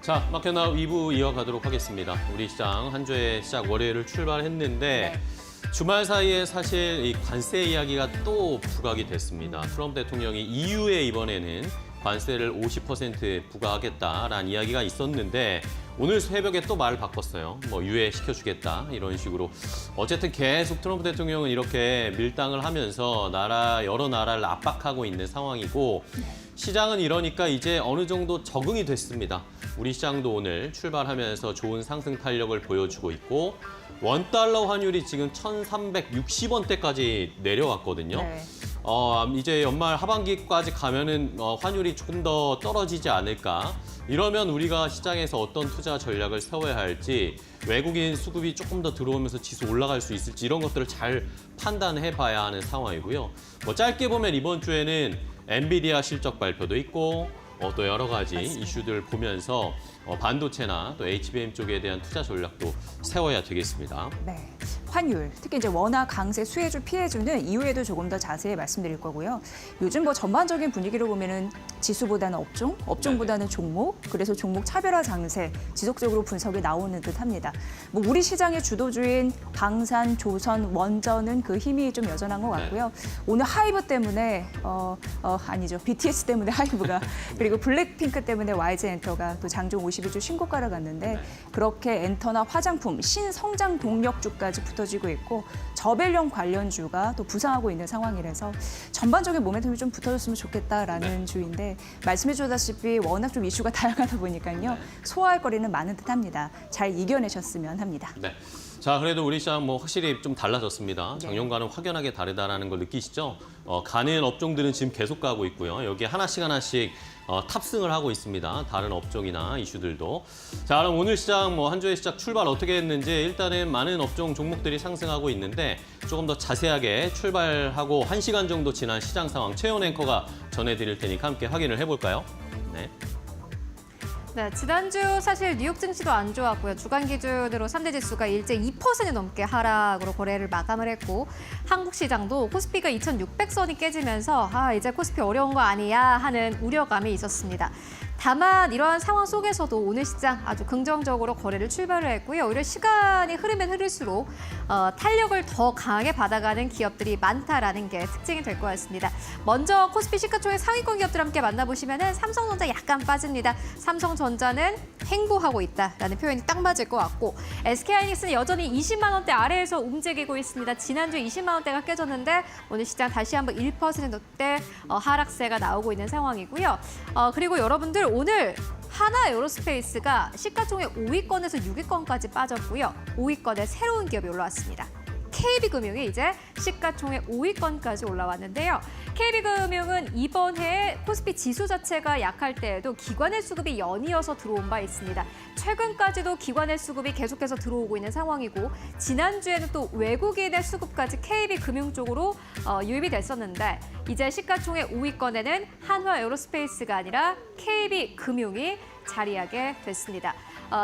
자, 마켓나우 2부 이어가도록 하겠습니다. 우리 시장 한 주의 시작 월요일을 출발했는데 주말 사이에 사실 이 관세 이야기가 또 부각이 됐습니다. 트럼프 대통령이 EU에 이번에는 관세를 50% 부과하겠다라는 이야기가 있었는데 오늘 새벽에 또 말을 바꿨어요. 뭐 유예시켜주겠다 이런 식으로. 어쨌든 계속 트럼프 대통령은 이렇게 밀당을 하면서 여러 나라를 압박하고 있는 상황이고 시장은 이러니까 이제 어느 정도 적응이 됐습니다. 우리 시장도 오늘 출발하면서 좋은 상승 탄력을 보여주고 있고 원달러 환율이 지금 1,360원대까지 내려왔거든요. 네. 이제 연말 하반기까지 가면은 환율이 조금 더 떨어지지 않을까. 이러면 우리가 시장에서 어떤 투자 전략을 세워야 할지, 외국인 수급이 조금 더 들어오면서 지수 올라갈 수 있을지 이런 것들을 잘 판단해 봐야 하는 상황이고요. 뭐 짧게 보면 이번 주에는 엔비디아 실적 발표도 있고 또 여러 가지 맞습니다. 이슈들을 보면서 반도체나 또 HBM 쪽에 대한 투자 전략도 세워야 되겠습니다. 네. 환율, 특히 이제 원화 강세 수혜주 피해주는 이후에도 조금 더 자세히 말씀드릴 거고요. 요즘 뭐 전반적인 분위기로 보면은 지수보다는 업종보다는 종목, 그래서 종목 차별화 장세 지속적으로 분석이 나오는 듯합니다. 뭐 우리 시장의 주도주인 방산, 조선, 원전은 그 힘이 좀 여전한 것 같고요. 오늘 하이브 때문에 아니죠, BTS 때문에 하이브가 그리고 블랙핑크 때문에 YG 엔터가 또 장중 52주 신고가를 갔는데 그렇게 엔터나 화장품, 신성장 동력주까지 붙어지고 있고 저밸류형 관련주가 또 부상하고 있는 상황이라서 전반적인 모멘텀이 좀 붙어줬으면 좋겠다라는 주인데 말씀해 주셨다시피 워낙 좀 이슈가 다양하다 보니까요. 소화할 거리는 많은 듯합니다. 잘 이겨내셨으면 합니다. 네. 자, 그래도 우리 시장 뭐 확실히 좀 달라졌습니다. 작년과는 확연하게 다르다는 걸 느끼시죠? 가는 업종들은 지금 계속 가고 있고요. 여기 하나씩 탑승을 하고 있습니다. 다른 업종이나 이슈들도. 자, 그럼 오늘 시장 한 주의 시작 출발 어떻게 했는지 일단은 많은 업종 종목들이 상승하고 있는데 조금 더 자세하게 출발하고 1시간 정도 지난 시장 상황 최원 앵커가 전해드릴 테니까 함께 확인을 해볼까요? 네. 네, 지난주 사실 뉴욕 증시도 안 좋았고요. 주간 기준으로 3대 지수가 일제 2% 넘게 하락으로 거래를 마감을 했고 한국 시장도 코스피가 2,600선이 깨지면서 이제 코스피 어려운 거 아니야 하는 우려감이 있었습니다. 다만 이러한 상황 속에서도 오늘 시장 아주 긍정적으로 거래를 출발을 했고요. 오히려 시간이 흐르면 흐를수록 탄력을 더 강하게 받아가는 기업들이 많다라는 게 특징이 될 것 같습니다. 먼저 코스피 시가총액 상위권 기업들 함께 만나보시면 삼성전자 약간 빠집니다. 삼성전자는 횡보하고 있다라는 표현이 딱 맞을 것 같고 SK하이닉스는 여전히 20만 원대 아래에서 움직이고 있습니다. 지난주 20만 원대가 깨졌는데 오늘 시장 다시 한번 1%대 하락세가 나오고 있는 상황이고요. 그리고 여러분들 오늘 하나 에어로스페이스가 시가총액 5위권에서 6위권까지 빠졌고요. 5위권에 새로운 기업이 올라왔습니다. KB금융이 이제 시가총액 5위권까지 올라왔는데요. KB금융은 이번 해에 코스피 지수 자체가 약할 때에도 기관의 수급이 연이어서 들어온 바 있습니다. 최근까지도 기관의 수급이 계속해서 들어오고 있는 상황이고 지난주에는 또 외국인의 수급까지 KB금융 쪽으로 유입이 됐었는데 이제 시가총액 5위권에는 한화에어로스페이스가 아니라 KB금융이 자리하게 됐습니다.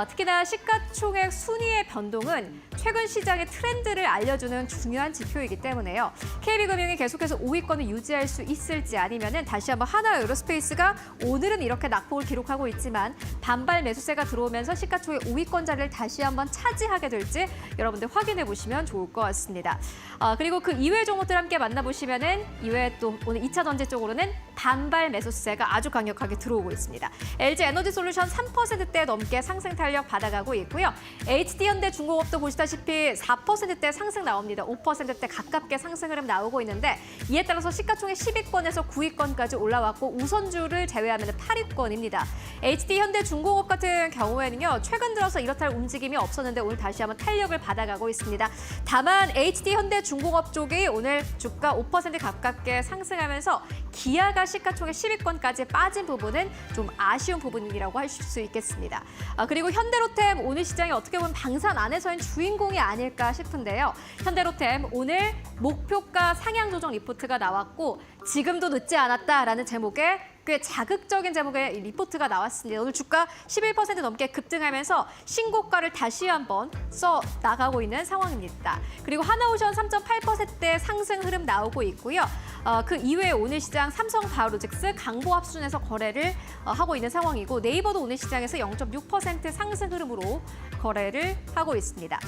특히나 시가총액 순위의 변동은 최근 시장의 트렌드를 알려주는 중요한 지표이기 때문에요. KB금융이 계속해서 5위권을 유지할 수 있을지 아니면은 다시 한번 하나에어로스페이스가 오늘은 이렇게 낙폭을 기록하고 있지만 반발 매수세가 들어오면서 시가총액 5위권 자리를 다시 한번 차지하게 될지 여러분들 확인해 보시면 좋을 것 같습니다. 그리고 그 이외 종목들 함께 만나보시면은 이외에 또 오늘 2차 전지 쪽으로는 반발 매수세가 아주 강력하게 들어오고 있습니다. LG 에너지 솔루션 3%대 넘게 상승 탄력 받아가고 있고요. HD현대중공업도 보시다시피 4%대 상승 나옵니다. 5%대 가깝게 상승 흐름 나오고 있는데 이에 따라서 시가총액 10위권에서 9위권까지 올라왔고 우선주를 제외하면 8위권입니다. HD현대중공업 같은 경우에는요. 최근 들어서 이렇다 할 움직임이 없었는데 오늘 다시 한번 탄력을 받아가고 있습니다. 다만 HD현대중공업 쪽이 오늘 주가 5% 가깝게 상승하면서 기아가 시가총액 10위권까지 빠진 부분은 좀 아쉬운 부분이라고 할 수 있겠습니다. 그리고 현대로템 오늘 시장이 어떻게 보면 방산 안에서는 주인공이 아닐까 싶은데요. 현대로템 오늘 목표가 상향 조정 리포트가 나왔고 지금도 늦지 않았다라는 제목의 꽤 자극적인 제목의 리포트가 나왔습니다. 오늘 주가 11% 넘게 급등하면서 신고가를 다시 한번 써 나가고 있는 상황입니다. 그리고 하나오션 3.8%대 상승 흐름 나오고 있고요. 그 이외에 오늘 시장 삼성바이오로직스 강보합순에서 거래를 하고 있는 상황이고 네이버도 오늘 시장에서 0.6% 상승 흐름으로 거래를 하고 있습니다.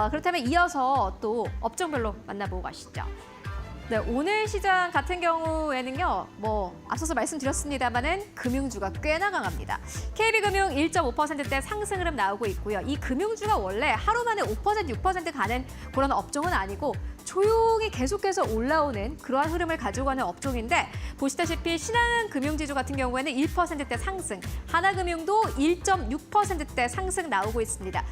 그렇다면 이어서 또 업종별로 만나보고 가시죠. 네, 오늘 시장 같은 경우에는요, 앞서서 말씀드렸습니다만은 금융주가 꽤나 강합니다. KB금융 1.5%대 상승 흐름 나오고 있고요. 이 금융주가 원래 하루 만에 5%, 6% 가는 그런 업종은 아니고 조용히 계속해서 올라오는 그러한 흐름을 가지고 가는 업종인데 보시다시피 신한금융지주 같은 경우에는 1%대 상승, 하나금융도 1.6%대 상승 나오고 있습니다.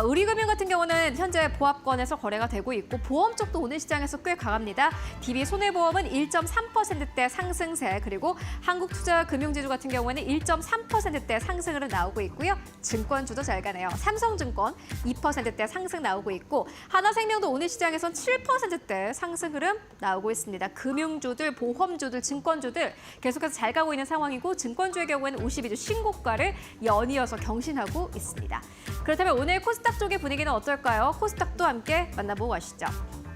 우리금융 같은 경우는 현재 보합권에서 거래가 되고 있고 보험 쪽도 오늘 시장에서 꽤 강합니다. DB손해보험은 1.3%대 상승세, 그리고 한국투자금융지주 같은 경우에는 1.3%대 상승으로 나오고 있고요. 증권주도 잘 가네요. 삼성증권 2%대 상승 나오고 있고 하나생명도 오늘 시장에선 7%대 상승 흐름 나오고 있습니다. 금융주들, 보험주들, 증권주들 계속해서 잘 가고 있는 상황이고 증권주의 경우에는 52주 신고가를 연이어서 경신하고 있습니다. 그렇다면 오늘 코스닥 쪽의 분위기는 어떨까요? 코스닥도 함께 만나보고 가시죠.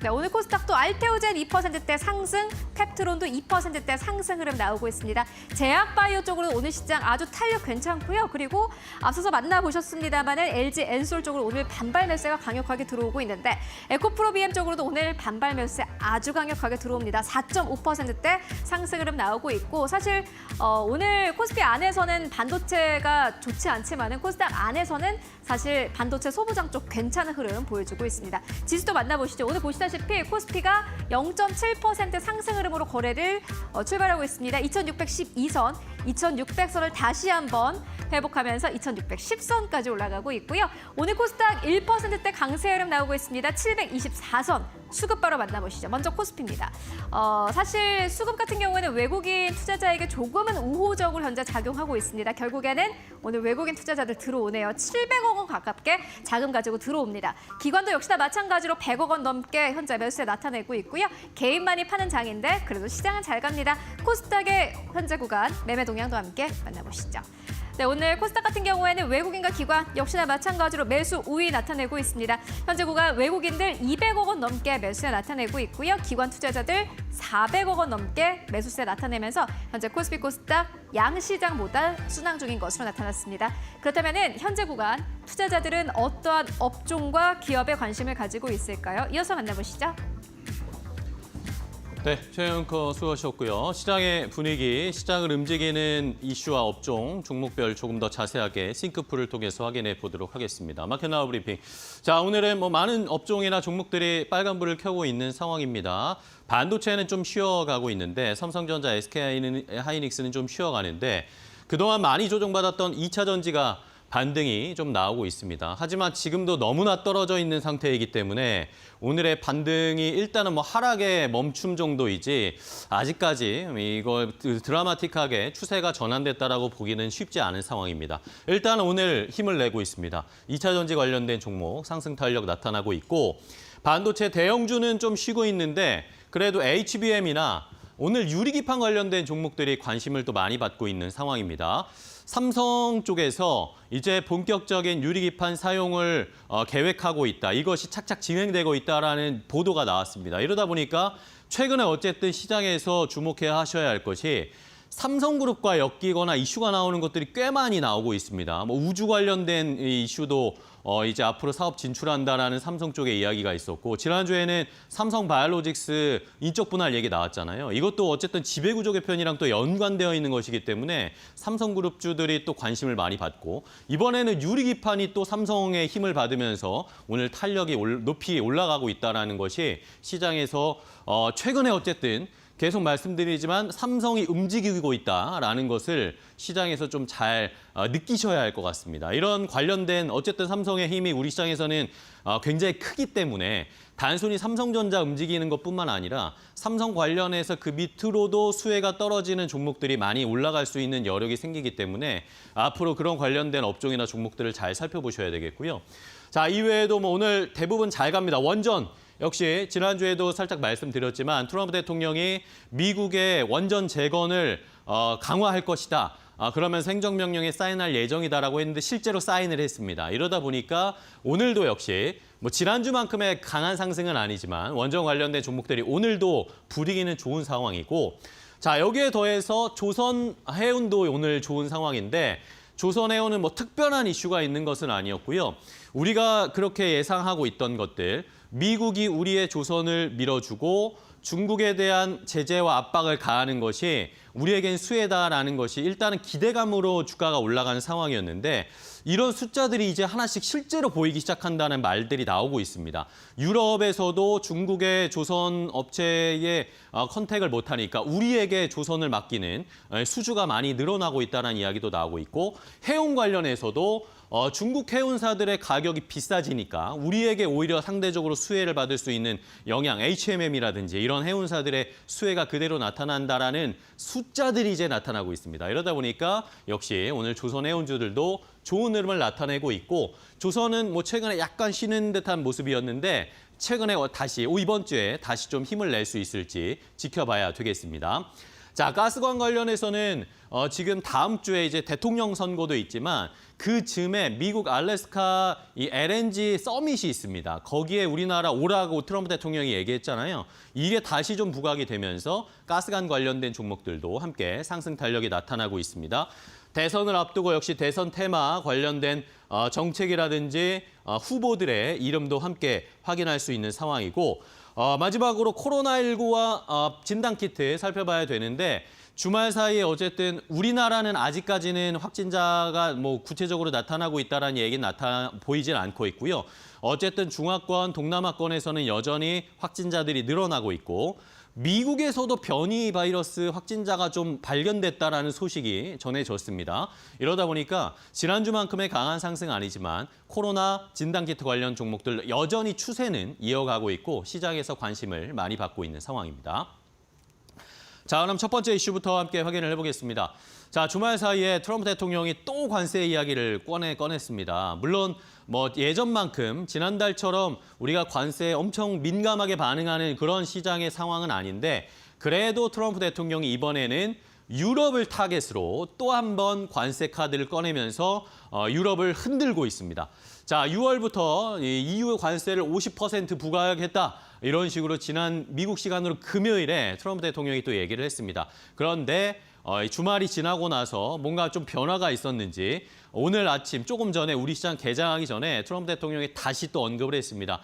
네, 오늘 코스닥도 알테오젠 2%대 상승, 펩트론도 2%대 상승 흐름 나오고 있습니다. 제약바이오 쪽으로 오늘 시장 아주 탄력 괜찮고요. 그리고 앞서서 만나보셨습니다만은 LG 엔솔 쪽으로 오늘 반발 매수가 강력하게 들어오고 있는데 에코프로비엠 쪽으로도 오늘 반발 매수 아주 강력하게 들어옵니다. 4.5%대 상승 흐름 나오고 있고 사실 오늘 코스피 안에서는 반도체가 좋지 않지만은 코스닥 안에서는 사실 반도체 소부장 쪽 괜찮은 흐름 보여주고 있습니다. 지수도 만나보시죠. 오늘 보시다시피 코스피가 0.7% 상승 흐름으로 거래를 출발하고 있습니다. 2612선, 2600선을 다시 한번 회복하면서 2610선까지 올라가고 있고요. 오늘 코스닥 1%대 강세 흐름 나오고 있습니다. 724선. 수급 바로 만나보시죠. 먼저 코스피입니다. 사실 수급 같은 경우에는 외국인 투자자에게 조금은 우호적으로 현재 작용하고 있습니다. 결국에는 오늘 외국인 투자자들 들어오네요. 700억 원 가깝게 자금 가지고 들어옵니다. 기관도 역시나 마찬가지로 100억 원 넘게 현재 매수세 나타내고 있고요. 개인만이 파는 장인데 그래도 시장은 잘 갑니다. 코스닥의 현재 구간 매매 동향도 함께 만나보시죠. 네, 오늘 코스닥 같은 경우에는 외국인과 기관 역시나 마찬가지로 매수 우위 나타내고 있습니다. 현재 구간 외국인들 200억 원 넘게 매수세 나타내고 있고요. 기관 투자자들 400억 원 넘게 매수세 나타내면서 현재 코스피 코스닥 양시장보다 순항 중인 것으로 나타났습니다. 그렇다면 현재 구간 투자자들은 어떠한 업종과 기업에 관심을 가지고 있을까요? 이어서 만나보시죠. 네, 최영커 수고하셨고요. 시장의 분위기, 시장을 움직이는 이슈와 업종, 종목별 조금 더 자세하게 싱크풀을 통해서 확인해 보도록 하겠습니다. 마켓나우 브리핑. 자, 오늘은 많은 업종이나 종목들이 빨간불을 켜고 있는 상황입니다. 반도체는 좀 쉬어가고 있는데 삼성전자, SK하이닉스는 좀 쉬어가는데 그동안 많이 조정받았던 2차 전지가 반등이 좀 나오고 있습니다. 하지만 지금도 너무나 떨어져 있는 상태이기 때문에 오늘의 반등이 일단은 하락의 멈춤 정도이지 아직까지 이걸 드라마틱하게 추세가 전환됐다라고 보기는 쉽지 않은 상황입니다. 일단 오늘 힘을 내고 있습니다. 2차 전지 관련된 종목 상승 탄력 나타나고 있고 반도체 대형주는 좀 쉬고 있는데 그래도 HBM이나 오늘 유리기판 관련된 종목들이 관심을 또 많이 받고 있는 상황입니다. 삼성 쪽에서 이제 본격적인 유리기판 사용을 계획하고 있다. 이것이 착착 진행되고 있다라는 보도가 나왔습니다. 이러다 보니까 최근에 어쨌든 시장에서 주목해야 하셔야 할 것이 삼성그룹과 엮이거나 이슈가 나오는 것들이 꽤 많이 나오고 있습니다. 우주 관련된 이슈도 이제 앞으로 사업 진출한다라는 삼성 쪽의 이야기가 있었고 지난주에는 삼성바이오로직스 인적 분할 얘기 나왔잖아요. 이것도 어쨌든 지배구조 개편이랑 또 연관되어 있는 것이기 때문에 삼성그룹주들이 또 관심을 많이 받고 이번에는 유리기판이 또 삼성의 힘을 받으면서 오늘 탄력이 높이 올라가고 있다는 것이 시장에서 최근에 어쨌든 계속 말씀드리지만 삼성이 움직이고 있다라는 것을 시장에서 좀 잘 느끼셔야 할 것 같습니다. 이런 관련된 어쨌든 삼성의 힘이 우리 시장에서는 굉장히 크기 때문에 단순히 삼성전자 움직이는 것뿐만 아니라 삼성 관련해서 그 밑으로도 수혜가 떨어지는 종목들이 많이 올라갈 수 있는 여력이 생기기 때문에 앞으로 그런 관련된 업종이나 종목들을 잘 살펴보셔야 되겠고요. 자, 이외에도 오늘 대부분 잘 갑니다. 원전. 역시 지난주에도 살짝 말씀드렸지만 트럼프 대통령이 미국의 원전 재건을 강화할 것이다. 그러면서 행정명령에 사인할 예정이다라고 했는데 실제로 사인을 했습니다. 이러다 보니까 오늘도 역시 뭐 지난주만큼의 강한 상승은 아니지만 원전 관련된 종목들이 오늘도 부리기는 좋은 상황이고 자 여기에 더해서 조선해운도 오늘 좋은 상황인데 조선해운은 뭐 특별한 이슈가 있는 것은 아니었고요. 우리가 그렇게 예상하고 있던 것들 미국이 우리의 조선을 밀어주고 중국에 대한 제재와 압박을 가하는 것이 우리에겐 수혜다라는 것이 일단은 기대감으로 주가가 올라가는 상황이었는데 이런 숫자들이 이제 하나씩 실제로 보이기 시작한다는 말들이 나오고 있습니다. 유럽에서도 중국의 조선 업체의 컨택을 못하니까 우리에게 조선을 맡기는 수주가 많이 늘어나고 있다는 이야기도 나오고 있고 해운 관련해서도 중국 해운사들의 가격이 비싸지니까 우리에게 오히려 상대적으로 수혜를 받을 수 있는 영향, HMM이라든지 이런 해운사들의 수혜가 그대로 나타난다라는 숫자들이 이제 나타나고 있습니다. 이러다 보니까 역시 오늘 조선 해운주들도 좋은 흐름을 나타내고 있고 조선은 뭐 최근에 약간 쉬는 듯한 모습이었는데 최근에 다시 이번 주에 다시 좀 힘을 낼 수 있을지 지켜봐야 되겠습니다. 자, 가스관 관련해서는 지금 다음 주에 이제 대통령 선거도 있지만 그 즈음에 미국 알래스카 이 LNG 서밋이 있습니다. 거기에 우리나라 오라고 트럼프 대통령이 얘기했잖아요. 이게 다시 좀 부각이 되면서 가스관 관련된 종목들도 함께 상승 탄력이 나타나고 있습니다. 대선을 앞두고 역시 대선 테마 관련된 정책이라든지 후보들의 이름도 함께 확인할 수 있는 상황이고 마지막으로 코로나19와 진단키트 살펴봐야 되는데 주말 사이에 어쨌든 우리나라는 아직까지는 확진자가 뭐 구체적으로 나타나고 있다는 얘기는 보이진 않고 있고요. 어쨌든 중화권, 동남아권에서는 여전히 확진자들이 늘어나고 있고 미국에서도 변이 바이러스 확진자가 좀 발견됐다라는 소식이 전해졌습니다. 이러다 보니까 지난주만큼의 강한 상승 아니지만 코로나 진단키트 관련 종목들 여전히 추세는 이어가고 있고 시장에서 관심을 많이 받고 있는 상황입니다. 자, 그럼 첫 번째 이슈부터 함께 확인을 해보겠습니다. 자, 주말 사이에 트럼프 대통령이 또 관세 이야기를 꺼냈습니다. 물론 뭐 예전만큼 지난달처럼 우리가 관세에 엄청 민감하게 반응하는 그런 시장의 상황은 아닌데 그래도 트럼프 대통령이 이번에는 유럽을 타겟으로 또 한 번 관세 카드를 꺼내면서 유럽을 흔들고 있습니다. 자, 6월부터 EU 관세를 50% 부과하겠다. 이런 식으로 지난 미국 시간으로 금요일에 트럼프 대통령이 또 얘기를 했습니다. 그런데 주말이 지나고 나서 뭔가 좀 변화가 있었는지 오늘 아침 조금 전에 우리 시장 개장하기 전에 트럼프 대통령이 다시 또 언급을 했습니다.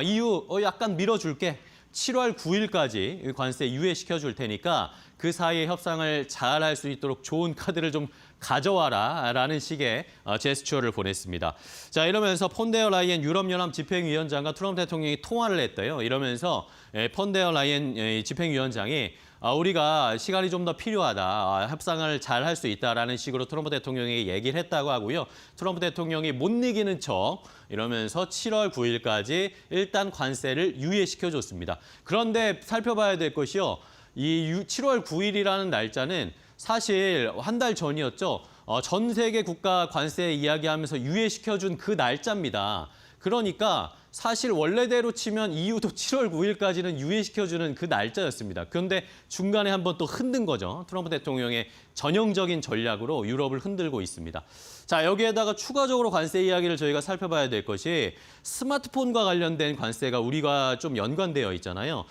EU 약간 밀어줄게. 7월 9일까지 관세 유예시켜 줄 테니까 그 사이에 협상을 잘 할 수 있도록 좋은 카드를 좀 가져와라라는 식의 제스처를 보냈습니다. 자, 이러면서 폰데어 라이엔 유럽연합 집행위원장과 트럼프 대통령이 통화를 했대요. 이러면서 폰데어 라이엔 집행위원장이 우리가 시간이 좀 더 필요하다. 협상을 잘 할 수 있다라는 식으로 트럼프 대통령에게 얘기를 했다고 하고요. 트럼프 대통령이 못 이기는 척 이러면서 7월 9일까지 일단 관세를 유예시켜줬습니다. 그런데 살펴봐야 될 것이요. 이 7월 9일이라는 날짜는 사실 한 달 전이었죠. 전 세계 국가 관세 이야기하면서 유예시켜준 그 날짜입니다. 그러니까 사실 원래대로 치면 EU도 7월 9일까지는 유예시켜주는 그 날짜였습니다. 그런데 중간에 한번 또 흔든 거죠. 트럼프 대통령의 전형적인 전략으로 유럽을 흔들고 있습니다. 자, 여기에다가 추가적으로 관세 이야기를 저희가 살펴봐야 될 것이 스마트폰과 관련된 관세가 우리가 좀 연관되어 있잖아요.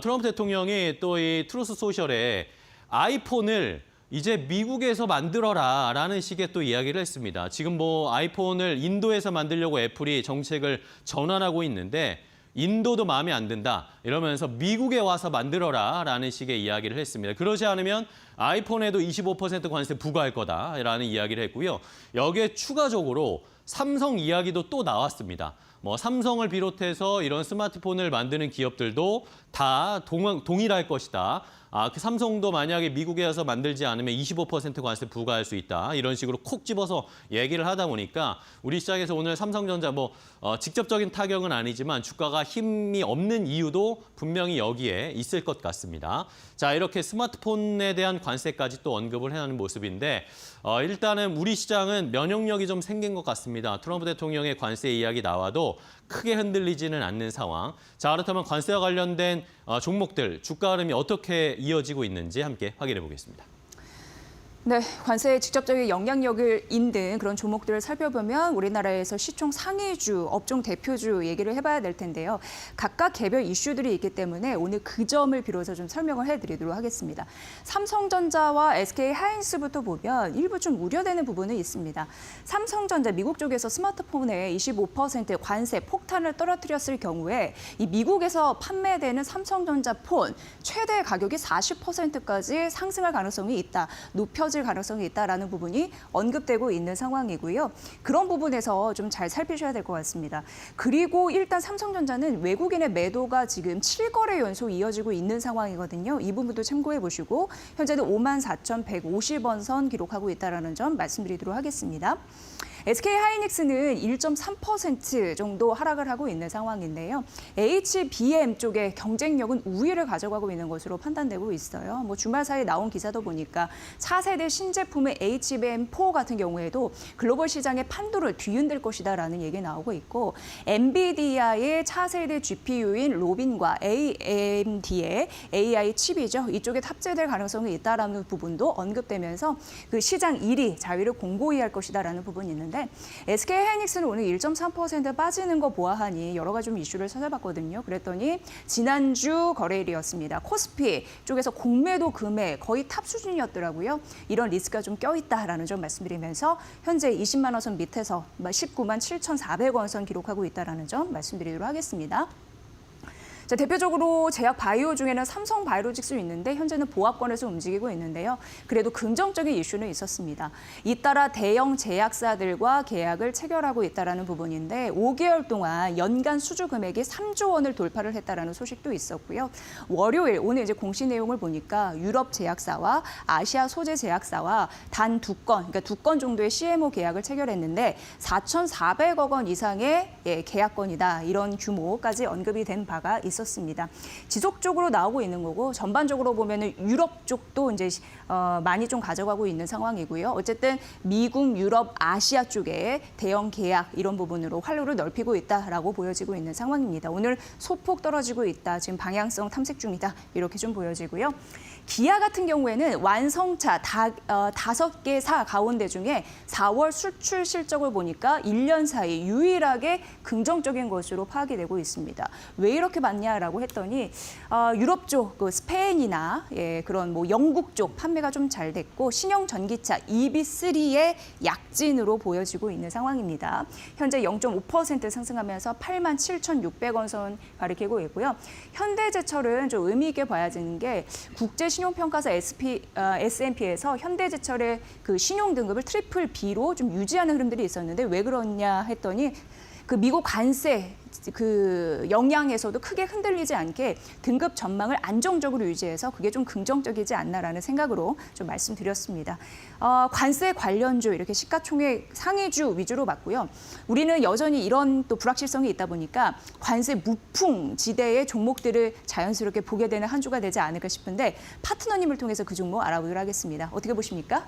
트럼프 대통령이 또 이 트루스 소셜에 아이폰을 이제 미국에서 만들어라라는 식의 또 이야기를 했습니다. 지금 뭐 아이폰을 인도에서 만들려고 애플이 정책을 전환하고 있는데 인도도 마음에 안 든다. 이러면서 미국에 와서 만들어라라는 식의 이야기를 했습니다. 그러지 않으면 아이폰에도 25% 관세 부과할 거다라는 이야기를 했고요. 여기에 추가적으로 삼성 이야기도 또 나왔습니다. 뭐 삼성을 비롯해서 이런 스마트폰을 만드는 기업들도 다 동일할 것이다. 그 삼성도 만약에 미국에서 만들지 않으면 25% 관세 부과할 수 있다. 이런 식으로 콕 집어서 얘기를 하다 보니까 우리 시장에서 오늘 삼성전자 직접적인 타격은 아니지만 주가가 힘이 없는 이유도 분명히 여기에 있을 것 같습니다. 자, 이렇게 스마트폰에 대한 관세까지 또 언급을 해하는 모습인데 일단은 우리 시장은 면역력이 좀 생긴 것 같습니다. 트럼프 대통령의 관세 이야기 나와도 크게 흔들리지는 않는 상황. 자, 그렇다면 관세와 관련된 종목들 주가 흐름이 어떻게 이어지고 있는지 함께 확인해 보겠습니다. 네, 관세에 직접적인 영향력을 잇는 그런 종목들을 살펴보면 우리나라에서 시총 상위주, 업종 대표주 얘기를 해봐야 될 텐데요. 각각 개별 이슈들이 있기 때문에 오늘 그 점을 빌어서 좀 설명을 해드리도록 하겠습니다. 삼성전자와 SK하이닉스부터 보면 일부 좀 우려되는 부분은 있습니다. 삼성전자 미국 쪽에서 스마트폰에 25% 관세 폭탄을 떨어뜨렸을 경우에 이 미국에서 판매되는 삼성전자 폰 최대 가격이 40%까지 상승할 가능성이 있다. 높여질 가능성이 있다라는 부분이 언급되고 있는 상황이고요. 그런 부분에서 좀 잘 살피셔야 될 것 같습니다. 그리고 일단 삼성전자는 외국인의 매도가 지금 7거래 연속 이어지고 있는 상황이거든요. 이 부분도 참고해 보시고 현재는 54,150원 선 기록하고 있다는 점 말씀드리도록 하겠습니다. SK하이닉스는 1.3% 정도 하락을 하고 있는 상황인데요. HBM 쪽의 경쟁력은 우위를 가져가고 있는 것으로 판단되고 있어요. 주말 사이에 나온 기사도 보니까 차세대 신제품의 HBM4 같은 경우에도 글로벌 시장의 판도를 뒤흔들 것이다라는 얘기 나오고 있고 엔비디아의 차세대 GPU인 로빈과 AMD의 AI 칩이죠. 이쪽에 탑재될 가능성이 있다라는 부분도 언급되면서 그 시장 1위 자리를 공고히 할 것이다라는 부분이 있는데 SK하이닉스는 오늘 1.3% 빠지는 거 보아하니 여러 가지 좀 이슈를 찾아봤거든요. 그랬더니 지난주 거래일이었습니다. 코스피 쪽에서 공매도 금액 거의 탑 수준이었더라고요. 이런 리스크가 좀 껴있다라는 점 말씀드리면서 현재 20만 원 선 밑에서 19만 7,400원 선 기록하고 있다는 점 말씀드리도록 하겠습니다. 자, 대표적으로 제약 바이오 중에는 삼성 바이오로직스 있는데 현재는 보합권에서 움직이고 있는데요. 그래도 긍정적인 이슈는 있었습니다. 잇따라 대형 제약사들과 계약을 체결하고 있다는 부분인데 5개월 동안 연간 수주 금액이 3조 원을 돌파를 했다는 소식도 있었고요. 월요일 오늘 이제 공시 내용을 보니까 유럽 제약사와 아시아 소재 제약사와 단 2건, 그러니까 2건 정도의 CMO 계약을 체결했는데 4,400억 원 이상의 계약건이다. 이런 규모까지 언급이 된 바가 있습니다. 지속적으로 나오고 있는 거고 전반적으로 보면은 유럽 쪽도 이제 많이 좀 가져가고 있는 상황이고요. 어쨌든 미국, 유럽, 아시아 쪽에 대형 계약 이런 부분으로 활로를 넓히고 있다라고 보여지고 있는 상황입니다. 오늘 소폭 떨어지고 있다. 지금 방향성 탐색 중이다. 이렇게 좀 보여지고요. 기아 같은 경우에는 완성차 5개사 가운데 중에 4월 수출 실적을 보니까 1년 사이 유일하게 긍정적인 것으로 파악이 되고 있습니다. 왜 이렇게 많냐라고 했더니 유럽 쪽, 스페인이나 그런 영국 쪽 판매가 좀 잘 됐고 신형 전기차 EV3의 약진으로 보여지고 있는 상황입니다. 현재 0.5% 상승하면서 87,600원 선 가리키고 있고요. 현대제철은 좀 의미 있게 봐야 되는 게 국제 신용평가사 S&P에서 현대제철의 그 신용 등급을 트리플 B로 좀 유지하는 흐름들이 있었는데 왜 그러냐 했더니 그 미국 관세 그 영향에서도 크게 흔들리지 않게 등급 전망을 안정적으로 유지해서 그게 좀 긍정적이지 않나라는 생각으로 좀 말씀드렸습니다. 관세 관련주 이렇게 시가총액 상위주 위주로 봤고요. 우리는 여전히 이런 또 불확실성이 있다 보니까 관세 무풍 지대의 종목들을 자연스럽게 보게 되는 한 주가 되지 않을까 싶은데 파트너님을 통해서 그 종목 알아보도록 하겠습니다. 어떻게 보십니까?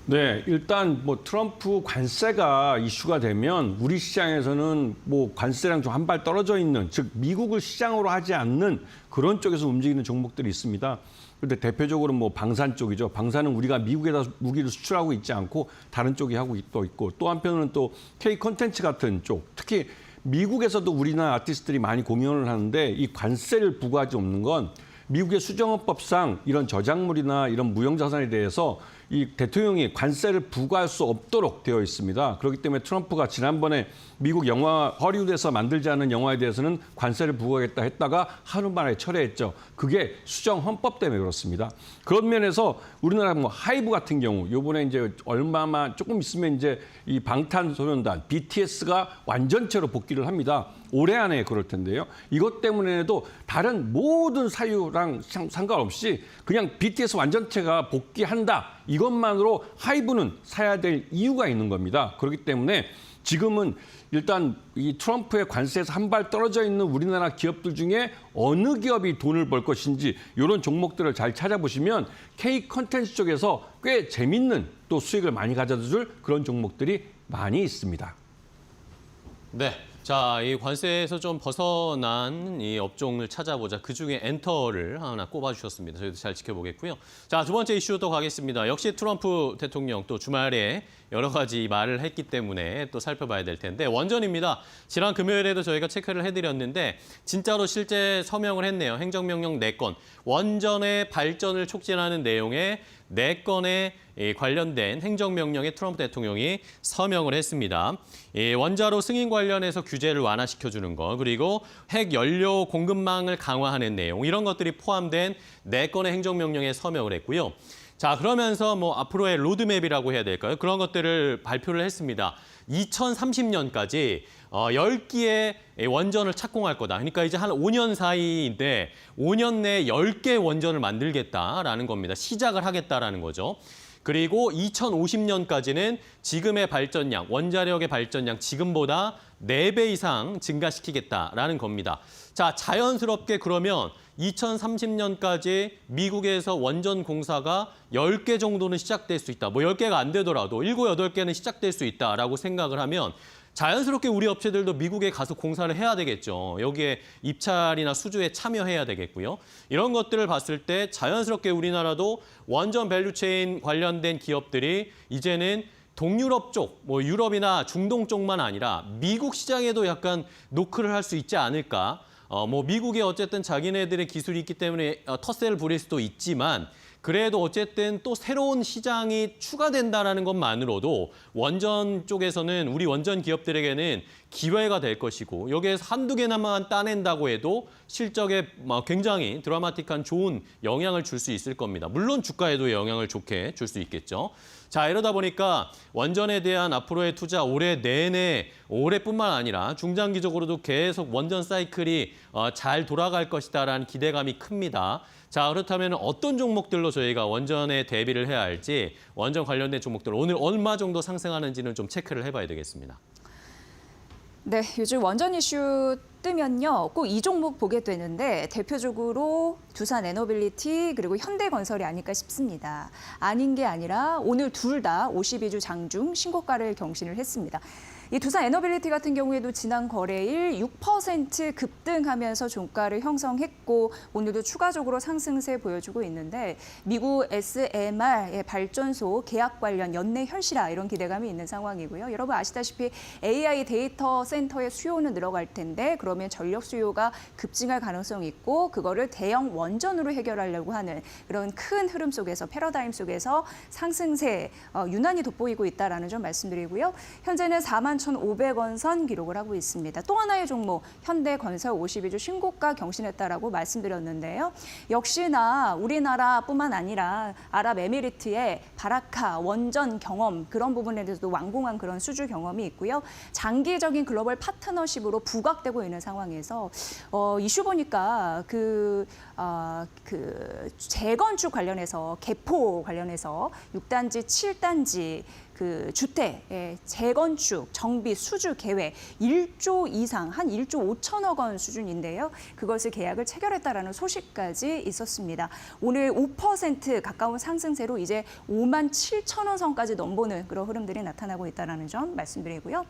네, 일단 트럼프 관세가 이슈가 되면 우리 시장에서는 관세랑 좀 한 발 떨어져 있는, 즉 미국을 시장으로 하지 않는 그런 쪽에서 움직이는 종목들이 있습니다. 그런데 대표적으로 방산 쪽이죠. 방산은 우리가 미국에다 무기를 수출하고 있지 않고 다른 쪽이 하고 있고 또 한편으로는 또 K 콘텐츠 같은 쪽, 특히 미국에서도 우리나라 아티스트들이 많이 공연을 하는데 이 관세를 부과하지 않는 건 미국의 수정헌법상 이런 저작물이나 이런 무형자산에 대해서 이 대통령이 관세를 부과할 수 없도록 되어 있습니다. 그렇기 때문에 트럼프가 지난번에 미국 영화 허리우드에서 만들지 않은 영화에 대해서는 관세를 부과하겠다 했다가 하루 만에 철회했죠. 그게 수정 헌법 때문에 그렇습니다. 그런 면에서 우리나라 하이브 같은 경우 이번에 이제 얼마만 조금 있으면 이제 이 방탄소년단 BTS가 완전체로 복귀를 합니다. 올해 안에 그럴 텐데요. 이것 때문에도 다른 모든 사유랑 상관없이 그냥 BTS 완전체가 복귀한다. 이것만으로 하이브는 사야 될 이유가 있는 겁니다. 그렇기 때문에 지금은 일단 이 트럼프의 관세에서 한 발 떨어져 있는 우리나라 기업들 중에 어느 기업이 돈을 벌 것인지 이런 종목들을 잘 찾아보시면 K 컨텐츠 쪽에서 꽤 재밌는 또 수익을 많이 가져다 줄 그런 종목들이 많이 있습니다. 네. 자, 이 관세에서 좀 벗어난 이 업종을 찾아보자. 그중에 엔터를 하나 꼽아주셨습니다. 저희도 잘 지켜보겠고요. 자, 두 번째 이슈 또 가겠습니다. 역시 트럼프 대통령 또 주말에 여러 가지 말을 했기 때문에 또 살펴봐야 될 텐데 원전입니다. 지난 금요일에도 저희가 체크를 해드렸는데 진짜로 실제 서명을 했네요. 행정명령 4건. 원전의 발전을 촉진하는 내용의 4건의 관련된 행정명령에 트럼프 대통령이 서명을 했습니다. 원자로 승인 관련해서 규제를 완화시켜주는 것, 그리고 핵 연료 공급망을 강화하는 내용, 이런 것들이 포함된 4건의 행정명령에 서명을 했고요. 자, 그러면서 뭐 앞으로의 로드맵이라고 해야 될까요? 그런 것들을 발표를 했습니다. 2030년까지 10기의 원전을 착공할 거다. 그러니까 이제 한 5년 사이인데 5년 내에 10개 원전을 만들겠다라는 겁니다. 시작을 하겠다라는 거죠. 그리고 2050년까지는 지금의 발전량, 원자력의 발전량 지금보다 4배 이상 증가시키겠다라는 겁니다. 자, 자연스럽게 그러면 2030년까지 미국에서 원전 공사가 10개 정도는 시작될 수 있다. 뭐 10개가 안 되더라도 7, 8개는 시작될 수 있다라고 생각을 하면 자연스럽게 우리 업체들도 미국에 가서 공사를 해야 되겠죠. 여기에 입찰이나 수주에 참여해야 되겠고요. 이런 것들을 봤을 때 자연스럽게 우리나라도 원전 밸류체인 관련된 기업들이 이제는 동유럽 쪽, 뭐 유럽이나 중동 쪽만 아니라 미국 시장에도 약간 노크를 할 수 있지 않을까. 뭐 미국에 어쨌든 자기네들의 기술이 있기 때문에 텃세를 부릴 수도 있지만 그래도 어쨌든 또 새로운 시장이 추가된다는 것만으로도 원전 쪽에서는 우리 원전 기업들에게는 기회가 될 것이고 여기에서 한두 개나만 따낸다고 해도 실적에 굉장히 드라마틱한 좋은 영향을 줄 수 있을 겁니다. 물론 주가에도 영향을 좋게 줄 수 있겠죠. 자, 이러다 보니까 원전에 대한 앞으로의 투자 올해 내내, 올해뿐만 아니라 중장기적으로도 계속 원전 사이클이 잘 돌아갈 것이다라는 기대감이 큽니다. 자, 그렇다면 어떤 종목들로 저희가 원전에 대비를 해야 할지 원전 관련된 종목들 오늘 얼마 정도 상승하는지는 좀 체크를 해봐야 되겠습니다. 네, 요즘 원전 이슈 뜨면요, 꼭 이 종목 보게 되는데 대표적으로 두산 에너빌리티 그리고 현대건설이 아닐까 싶습니다. 아닌 게 아니라 오늘 둘 다 52주 장중 신고가를 경신을 했습니다. 이 두산 에너빌리티 같은 경우에도 지난 거래일 6% 급등하면서 종가를 형성했고 오늘도 추가적으로 상승세 보여주고 있는데 미국 SMR 발전소 계약 관련 연내 현실화 이런 기대감이 있는 상황이고요. 여러분 아시다시피 AI 데이터 센터의 수요는 늘어갈 텐데 그러면 전력 수요가 급증할 가능성이 있고 그거를 대형 원전으로 해결하려고 하는 그런 큰 흐름 속에서 패러다임 속에서 상승세 유난히 돋보이고 있다라는 점 말씀드리고요. 현재는 41,500원 선 기록을 하고 있습니다. 또 하나의 종목 현대건설 52주 신고가 경신했다라고 말씀드렸는데요. 역시나 우리나라뿐만 아니라 아랍에미리트의 바라카 원전 경험 그런 부분에 대해서도 완공한 그런 수주 경험이 있고요. 장기적인 글로벌 파트너십으로 부각되고 있는 상황에서 이슈 보니까 그 재건축 관련해서 개포 관련해서 6단지, 7단지 그 주택 재건축, 정비, 수주 계획 1조 이상 한 1조 5천억 원 수준인데요. 그것을 계약을 체결했다라는 소식까지 있었습니다. 오늘 5% 가까운 상승세로 이제 5만 7천 원 선까지 넘보는 그런 흐름들이 나타나고 있다는 점 말씀드리고요.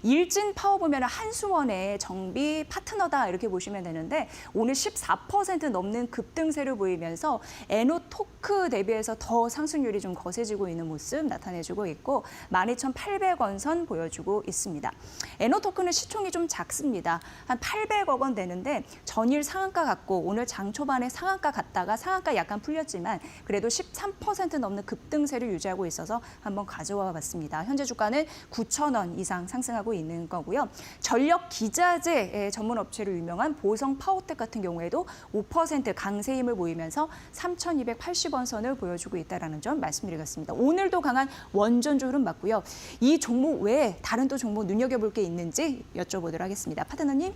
일진 파워 보면 한수원의 정비 파트너다 이렇게 보시면 되는데 오늘 14% 넘는 급등세를 보이면서 에노토크 대비해서 더 상승률이 좀 거세지고 있는 모습 나타내주고 있고 12,800원 선 보여주고 있습니다. 에노토크는 시총이 좀 작습니다. 한 800억 원 되는데 전일 상한가 같고 오늘 장 초반에 상한가 갔다가 상한가 약간 풀렸지만 그래도 13% 넘는 급등세를 유지하고 있어서 한번 가져와 봤습니다. 현재 주가는 9,000원 이상 상승하고 있는 거고요. 전력 기자재 전문 업체로 유명한 보성 파워텍 같은 경우에도 5% 강세 힘을 보이면서 3,280원 선을 보여주고 있다는 점 말씀드리겠습니다. 오늘도 강한 원전 지난주 흐름 맞고요. 이 종목 외에 다른 또 종목 눈여겨볼 게 있는지 여쭤보도록 하겠습니다. 파트너님.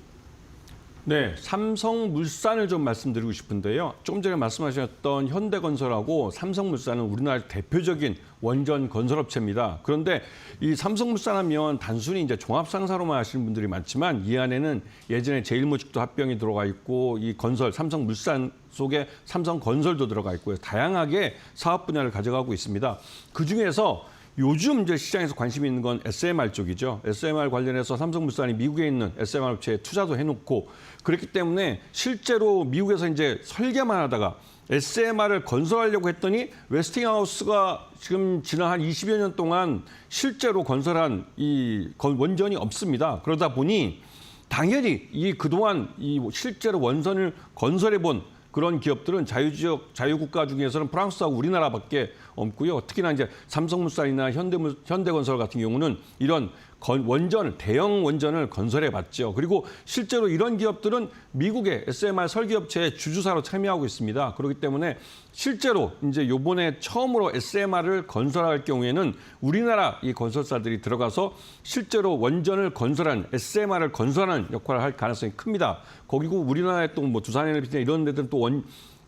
네, 삼성물산을 좀 말씀드리고 싶은데요. 조금 전에 말씀하셨던 현대건설하고 삼성물산은 우리나라 대표적인 원전 건설업체입니다. 그런데 이 삼성물산 하면 단순히 이제 종합상사로만 아시는 분들이 많지만 이 안에는 예전에 제일모직도 합병이 들어가 있고 이 건설 삼성물산 속에 삼성건설도 들어가 있고요. 다양하게 사업 분야를 가져가고 있습니다. 그중에서 요즘 이제 시장에서 관심이 있는 건 SMR 쪽이죠. SMR 관련해서 삼성물산이 미국에 있는 SMR 업체에 투자도 해놓고 그렇기 때문에 실제로 미국에서 이제 설계만 하다가 SMR을 건설하려고 했더니 웨스팅하우스가 지금 지난 한 20여 년 동안 실제로 건설한 이 원전이 없습니다. 그러다 보니 당연히 이 그동안 이 실제로 원전을 건설해 본 그런 기업들은 자유지역, 자유국가 중에서는 프랑스하고 우리나라밖에 없고요. 특히나 이제 삼성물산이나 현대건설 같은 경우는 이런 원전을, 대형 원전을 건설해봤죠. 그리고 실제로 이런 기업들은 미국의 SMR 설계업체의 주주사로 참여하고 있습니다. 그렇기 때문에 실제로 이제 요번에 처음으로 SMR을 건설할 경우에는 우리나라 이 건설사들이 들어가서 실제로 원전을 건설한 SMR을 건설하는 역할을 할 가능성이 큽니다. 거기고 우리나라의 또 뭐 두산에너지나 이런 데들은 또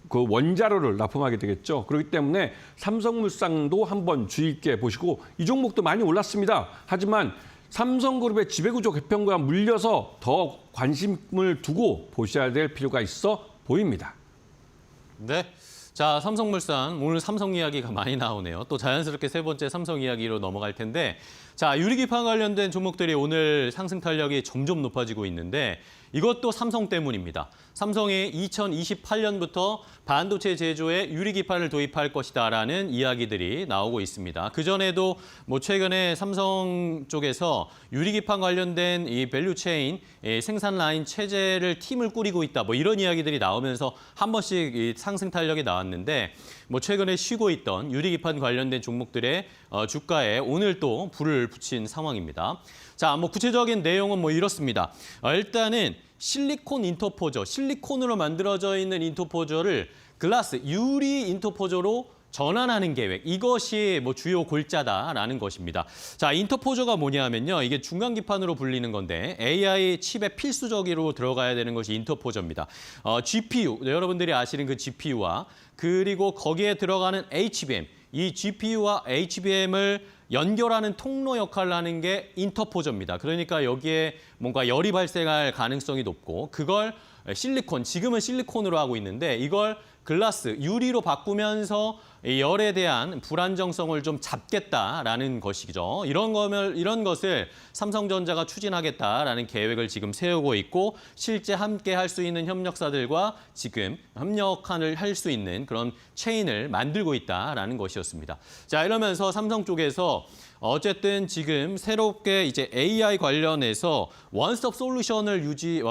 그 원자로를 납품하게 되겠죠. 그렇기 때문에 삼성물산도 한번 주의 있게 보시고 이 종목도 많이 올랐습니다. 하지만 삼성그룹의 지배구조 개편과 물려서 더 관심을 두고 보셔야 될 필요가 있어 보입니다. 네. 자, 삼성물산 오늘 삼성 이야기가 많이 나오네요. 또 자연스럽게 세 번째 삼성 이야기로 넘어갈 텐데 자, 유리기판 관련된 종목들이 오늘 상승 탄력이 점점 높아지고 있는데 이것도 삼성 때문입니다. 삼성이 2028년부터 반도체 제조에 유리기판을 도입할 것이다라는 이야기들이 나오고 있습니다. 그전에도 뭐 최근에 삼성 쪽에서 유리기판 관련된 이 밸류체인 생산 라인 체제를 팀을 꾸리고 있다. 뭐 이런 이야기들이 나오면서 한 번씩 이 상승 탄력이 나왔는데 뭐 최근에 쉬고 있던 유리기판 관련된 종목들의 주가에 오늘 또 불을 붙인 상황입니다. 자, 뭐 구체적인 내용은 뭐 이렇습니다. 일단은 실리콘 인터포저, 실리콘으로 만들어져 있는 인터포저를 글라스, 유리 인터포저로 전환하는 계획, 이것이 뭐 주요 골자다라는 것입니다. 자, 인터포저가 뭐냐면요. 이게 중간기판으로 불리는 건데 AI 칩에 필수적으로 들어가야 되는 것이 인터포저입니다. GPU, 여러분들이 아시는 그 GPU와 그리고 거기에 들어가는 HBM, 이 GPU와 HBM을 연결하는 통로 역할을 하는 게 인터포저입니다. 그러니까 여기에 뭔가 열이 발생할 가능성이 높고 그걸 실리콘, 지금은 실리콘으로 하고 있는데 이걸 글라스, 유리로 바꾸면서 열에 대한 불안정성을 좀 잡겠다라는 것이죠. 이런 것을 삼성전자가 추진하겠다라는 계획을 지금 세우고 있고 실제 함께 할 수 있는 협력사들과 지금 협력을 할 수 있는 그런 체인을 만들고 있다라는 것이었습니다. 자, 이러면서 삼성 쪽에서 어쨌든 지금 새롭게 이제 AI 관련해서 원스톱 솔루션을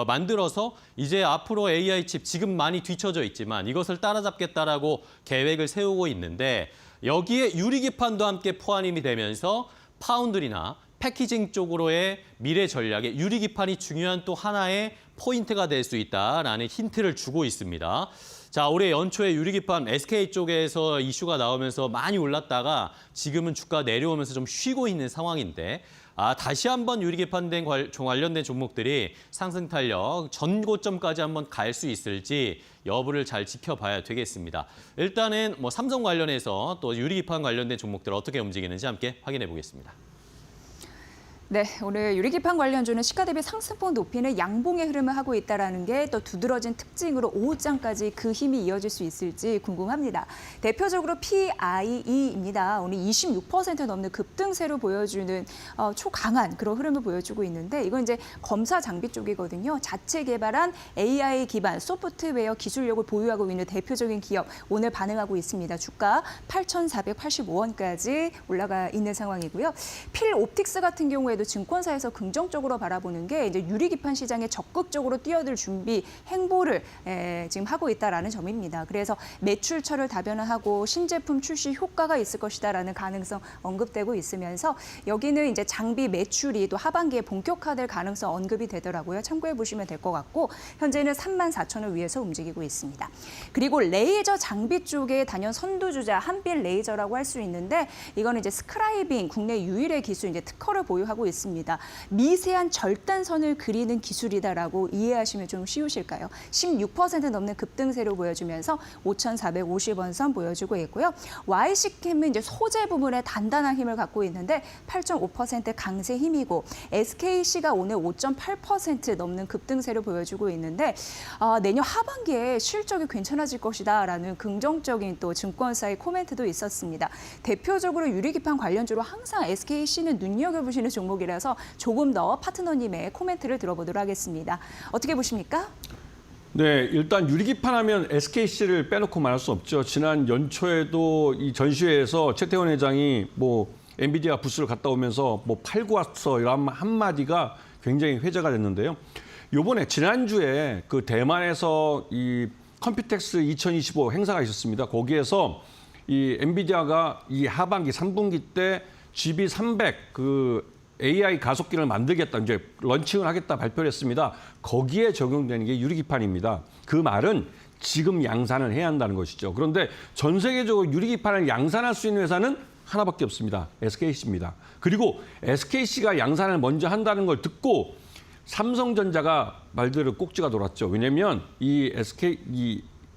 만들어서 이제 앞으로 AI 칩 지금 많이 뒤처져 있지만 이것을 따라잡겠다라고 계획을 세우고 있는데 여기에 유리기판도 함께 포함이 되면서 파운드리나 패키징 쪽으로의 미래 전략에 유리기판이 중요한 또 하나의 포인트가 될 수 있다라는 힌트를 주고 있습니다. 자, 올해 연초에 유리기판 SK 쪽에서 이슈가 나오면서 많이 올랐다가 지금은 주가 내려오면서 좀 쉬고 있는 상황인데 다시 한번 유리기판 관련된 종목들이 상승 탄력 전고점까지 한번 갈 수 있을지 여부를 잘 지켜봐야 되겠습니다. 일단은 뭐 삼성 관련해서 또 유리기판 관련된 종목들 어떻게 움직이는지 함께 확인해 보겠습니다. 네, 오늘 유리기판 관련주는 시가 대비 상승폭 높이는 양봉의 흐름을 하고 있다는 게 또 두드러진 특징으로 오후장까지 그 힘이 이어질 수 있을지 궁금합니다. 대표적으로 PIE입니다. 오늘 26% 넘는 급등세로 보여주는 초강한 그런 흐름을 보여주고 있는데 이건 이제 검사 장비 쪽이거든요. 자체 개발한 AI 기반 소프트웨어 기술력을 보유하고 있는 대표적인 기업 오늘 반응하고 있습니다. 주가 8,485원까지 올라가 있는 상황이고요. 필 옵틱스 같은 경우에도 모두 증권사에서 긍정적으로 바라보는 게 이제 유리기판 시장에 적극적으로 뛰어들 준비 행보를 지금 하고 있다라는 점입니다. 그래서 매출처를 다변화하고 신제품 출시 효과가 있을 것이다라는 가능성 언급되고 있으면서 여기는 이제 장비 매출이 또 하반기에 본격화될 가능성 언급이 되더라고요. 참고해 보시면 될 것 같고 현재는 34,000원 위에서 움직이고 있습니다. 그리고 레이저 장비 쪽에 단연 선두주자 한빛 레이저라고 할 수 있는데 이거는 이제 스크라이빙 국내 유일의 기술 이제 특허를 보유하고 있습니다. 미세한 절단선을 그리는 기술이다라고 이해하시면 좀 쉬우실까요? 16% 넘는 급등세로 보여주면서 5,450원 선 보여주고 있고요. YC캠은 이제 소재 부분에 단단한 힘을 갖고 있는데 8.5% 강세 힘이고 SKC가 오늘 5.8% 넘는 급등세를 보여주고 있는데 내년 하반기에 실적이 괜찮아질 것이다라는 긍정적인 또 증권사의 코멘트도 있었습니다. 대표적으로 유리기판 관련주로 항상 SKC는 눈여겨보시는 종목이라서 조금 더 파트너님의 코멘트를 들어보도록 하겠습니다. 어떻게 보십니까? 네, 일단 유리기판 하면 SKC를 빼놓고 말할 수 없죠. 지난 연초에도 이 전시회에서 최태원 회장이 엔비디아 부스를 갔다 오면서 팔고 왔어 이런 한마디가 굉장히 회자가 됐는데요. 요번에 지난주에 그 대만에서 이 컴퓨텍스 2025 행사가 있었습니다. 거기에서 이 엔비디아가 이 하반기 3분기 때 GB300 그 AI 가속기를 만들겠다, 이제 런칭을 하겠다 발표를 했습니다. 거기에 적용되는 게 유리기판입니다. 그 말은 지금 양산을 해야 한다는 것이죠. 그런데 전 세계적으로 유리기판을 양산할 수 있는 회사는 하나밖에 없습니다. SKC입니다. 그리고 SKC가 양산을 먼저 한다는 걸 듣고 삼성전자가 말대로 꼭지가 돌았죠. 왜냐하면 이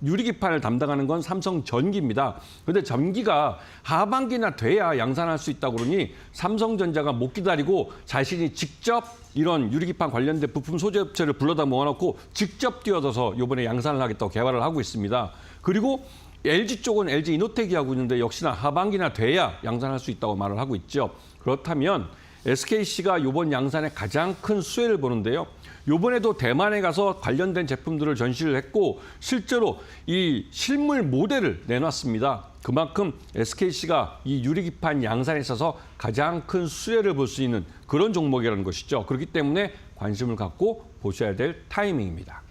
유리기판을 담당하는 건 삼성전기입니다. 그런데 전기가 하반기나 돼야 양산할 수 있다고 그러니 삼성전자가 못 기다리고 자신이 직접 이런 유리기판 관련된 부품 소재 업체를 불러다 모아놓고 직접 뛰어들어서 이번에 양산을 하겠다고 개발을 하고 있습니다. 그리고 LG 쪽은 LG 이노텍이 하고 있는데 역시나 하반기나 돼야 양산할 수 있다고 말을 하고 있죠. 그렇다면 SKC가 이번 양산에 가장 큰 수혜를 보는데요. 이번에도 대만에 가서 관련된 제품들을 전시를 했고 실제로 이 실물 모델을 내놨습니다. 그만큼 SKC가 이 유리기판 양산에 있어서 가장 큰 수혜를 볼 수 있는 그런 종목이라는 것이죠. 그렇기 때문에 관심을 갖고 보셔야 될 타이밍입니다.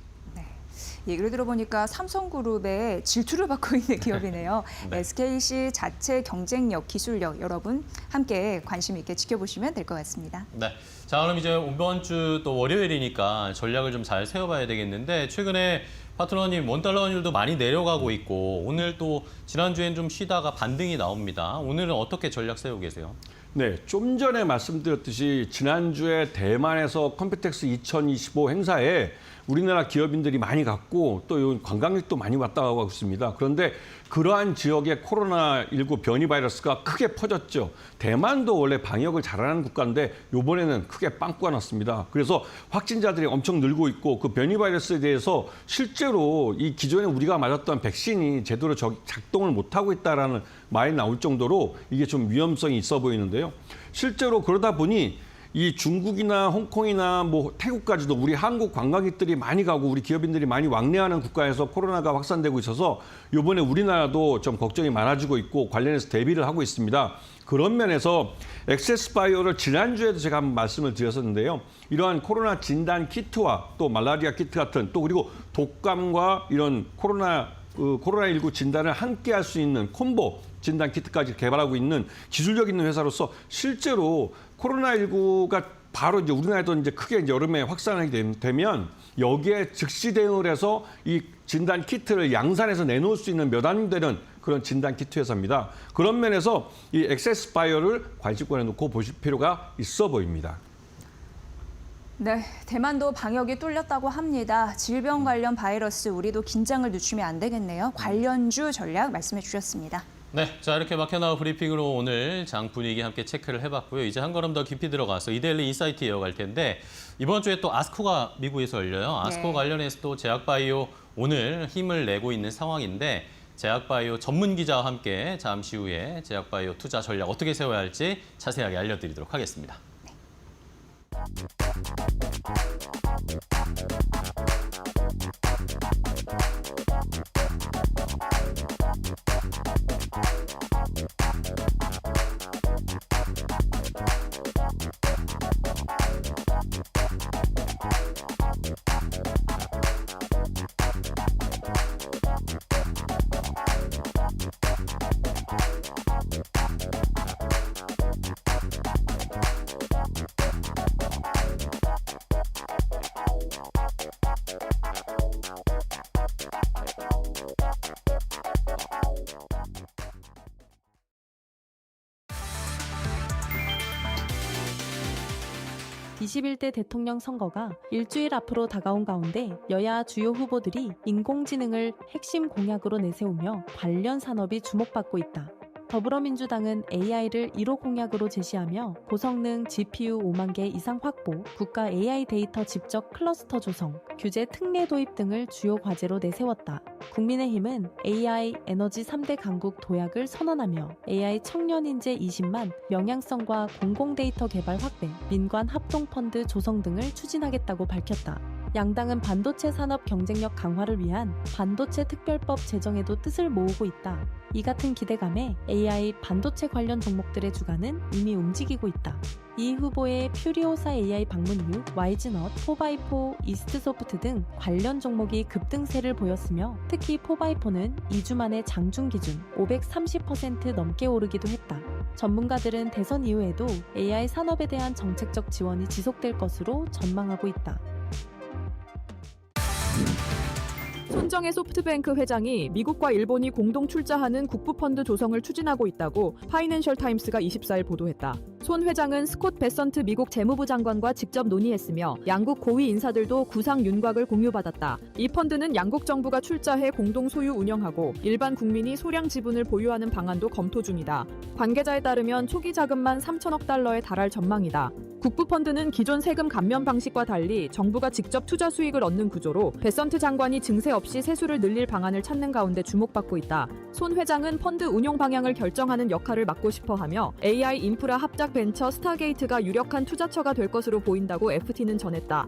얘기를 들어보니까 삼성그룹의 질투를 받고 있는 기업이네요. 네. SKC 자체 경쟁력, 기술력 여러분 함께 관심 있게 지켜보시면 될 것 같습니다. 네. 자, 그럼 이제 이번 주 또 월요일이니까 전략을 좀 잘 세워봐야 되겠는데 최근에 파트너님 원달러 환율도 많이 내려가고 있고 오늘 또 지난주엔 좀 쉬다가 반등이 나옵니다. 오늘은 어떻게 전략 세우고 계세요? 네, 좀 전에 말씀드렸듯이 지난주에 대만에서 컴퓨텍스 2025 행사에 우리나라 기업인들이 많이 갔고 또 관광객도 많이 왔다 가고 있습니다. 그런데 그러한 지역에 코로나19 변이 바이러스가 크게 퍼졌죠. 대만도 원래 방역을 잘하는 국가인데 이번에는 크게 빵꾸가 났습니다. 그래서 확진자들이 엄청 늘고 있고 그 변이 바이러스에 대해서 실제로 이 기존에 우리가 맞았던 백신이 제대로 작동을 못하고 있다라는 말이 나올 정도로 이게 좀 위험성이 있어 보이는데요. 실제로 그러다 보니 이 중국이나 홍콩이나 태국까지도 우리 한국 관광객들이 많이 가고 우리 기업인들이 많이 왕래하는 국가에서 코로나가 확산되고 있어서 이번에 우리나라도 좀 걱정이 많아지고 있고 관련해서 대비를 하고 있습니다. 그런 면에서 엑세스바이오를 지난주에도 제가 한번 말씀을 드렸었는데요. 이러한 코로나 진단 키트와 또 말라리아 키트 같은 또 그리고 독감과 이런 코로나19 진단을 함께 할 수 있는 콤보 진단 키트까지 개발하고 있는 기술력 있는 회사로서 실제로 코로나19가 바로 이제 우리나라에도 이제 크게 이제 여름에 확산하게 되면 여기에 즉시 대응을 해서 이 진단 키트를 양산해서 내놓을 수 있는 몇 안 되는 그런 진단 키트 회사입니다. 그런 면에서 이 엑세스바이오를 관심권에 놓고 보실 필요가 있어 보입니다. 네, 대만도 방역이 뚫렸다고 합니다. 질병 관련 바이러스 우리도 긴장을 늦추면 안 되겠네요. 관련주 전략 말씀해 주셨습니다. 네, 자 이렇게 마케나우 브리핑으로 오늘 장 분위기 함께 체크를 해봤고요. 이제 한 걸음 더 깊이 들어가서 이데일리 인사이트 이어갈 텐데 이번 주에 또 아스코가 미국에서 열려요. 아스코 네. 관련해서 또 제약바이오 오늘 힘을 내고 있는 상황인데 제약바이오 전문 기자와 함께 잠시 후에 제약바이오 투자 전략 어떻게 세워야 할지 자세하게 알려드리도록 하겠습니다. 21대 대통령 선거가 일주일 앞으로 다가온 가운데 여야 주요 후보들이 인공지능을 핵심 공약으로 내세우며 관련 산업이 주목받고 있다. 더불어민주당은 AI를 1호 공약으로 제시하며 고성능 GPU 5만 개 이상 확보, 국가 AI 데이터 집적 클러스터 조성, 규제 특례 도입 등을 주요 과제로 내세웠다. 국민의힘은 AI 에너지 3대 강국 도약을 선언하며 AI 청년 인재 20만, 명향성과 공공 데이터 개발 확대, 민관 합동펀드 조성 등을 추진하겠다고 밝혔다. 양당은 반도체 산업 경쟁력 강화를 위한 반도체 특별법 제정에도 뜻을 모으고 있다. 이 같은 기대감에 AI 반도체 관련 종목들의 주가는 이미 움직이고 있다. 이 후보의 퓨리오사 AI 방문 이후 YG넛, 4x4, 이스트소프트 등 관련 종목이 급등세를 보였으며 특히 4x4는 2주 만에 장중 기준 530% 넘게 오르기도 했다. 전문가들은 대선 이후에도 AI 산업에 대한 정책적 지원이 지속될 것으로 전망하고 있다. 손정혜 소프트뱅크 회장이 미국과 일본이 공동 출자하는 국부펀드 조성을 추진하고 있다고 파이낸셜 타임스가 24일 보도했다. 손 회장은 스콧 베선트 미국 재무부 장관과 직접 논의했으며 양국 고위 인사들도 구상 윤곽을 공유받았다. 이 펀드는 양국 정부가 출자해 공동 소유 운영하고 일반 국민이 소량 지분을 보유하는 방안도 검토 중이다. 관계자에 따르면 초기 자금만 3천억 달러에 달할 전망이다. 국부펀드는 기존 세금 감면 방식과 달리 정부가 직접 투자 수익을 얻는 구조로 베선트 장관이 증세 없이 세수를 늘릴 방안을 찾는 가운데 주목받고 있다. 손 회장은 펀드 운용 방향을 결정하는 역할을 맡고 싶어하며 AI 인프라 합작 벤처 스타게이트가 유력한 투자처가 될 것으로 보인다고 FT는 전했다.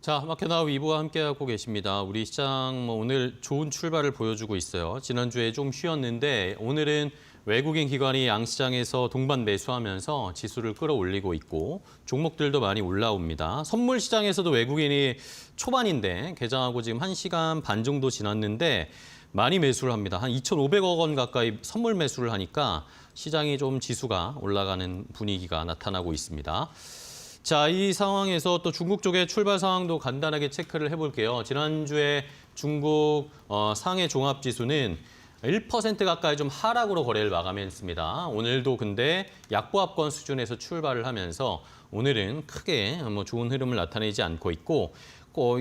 자, 마켓나우 2부와 함께하고 계십니다. 우리 시장 오늘 좋은 출발을 보여주고 있어요. 지난주에 좀 쉬었는데 오늘은 외국인 기관이 양시장에서 동반 매수하면서 지수를 끌어올리고 있고 종목들도 많이 올라옵니다. 선물 시장에서도 외국인이 초반인데 개장하고 지금 1시간 반 정도 지났는데 많이 매수를 합니다. 한 2,500억 원 가까이 선물 매수를 하니까 시장이 좀 지수가 올라가는 분위기가 나타나고 있습니다. 자, 이 상황에서 또 중국 쪽의 출발 상황도 간단하게 체크를 해볼게요. 지난주에 중국 상해 종합지수는 1% 가까이 좀 하락으로 거래를 마감했습니다. 오늘도 근데 약보합권 수준에서 출발을 하면서 오늘은 크게 좋은 흐름을 나타내지 않고 있고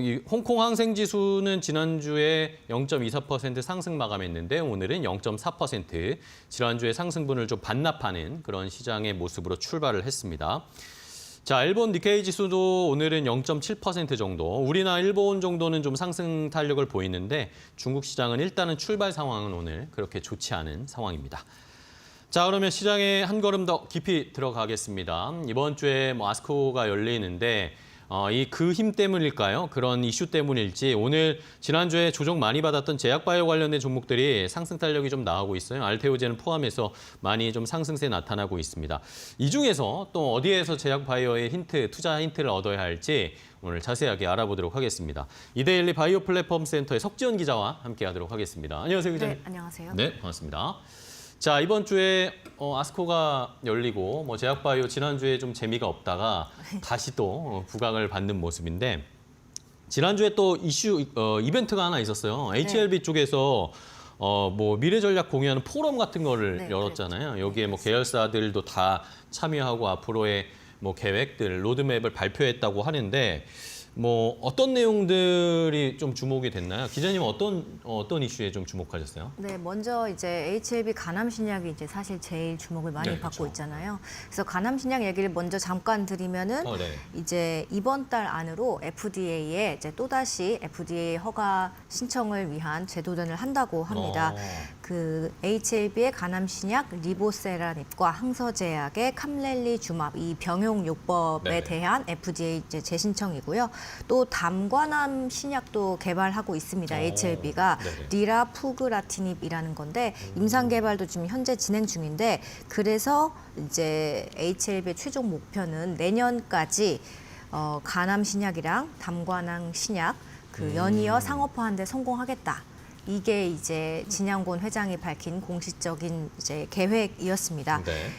이 홍콩 항생지수는 지난주에 0.24% 상승 마감했는데 오늘은 0.4% 지난주에 상승분을 좀 반납하는 그런 시장의 모습으로 출발을 했습니다. 자, 일본 니케이 지수도 오늘은 0.7% 정도, 우리나 일본 정도는 좀 상승 탄력을 보이는데 중국 시장은 일단은 출발 상황은 오늘 그렇게 좋지 않은 상황입니다. 자, 그러면 시장에 한 걸음 더 깊이 들어가겠습니다. 이번 주에 아스코가 열리는데 이 그 힘 때문일까요? 그런 이슈 때문일지 오늘 지난주에 조정 많이 받았던 제약바이오 관련된 종목들이 상승 탄력이 좀 나오고 있어요. 알테오제는 포함해서 많이 좀 상승세 나타나고 있습니다. 이 중에서 또 어디에서 제약바이오의 투자 힌트를 얻어야 할지 오늘 자세하게 알아보도록 하겠습니다. 이데일리 바이오 플랫폼 센터의 석지연 기자와 함께하도록 하겠습니다. 안녕하세요, 기자님. 네, 안녕하세요. 네, 반갑습니다. 자, 이번 주에 아스코가 열리고 제약바이오 지난주에 좀 재미가 없다가 다시 또 부각을 받는 모습인데 지난주에 또 이벤트가 하나 있었어요. HLB 쪽에서 미래 전략 공유하는 포럼 같은 거를 열었잖아요. 여기에 계열사들도 다 참여하고 앞으로의 계획들, 로드맵을 발표했다고 하는데 어떤 내용들이 좀 주목이 됐나요? 기자님은 어떤 이슈에 좀 주목하셨어요? 네, 먼저 이제 HLB 간암 신약이 이제 사실 제일 주목을 많이 네, 받고 그렇죠. 있잖아요. 그래서 간암 신약 얘기를 먼저 잠깐 드리면은 네. 이제 이번 달 안으로 FDA에 이제 또다시 FDA 허가 신청을 위한 재도전을 한다고 합니다. 그 HLB의 간암 신약 리보세라닙과 항서제약의 캄렐리주맙 이 병용요법에 네. 대한 FDA 이제 재신청이고요. 또 담관암 신약도 개발하고 있습니다. HLB가 네네. 리라푸그라티닙이라는 건데 임상 개발도 지금 현재 진행 중인데 그래서 이제 HLB의 최종 목표는 내년까지 간암 신약이랑 담관암 신약 그 연이어 상업화하는 데 성공하겠다. 이게 이제 진양곤 회장이 밝힌 공식적인 이제 계획이었습니다. 네.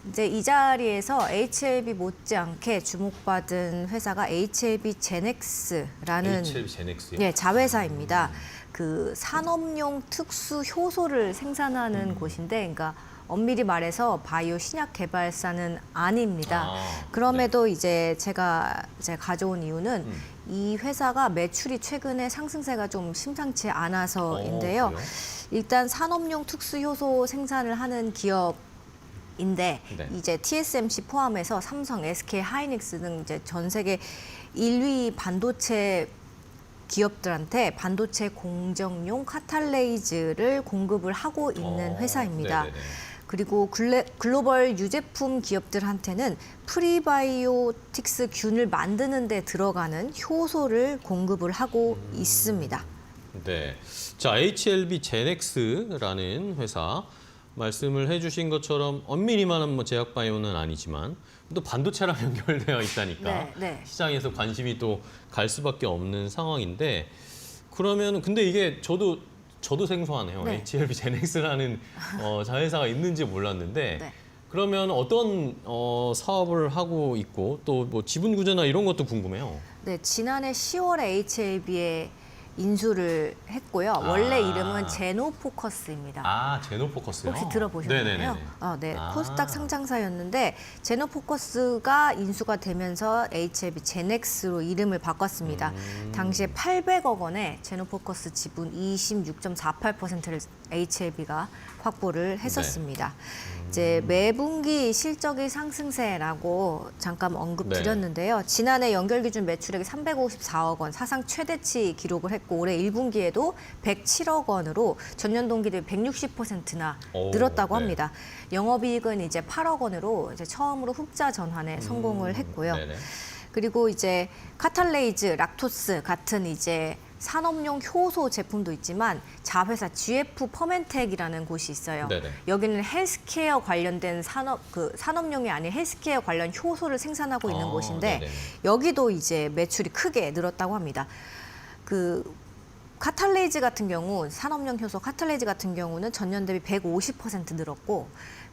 이제 이 자리에서 HLB 못지않게 주목받은 회사가 HLB 제넥스라는 HLB 제넥스요? 예, 자회사입니다. 그 산업용 특수 효소를 생산하는 곳인데, 그러니까 엄밀히 말해서 바이오 신약 개발사는 아닙니다. 그럼에도 이제 제가 가져온 이유는 이 회사가 매출이 최근에 상승세가 좀 심상치 않아서인데요. 그래요? 일단 산업용 특수 효소 생산을 하는 기업인데 네. 이제 TSMC 포함해서 삼성, SK 하이닉스 등 이제 전 세계 1위 반도체 기업들한테 반도체 공정용 카탈레이즈를 공급을 하고 있는 회사입니다. 네네네. 그리고 글로벌 유제품 기업들한테는 프리바이오틱스 균을 만드는 데 들어가는 효소를 공급을 하고 있습니다. 네. 자, HLB 제넥스라는 회사 말씀을 해주신 것처럼 엄밀히만은 뭐 제약바이오는 아니지만 또 반도체랑 연결되어 있다니까 네, 네. 시장에서 관심이 또 갈 수밖에 없는 상황인데 그러면 근데 이게 저도 생소하네요. 네. HLB 제넥스라는 자회사가 있는지 몰랐는데 네. 그러면 어떤 사업을 하고 있고 또 뭐 지분 구조나 이런 것도 궁금해요. 네, 지난해 10월에 HLB에 인수를 했고요. 원래 이름은 제노포커스입니다. 아, 제노포커스요? 혹시 들어보셨나요? 네네네. 네, 아. 코스닥 상장사였는데 제노포커스가 인수가 되면서 HLB 제넥스로 이름을 바꿨습니다. 당시에 800억 원에 제노포커스 지분 26.48%를 HLB가 확보를 했었습니다. 이제 매분기 실적이 상승세라고 잠깐 언급드렸는데요. 지난해 연결 기준 매출액이 354억 원, 사상 최대치 기록을 했고 올해 1분기에도 107억 원으로 전년 동기 대비 160%나 늘었다고 네. 합니다. 영업이익은 이제 8억 원으로 이제 처음으로 흑자 전환에 성공을 했고요. 네네. 그리고 이제 카탈레이즈, 락토스 같은 이제 산업용 효소 제품도 있지만 자회사 GF 퍼멘텍이라는 곳이 있어요. 네네. 여기는 헬스케어 관련된 산업용이 아닌 헬스케어 관련 효소를 생산하고 있는 곳인데 네네. 여기도 이제 매출이 크게 늘었다고 합니다. 그 카탈레이즈 같은 경우 산업용 효소 카탈레이즈 같은 경우는 전년 대비 150% 늘었고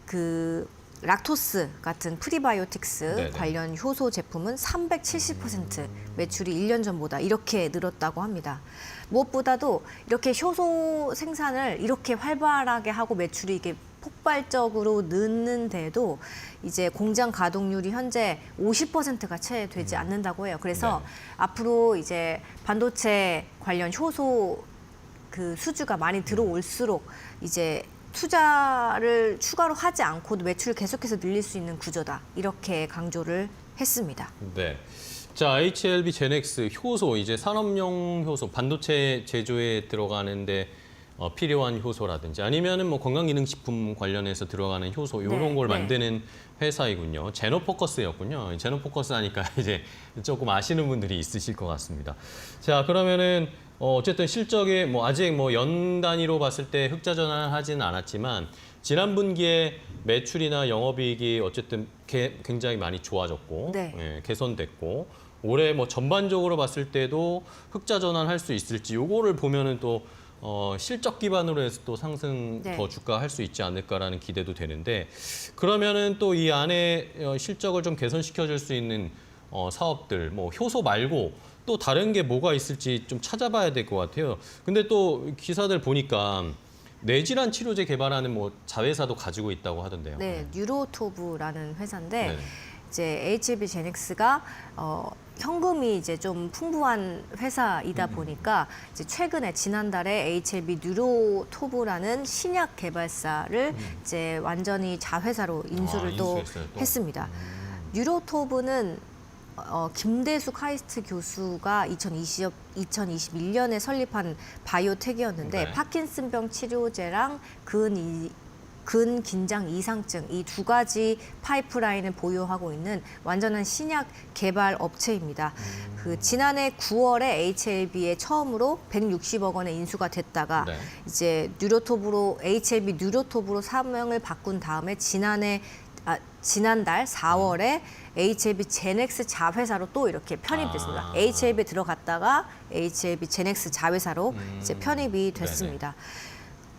그 락토스 같은 프리바이오틱스 네네. 관련 효소 제품은 370% 매출이 1년 전보다 이렇게 늘었다고 합니다. 무엇보다도 이렇게 효소 생산을 이렇게 활발하게 하고 매출이 이게 폭발적으로 느는데도 이제 공장 가동률이 현재 50%가 채 되지 않는다고 해요. 그래서 네. 앞으로 이제 반도체 관련 효소 그 수주가 많이 들어올수록 이제 투자를 추가로 하지 않고도 매출을 계속해서 늘릴 수 있는 구조다. 이렇게 강조를 했습니다. 네. 자, HLB 제넥스 효소 이제 산업용 효소 반도체 제조에 들어가는데 필요한 효소라든지 아니면은 뭐 건강기능식품 관련해서 들어가는 효소 이런 네, 걸 네. 만드는 회사이군요. 제노포커스였군요. 제노포커스 하니까 이제 조금 아시는 분들이 있으실 것 같습니다. 자, 그러면은 어쨌든 실적에 뭐 아직 뭐 연 단위로 봤을 때 흑자 전환하지는 않았지만 지난 분기에 매출이나 영업이익이 어쨌든 굉장히 많이 좋아졌고 네. 예, 개선됐고 올해 뭐 전반적으로 봤을 때도 흑자 전환할 수 있을지 요거를 보면은 또 실적 기반으로 해서 또 상승 네. 더 주가할 수 있지 않을까라는 기대도 되는데 그러면은 또 이 안에 실적을 좀 개선시켜 줄 수 있는 사업들 뭐 효소 말고 또 다른 게 뭐가 있을지 좀 찾아봐야 될 것 같아요. 근데 또 기사들 보니까 뇌질환 치료제 개발하는 뭐 자회사도 가지고 있다고 하던데요. 네, 뉴로토브라는 회사인데 네. 이제 HLB 제넥스가 현금이 이제 좀 풍부한 회사이다 보니까 이제 최근에 지난달에 HLB 뉴로토브라는 신약 개발사를 이제 완전히 자회사로 인수를 또 인수했어요, 또? 했습니다. 뉴로토브는 김대수 카이스트 교수가 2021년에 설립한 바이오텍이었는데 네. 파킨슨병 치료제랑 근긴장 이상증 이 두 가지 파이프라인을 보유하고 있는 완전한 신약 개발 업체입니다. 그 지난해 9월에 HLB에 처음으로 160억 원에 인수가 됐다가 네. 이제 HLB 뉴로톱으로 사명을 바꾼 다음에 지난해 지난달 4월에 HLB 제넥스 자회사로 또 이렇게 편입이 됐습니다. HLB에 들어갔다가 HLB 제넥스 자회사로 이제 편입이 됐습니다.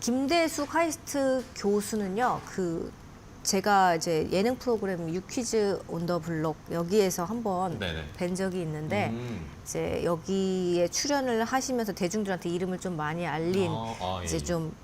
김대수 카이스트 교수는요, 제가 이제 예능 프로그램 유퀴즈 온 더 블록 여기에서 한번 뵌 적이 있는데 이제 여기에 출연을 하시면서 대중들한테 이름을 좀 많이 알린 이제 좀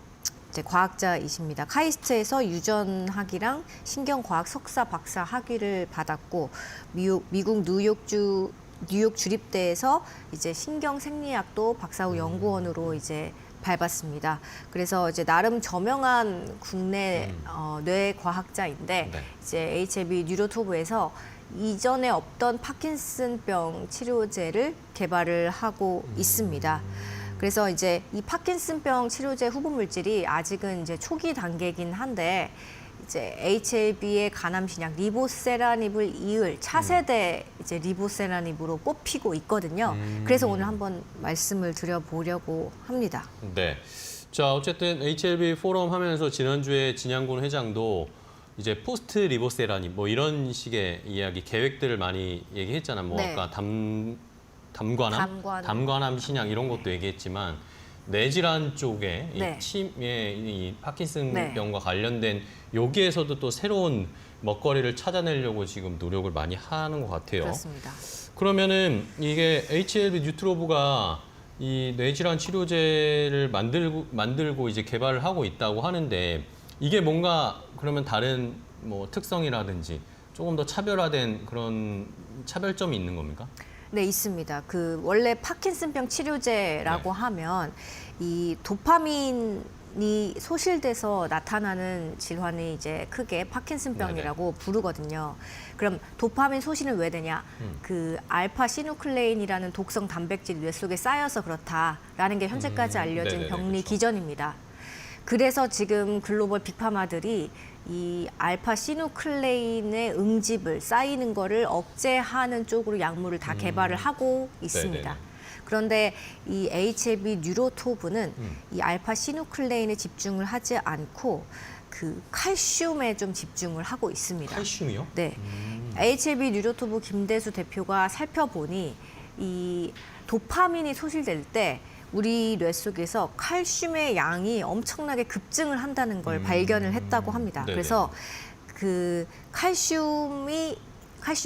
이제 과학자이십니다. 카이스트에서 유전학이랑 신경과학 석사 박사 학위를 받았고 미국 뉴욕 주립대에서 이제 신경생리학도 박사후 연구원으로 이제 밟았습니다. 그래서 이제 나름 저명한 국내 뇌 과학자인데 이제 HLB 뉴로토브에서 이전에 없던 파킨슨병 치료제를 개발을 하고 있습니다. 그래서 이제 이 파킨슨병 치료제 후보 물질이 아직은 이제 초기 단계이긴 한데 이제 HLB의 간암 신약 리보세라닙을 이을 차세대 이제 리보세라닙으로 꼽히고 있거든요. 그래서 오늘 한번 말씀을 드려보려고 합니다. 네. 자, 어쨌든 HLB 포럼 하면서 지난주에 진양군 회장도 이제 포스트 리보세라닙 뭐 이런 식의 이야기 계획들을 많이 얘기했잖아. 뭐 아까 담관암 신약 이런 것도 얘기했지만 뇌질환 쪽에 이 파킨슨병과 관련된 여기에서도 또 새로운 먹거리를 찾아내려고 지금 노력을 많이 하는 것 같아요. 그렇습니다. 그러면은 이게 HLB 뉴트로브가 이 뇌질환 치료제를 만들고 이제 개발을 하고 있다고 하는데 이게 뭔가 그러면 다른 뭐 특성이라든지 조금 더 차별화된 그런 차별점이 있는 겁니까? 네, 있습니다. 원래 파킨슨병 치료제라고 하면 이 도파민이 소실돼서 나타나는 질환이 이제 크게 파킨슨병이라고 부르거든요. 그럼 도파민 소실은 왜 되냐? 알파 시누클레인이라는 독성 단백질이 뇌 속에 쌓여서 그렇다라는 게 현재까지 알려진 병리 그렇죠. 기전입니다. 그래서 지금 글로벌 빅파마들이 이 알파 시누클레인의 응집을 쌓이는 거를 억제하는 쪽으로 약물을 다 개발을 하고 있습니다. 네네네. 그런데 이 HLB 뉴로토브는 이 알파 시누클레인에 집중을 하지 않고 칼슘에 좀 집중을 하고 있습니다. 칼슘이요? 네. HLB 뉴로토브 김대수 대표가 살펴보니 이 도파민이 소실될 때 우리 뇌 속에서 칼슘의 양이 엄청나게 급증을 한다는 걸 발견을 했다고 합니다. 네네. 그래서 칼슘이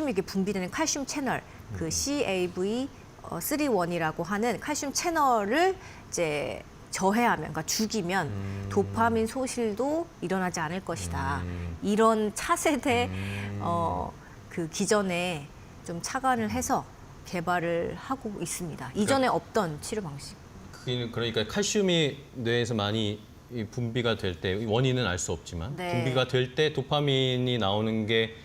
이렇게 분비되는 칼슘 채널, CAV3-1이라고 하는 칼슘 채널을 이제 저해하면, 그러니까 죽이면 도파민 소실도 일어나지 않을 것이다. 이런 차세대 기전에 좀 착안을 해서 개발을 하고 있습니다. 이전에 없던 치료 방식. 그러니까 칼슘이 뇌에서 많이 분비가 될 때 원인은 알 수 없지만 분비가 될 때 도파민이 나오는 게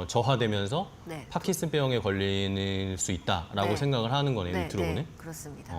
저하되면서 파킨슨병에 걸릴 수 있다라고 생각을 하는 거네요. 뉴트로브는. 네, 그렇습니다.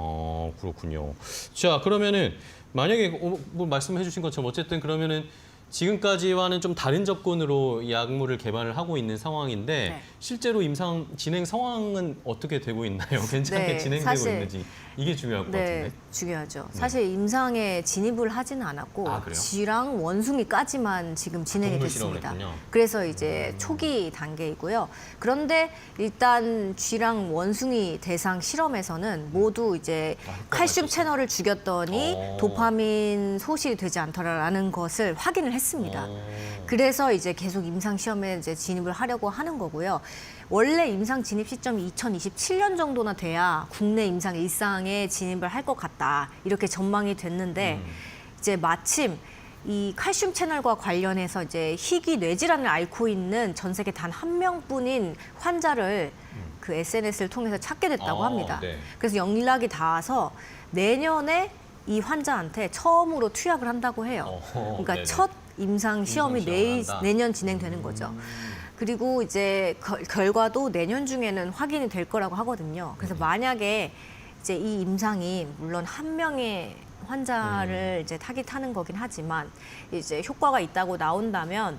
그렇군요. 자, 그러면은 만약에 뭐 말씀해 주신 것처럼 어쨌든 그러면은 지금까지와는 좀 다른 접근으로 약물을 개발을 하고 있는 상황인데 실제로 임상 진행 상황은 어떻게 되고 있나요? 괜찮게 진행되고 있는지 이게 중요할 것 같은데. 중요하죠. 사실 임상에 진입을 하지는 않았고 쥐랑 원숭이까지만 지금 진행이 됐습니다. 그래서 이제 초기 단계이고요. 그런데 일단 쥐랑 원숭이 대상 실험에서는 모두 이제 칼슘 채널을 죽였더니 도파민 소실이 되지 않더라라는 것을 확인을 했습니다. 그래서 이제 계속 임상 시험에 이제 진입을 하려고 하는 거고요. 원래 임상 진입 시점이 2027년 정도나 돼야 국내 임상 일상에 진입을 할 것 같다. 이렇게 전망이 됐는데 이제 마침 이 칼슘 채널과 관련해서 이제 희귀 뇌질환을 앓고 있는 전 세계 단 한 명뿐인 환자를 SNS를 통해서 찾게 됐다고 합니다. 그래서 연락이 닿아서 내년에 이 환자한테 처음으로 투약을 한다고 해요. 그러니까 첫 임상 시험이 내년 진행되는 거죠. 그리고 이제 결과도 내년 중에는 확인이 될 거라고 하거든요. 그래서 만약에 이제 이 임상이 물론 한 명의 환자를 이제 타깃하는 거긴 하지만 이제 효과가 있다고 나온다면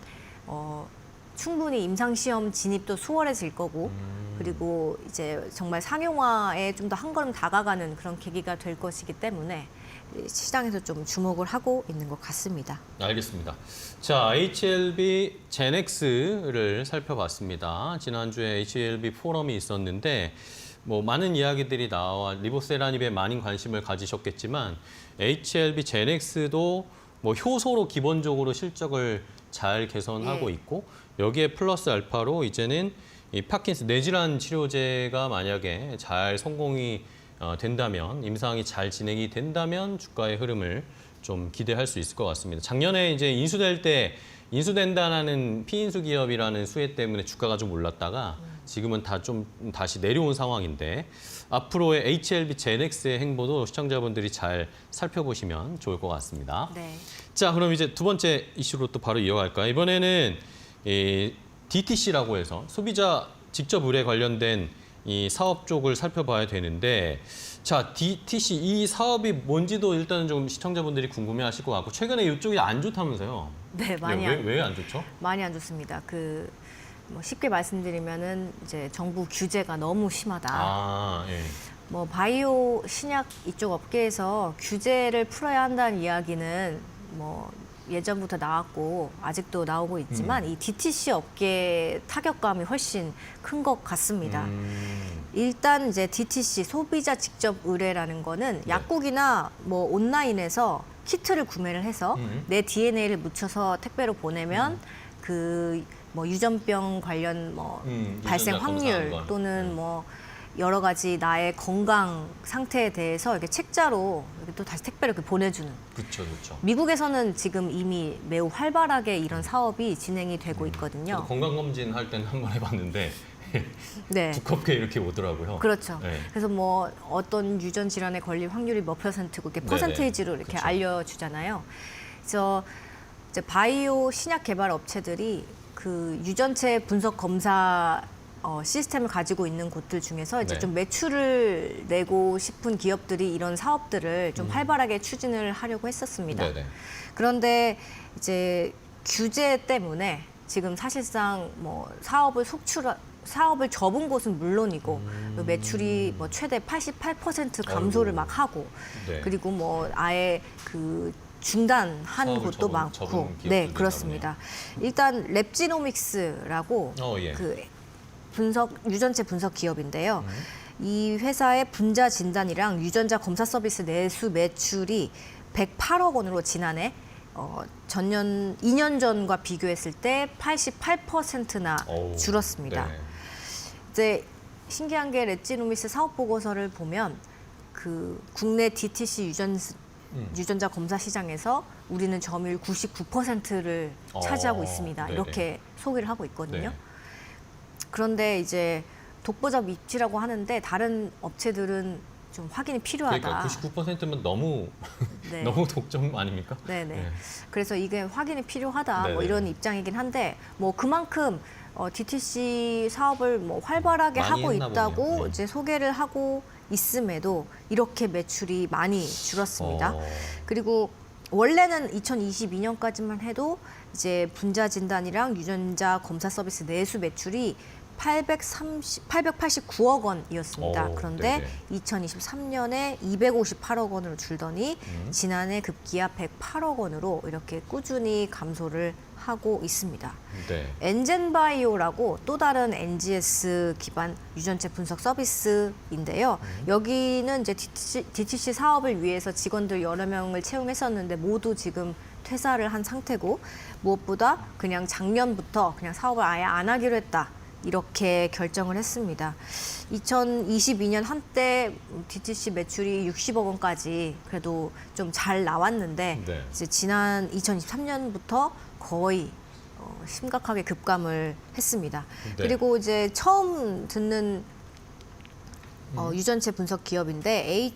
충분히 임상 시험 진입도 수월해질 거고 그리고 이제 정말 상용화에 좀 더 한 걸음 다가가는 그런 계기가 될 것이기 때문에 시장에서 좀 주목을 하고 있는 것 같습니다. 알겠습니다. 자, HLB GenX를 살펴봤습니다. 지난주에 HLB 포럼이 있었는데 뭐 많은 이야기들이 나와 리보세라닙에 많은 관심을 가지셨겠지만 HLB GenX도 뭐 효소로 기본적으로 실적을 잘 개선하고 있고 여기에 플러스 알파로 이제는 이 파킨슨 뇌질환 치료제가 만약에 잘 성공이 된다면 임상이 잘 진행이 된다면 주가의 흐름을 좀 기대할 수 있을 것 같습니다. 작년에 이제 인수될 때 인수된다는 피인수 기업이라는 수혜 때문에 주가가 좀 올랐다가 지금은 다시 내려온 상황인데 앞으로의 HLB GenX의 행보도 시청자분들이 잘 살펴보시면 좋을 것 같습니다. 네. 자, 그럼 이제 두 번째 이슈로 또 바로 이어갈까요? 이번에는 이 DTC라고 해서 소비자 직접 의뢰 관련된 이 사업 쪽을 살펴봐야 되는데 자, DTC 이 사업이 뭔지도 일단은 좀 시청자분들이 궁금해하실 것 같고 최근에 이쪽이 안 좋다면서요? 네, 많이 왜 안 좋죠? 많이 안 좋습니다. 뭐 쉽게 말씀드리면은 이제 정부 규제가 너무 심하다. 아, 예. 뭐 바이오 신약 이쪽 업계에서 규제를 풀어야 한다는 이야기는 뭐 예전부터 나왔고 아직도 나오고 있지만 이 DTC 업계 타격감이 훨씬 큰 것 같습니다. 일단 이제 DTC 소비자 직접 의뢰라는 거는 약국이나 뭐 온라인에서 키트를 구매를 해서 내 DNA를 묻혀서 택배로 보내면 그 뭐 유전병 관련 뭐 발생 유전자 확률 검사하는 거. 또는 뭐 여러 가지 나의 건강 상태에 대해서 이렇게 책자로 이렇게 또 다시 택배로 이렇게 보내주는. 그렇죠, 그렇죠. 미국에서는 지금 이미 매우 활발하게 이런 사업이 진행이 되고 있거든요. 건강검진 할 때는 한 번 해봤는데 네. 두껍게 이렇게 오더라고요. 그렇죠. 네. 그래서 뭐 어떤 유전 질환에 걸릴 확률이 몇 %고 이렇게 네네. 퍼센테이지로 이렇게 그렇죠. 알려주잖아요. 그래서 이제 바이오 신약 개발 업체들이 그 유전체 분석 검사 시스템을 가지고 있는 곳들 중에서 이제 네. 좀 매출을 내고 싶은 기업들이 이런 사업들을 좀 활발하게 추진을 하려고 했었습니다. 네네. 그런데 이제 규제 때문에 지금 사실상 뭐 사업을 접은 곳은 물론이고 매출이 뭐 최대 88% 감소를 막 하고 네. 그리고 뭐 아예 그 중단한 사업을 곳도 접은 많고 기업들도 네 있나 그렇습니다. 일단 랩지노믹스라고 예. 그 유전체 분석 기업인데요. 이 회사의 분자 진단이랑 유전자 검사 서비스 내수 매출이 108억 원으로 지난해 전년 2년 전과 비교했을 때 88%나 줄었습니다. 네. 이제 신기한 게 랩지노믹스 사업 보고서를 보면 그 국내 DTC 유전자 검사 시장에서 우리는 점유율 99%를 차지하고 있습니다. 네네. 이렇게 소개를 하고 있거든요. 네. 그런데 이제 독보적 입지라고 하는데 다른 업체들은 좀 확인이 필요하다. 그러니까 99%면 너무 네. 너무 독점 아닙니까? 네네. 네. 그래서 이게 확인이 필요하다. 뭐 네네. 이런 입장이긴 한데 뭐 그만큼 DTC 사업을 뭐 활발하게 많이 하고 했나 있다고 보네요. 네. 이제 소개를 하고 있음에도 이렇게 매출이 많이 줄었습니다. 그리고 원래는 2022년까지만 해도 이제 분자 진단이랑 유전자 검사 서비스 내수 매출이 889억 원이었습니다. 그런데 네네. 2023년에 258억 원으로 줄더니 지난해 급기야 108억 원으로 이렇게 꾸준히 감소를 하고 있습니다. 네. 엔젠바이오라고 또 다른 NGS 기반 유전체 분석 서비스인데요. 여기는 이제 DTC 사업을 위해서 직원들 여러 명을 채용했었는데 모두 지금 퇴사를 한 상태고 무엇보다 그냥 작년부터 그냥 사업을 아예 안 하기로 했다. 이렇게 결정을 했습니다. 2022년 한때 DTC 매출이 60억 원까지 그래도 좀 잘 나왔는데 네. 이제 지난 2023년부터 거의 심각하게 급감을 했습니다. 네. 그리고 이제 처음 듣는 유전체 분석 기업인데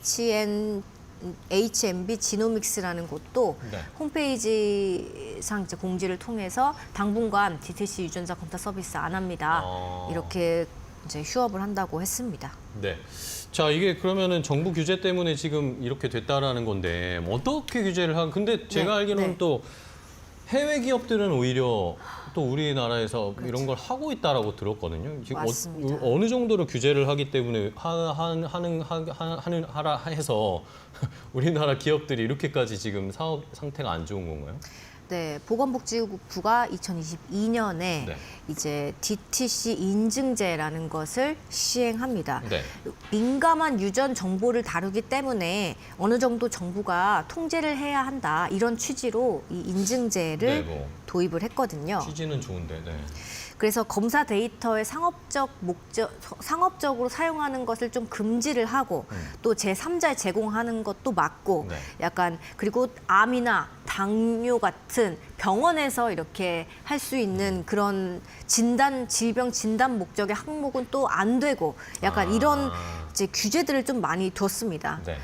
HMB 지노믹스라는 곳도 네. 홈페이지상 이제 공지를 통해서 당분간 DTC 유전자 검사 서비스 안 합니다. 이렇게 이제 휴업을 한다고 했습니다. 네. 자, 이게 그러면은 정부 규제 때문에 지금 이렇게 됐다라는 건데 어떻게 규제를 근데 제가 네, 알기로는 네. 또 해외 기업들은 오히려 또 우리나라에서 이런 걸 하고 있다라고 들었거든요. 지금 맞습니다. 어느 정도로 규제를 하기 때문에 하라 해서 우리나라 기업들이 이렇게까지 지금 사업 상태가 안 좋은 건가요? 네, 보건복지부가 2022년에 네. 이제 DTC 인증제라는 것을 시행합니다. 네. 민감한 유전 정보를 다루기 때문에 어느 정도 정부가 통제를 해야 한다. 이런 취지로 이 인증제를 네, 뭐 도입을 했거든요. 취지는 좋은데. 네. 그래서 검사 데이터의 상업적으로 사용하는 것을 좀 금지를 하고 또 제3자에 제공하는 것도 막고 네. 약간 그리고 암이나 당뇨 같은 병원에서 이렇게 할 수 있는 그런 질병 진단 목적의 항목은 또 안 되고 약간 이런 이제 규제들을 좀 많이 뒀습니다. 네.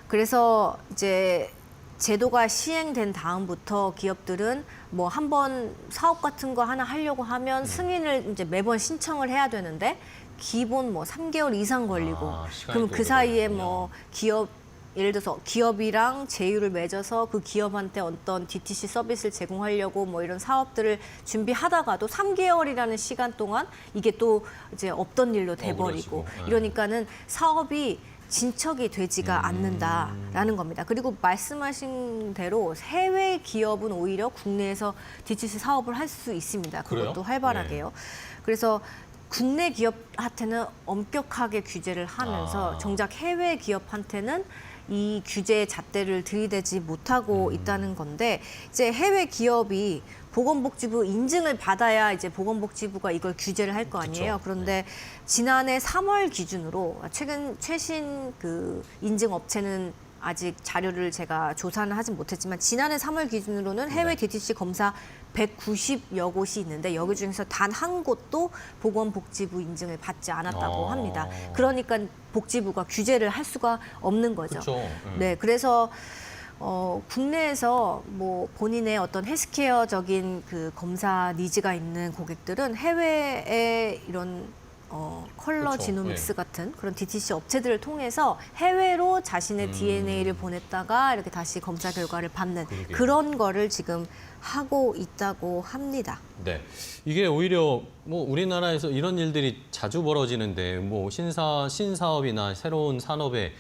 그래서 이제 제도가 시행된 다음부터 기업들은 뭐 한번 사업 같은 거 하나 하려고 하면 승인을 이제 매번 신청을 해야 되는데 기본 뭐 3개월 이상 걸리고 시간이 그럼 또 그 사이에 오래 뭐 기업 예를 들어서 기업이랑 제휴를 맺어서 그 기업한테 어떤 DTC 서비스를 제공하려고 뭐 이런 사업들을 준비하다가도 3개월이라는 시간 동안 이게 또 이제 없던 일로 돼버리고 그러시고. 네. 이러니까는 사업이 진척이 되지가 않는다라는 겁니다. 그리고 말씀하신 대로 해외 기업은 오히려 국내에서 DTC 사업을 할 수 있습니다. 그래요? 그것도 활발하게요. 그래서 국내 기업한테는 엄격하게 규제를 하면서 정작 해외 기업한테는 이 규제의 잣대를 들이대지 못하고 있다는 건데 이제 해외 기업이 보건복지부 인증을 받아야 이제 보건복지부가 이걸 규제를 할 거 아니에요. 그쵸. 그런데 지난해 3월 기준으로 최신 그 인증 업체는 아직 자료를 제가 조사는 하진 못했지만 지난해 3월 기준으로는 해외 DTC 검사 190여 곳이 있는데 여기 중에서 단 한 곳도 보건복지부 인증을 받지 않았다고 합니다. 그러니까 복지부가 규제를 할 수가 없는 거죠. 그렇죠. 네, 그래서 국내에서 뭐 본인의 어떤 헬스케어적인 그 검사 니즈가 있는 고객들은 해외에 이런 컬러 그렇죠. 지노믹스 같은 그런 DTC 업체들을 통해서 해외로 자신의 DNA를 보냈다가 이렇게 다시 검사 결과를 받는 그러게요. 그런 거를 지금 하고 있다고 합니다. 네. 이게 오히려 뭐 우리나라에서 이런 일들이 자주 벌어지는데 뭐 신사업이나 새로운 산업에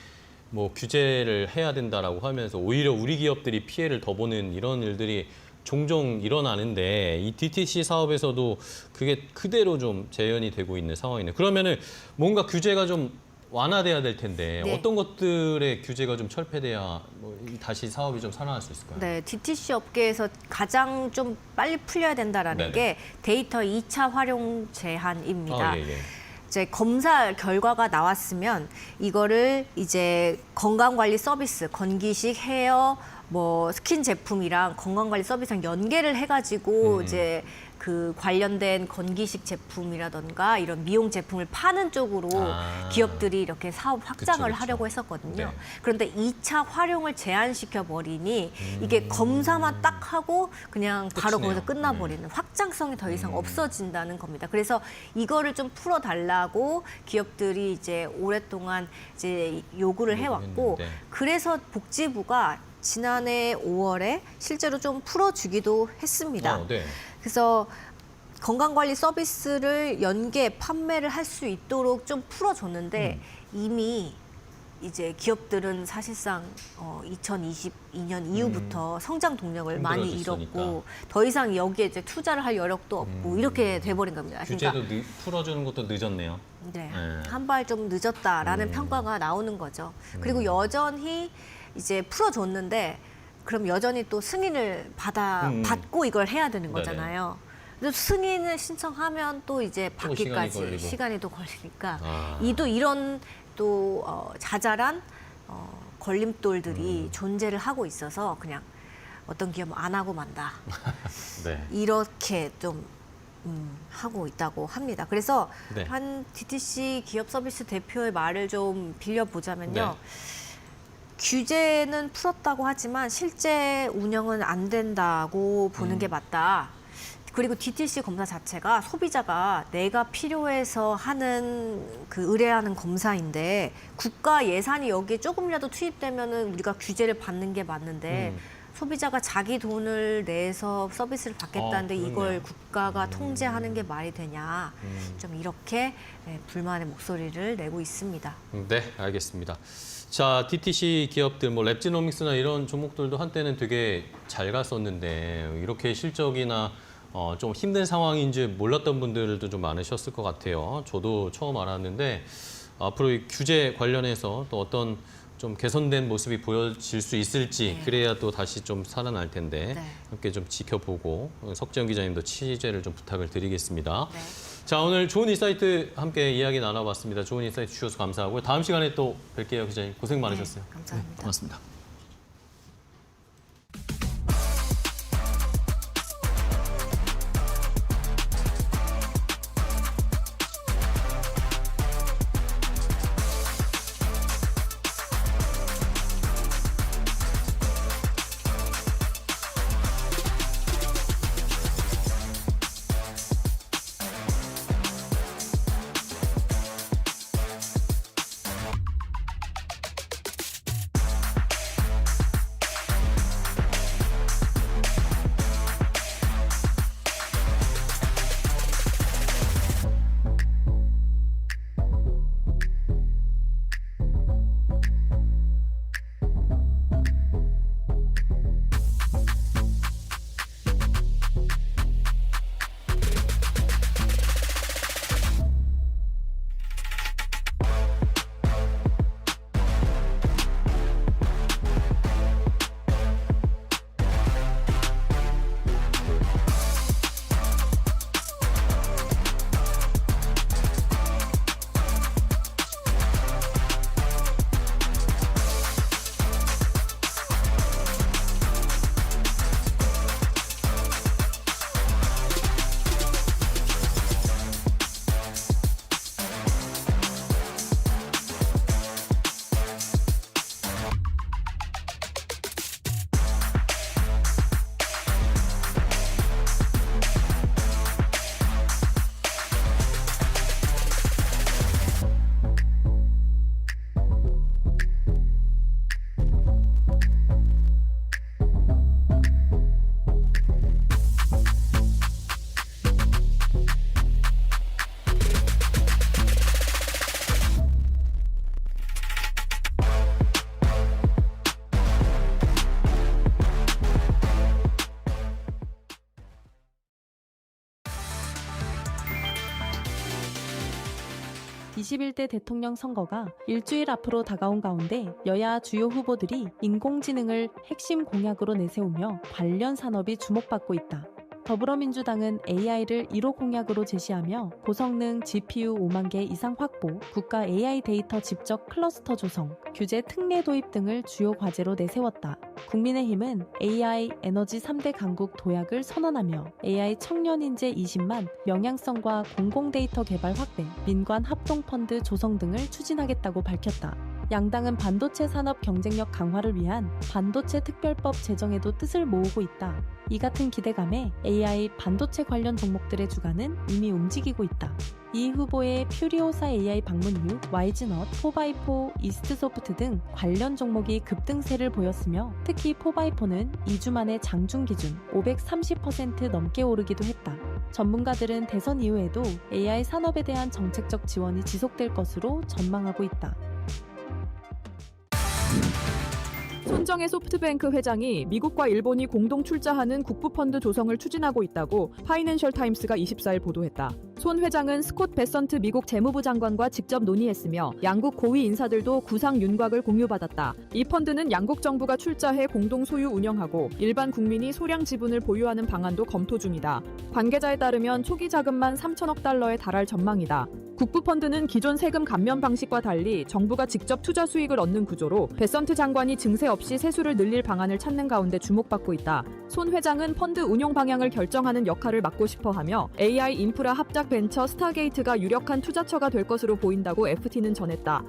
뭐 규제를 해야 된다라고 하면서 오히려 우리 기업들이 피해를 더 보는 이런 일들이 종종 일어나는데 이 DTC 사업에서도 그게 그대로 좀 재현이 되고 있는 상황이네요. 그러면은 뭔가 규제가 좀 완화돼야 될 텐데 네. 어떤 것들의 규제가 좀 철폐돼야 뭐 다시 사업이 좀 살아날 수 있을까요? 네, DTC 업계에서 가장 좀 빨리 풀려야 된다라는 네네. 게 데이터 2차 활용 제한입니다. 예. 이제 검사 결과가 나왔으면 이거를 이제 건강관리 서비스, 건기식, 헤어, 뭐 스킨 제품이랑 건강관리 서비스랑 연계를 해가지고 이제 그 관련된 건기식 제품이라던가 이런 미용 제품을 파는 쪽으로 기업들이 이렇게 사업 확장을 그쵸. 하려고 했었거든요. 네. 그런데 2차 활용을 제한시켜 버리니 이게 검사만 딱 하고 그냥 바로 끝이네요. 거기서 끝나버리는 확장성이 더 이상 없어진다는 겁니다. 그래서 이거를 좀 풀어달라고 기업들이 이제 오랫동안 이제 요구를 해왔고 했는데. 그래서 복지부가 지난해 5월에 실제로 좀 풀어주기도 했습니다. 네. 그래서 건강관리 서비스를 연계 판매를 할 수 있도록 좀 풀어줬는데 이미 이제 기업들은 사실상 2022년 이후부터 성장 동력을 많이 힘들어졌으니까. 잃었고 더 이상 여기에 이제 투자를 할 여력도 없고 이렇게 돼버린 겁니다. 규제도 풀어주는 것도 늦었네요. 네, 네. 한 발 좀 늦었다라는 평가가 나오는 거죠. 그리고 여전히 이제 풀어줬는데 그럼 여전히 또 승인을 받고 이걸 해야 되는 거잖아요. 그래서 승인을 신청하면 또 이제 받기까지 시간이 또 걸리니까 이런 또 자잘한 걸림돌들이 존재를 하고 있어서 그냥 어떤 기업은 안 하고 만다. 네. 이렇게 좀 하고 있다고 합니다. 그래서 네. 한 DTC 기업 서비스 대표의 말을 좀 빌려보자면요. 네. 규제는 풀었다고 하지만 실제 운영은 안 된다고 보는 게 맞다. 그리고 DTC 검사 자체가 소비자가 내가 필요해서 하는 그 의뢰하는 검사인데 국가 예산이 여기에 조금이라도 투입되면은 우리가 규제를 받는 게 맞는데 소비자가 자기 돈을 내서 서비스를 받겠다는데 그렇네요. 이걸 국가가 통제하는 게 말이 되냐. 좀 이렇게 불만의 목소리를 내고 있습니다. 네, 알겠습니다. 자, DTC 기업들, 뭐 랩지노믹스나 이런 종목들도 한때는 되게 잘 갔었는데 이렇게 실적이나 좀 힘든 상황인 줄 몰랐던 분들도 좀 많으셨을 것 같아요. 저도 처음 알았는데 앞으로 이 규제 관련해서 또 어떤 좀 개선된 모습이 보여질 수 있을지 그래야 또 다시 좀 살아날 텐데 네. 함께 좀 지켜보고 석재영 기자님도 취재를 좀 부탁을 드리겠습니다. 네. 자, 오늘 좋은 인사이트 함께 이야기 나눠봤습니다. 좋은 인사이트 주셔서 감사하고요. 다음 시간에 또 뵐게요, 기자님. 고생 많으셨어요. 네, 감사합니다. 고맙습니다. (21대) 대통령 선거가 일주일 앞으로 다가온 가운데 여야 주요 후보들이 인공지능을 핵심 공약으로 내세우며 관련 산업이 주목받고 있다. 더불어민주당은 AI를 1호 공약으로 제시하며 고성능 GPU 5만 개 이상 확보, 국가 AI 데이터 집적 클러스터 조성, 규제 특례 도입 등을 주요 과제로 내세웠다. 국민의힘은 AI 에너지 3대 강국 도약을 선언하며 AI 청년 인재 20만, 명향성과 공공 데이터 개발 확대, 민관 합동펀드 조성 등을 추진하겠다고 밝혔다. 양당은 반도체 산업 경쟁력 강화를 위한 반도체 특별법 제정에도 뜻을 모으고 있다. 이 같은 기대감에 AI 반도체 관련 종목들의 주가는 이미 움직이고 있다. 이 후보의 퓨리오사 AI 방문 이후 YG넛, 4x4, 이스트소프트 등 관련 종목이 급등세를 보였으며 특히 4x4는 2주 만에 장중 기준 530% 넘게 오르기도 했다. 전문가들은 대선 이후에도 AI 산업에 대한 정책적 지원이 지속될 것으로 전망하고 있다. 손정혜 소프트뱅크 회장이 미국과 일본이 공동 출자하는 국부펀드 조성을 추진하고 있다고 파이낸셜 타임스가 24일 보도했다. 손 회장은 스콧 베선트 미국 재무부 장관과 직접 논의했으며 양국 고위 인사들도 구상 윤곽을 공유받았다. 이 펀드는 양국 정부가 출자해 공동 소유 운영하고 일반 국민이 소량 지분을 보유하는 방안도 검토 중이다. 관계자에 따르면 초기 자금만 3천억 달러에 달할 전망이다. 국부펀드는 기존 세금 감면 방식과 달리 정부가 직접 투자 수익을 얻는 구조로 베선트 장관이 증세 없이 세수를 늘릴 방안을 찾는 가운데 주목받고 있다. 손 회장은 펀드 운용 방향을 결정하는 역할을 맡고 싶어하며 AI 인프라 합작 벤처 스타게이트가 유력한 투자처가 될 것으로 보인다고 FT는 전했다.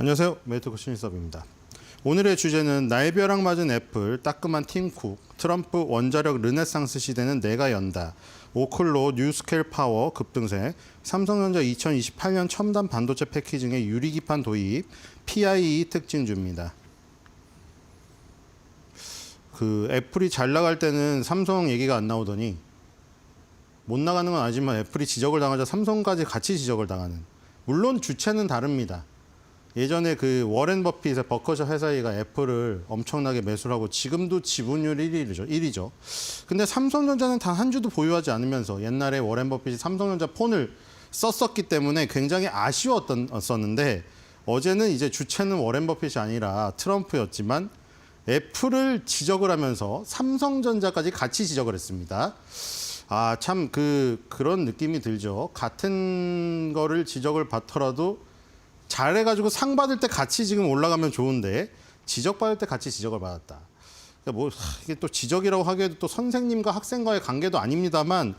안녕하세요. 메이트코 신일섭입니다. 오늘의 주제는 날벼락 맞은 애플, 따끔한 팀쿡, 트럼프 원자력 르네상스 시대는 내가 연다, 오클로 뉴스케일 파워 급등세, 삼성전자 2028년 첨단 반도체 패키징의 유리기판 도입, PIE 특징주입니다. 애플이 잘 나갈 때는 삼성 얘기가 안 나오더니 못 나가는 건 아니지만 애플이 지적을 당하자 삼성까지 같이 지적을 당하는. 물론 주체는 다릅니다. 예전에 워렌 버핏의 버커셔 해사이가 애플을 엄청나게 매수를 하고 지금도 지분율 1위죠. 근데 삼성전자는 단 한 주도 보유하지 않으면서 옛날에 워렌 버핏이 삼성전자 폰을 썼었기 때문에 굉장히 아쉬웠었는데 어제는 이제 주체는 워렌 버핏이 아니라 트럼프였지만 애플을 지적을 하면서 삼성전자까지 같이 지적을 했습니다. 참 그런 느낌이 들죠. 같은 거를 지적을 받더라도 잘해가지고 상 받을 때 같이 지금 올라가면 좋은데 지적받을 때 같이 지적을 받았다. 그러니까 이게 또 지적이라고 하기에도 또 선생님과 학생과의 관계도 아닙니다만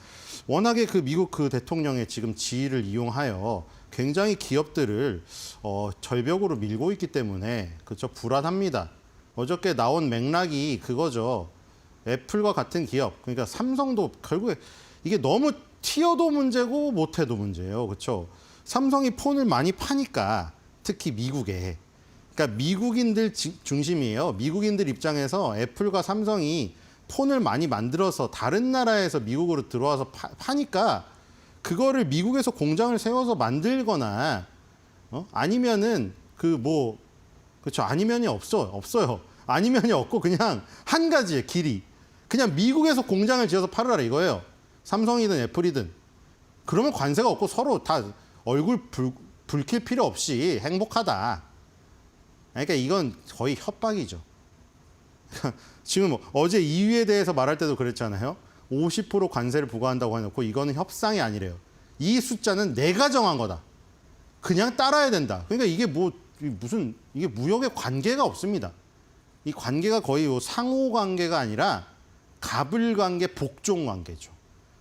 워낙에 미국 대통령의 지금 지위를 이용하여 굉장히 기업들을 절벽으로 밀고 있기 때문에 그렇죠, 불안합니다. 어저께 나온 맥락이 그거죠. 애플과 같은 기업, 그러니까 삼성도 결국에 이게 너무 튀어도 문제고 못해도 문제예요. 그렇죠? 삼성이 폰을 많이 파니까 특히 미국에. 그러니까 미국인들 중심이에요. 미국인들 입장에서 애플과 삼성이 폰을 많이 만들어서 다른 나라에서 미국으로 들어와서 파니까 그거를 미국에서 공장을 세워서 만들거나 아니면은 그렇죠. 아니면이 없어요. 아니면이 없고 그냥 한 가지의 길이. 그냥 미국에서 공장을 지어서 팔으라 이거예요. 삼성이든 애플이든. 그러면 관세가 없고 서로 다 얼굴 붉힐 필요 없이 행복하다. 그러니까 이건 거의 협박이죠. 지금 어제 EU에 대해서 말할 때도 그랬잖아요. 50% 관세를 부과한다고 해놓고 이거는 협상이 아니래요. 이 숫자는 내가 정한 거다. 그냥 따라야 된다. 그러니까 이게 이게 무역의 관계가 없습니다. 이 관계가 거의 상호 관계가 아니라 갑을 관계, 복종 관계죠.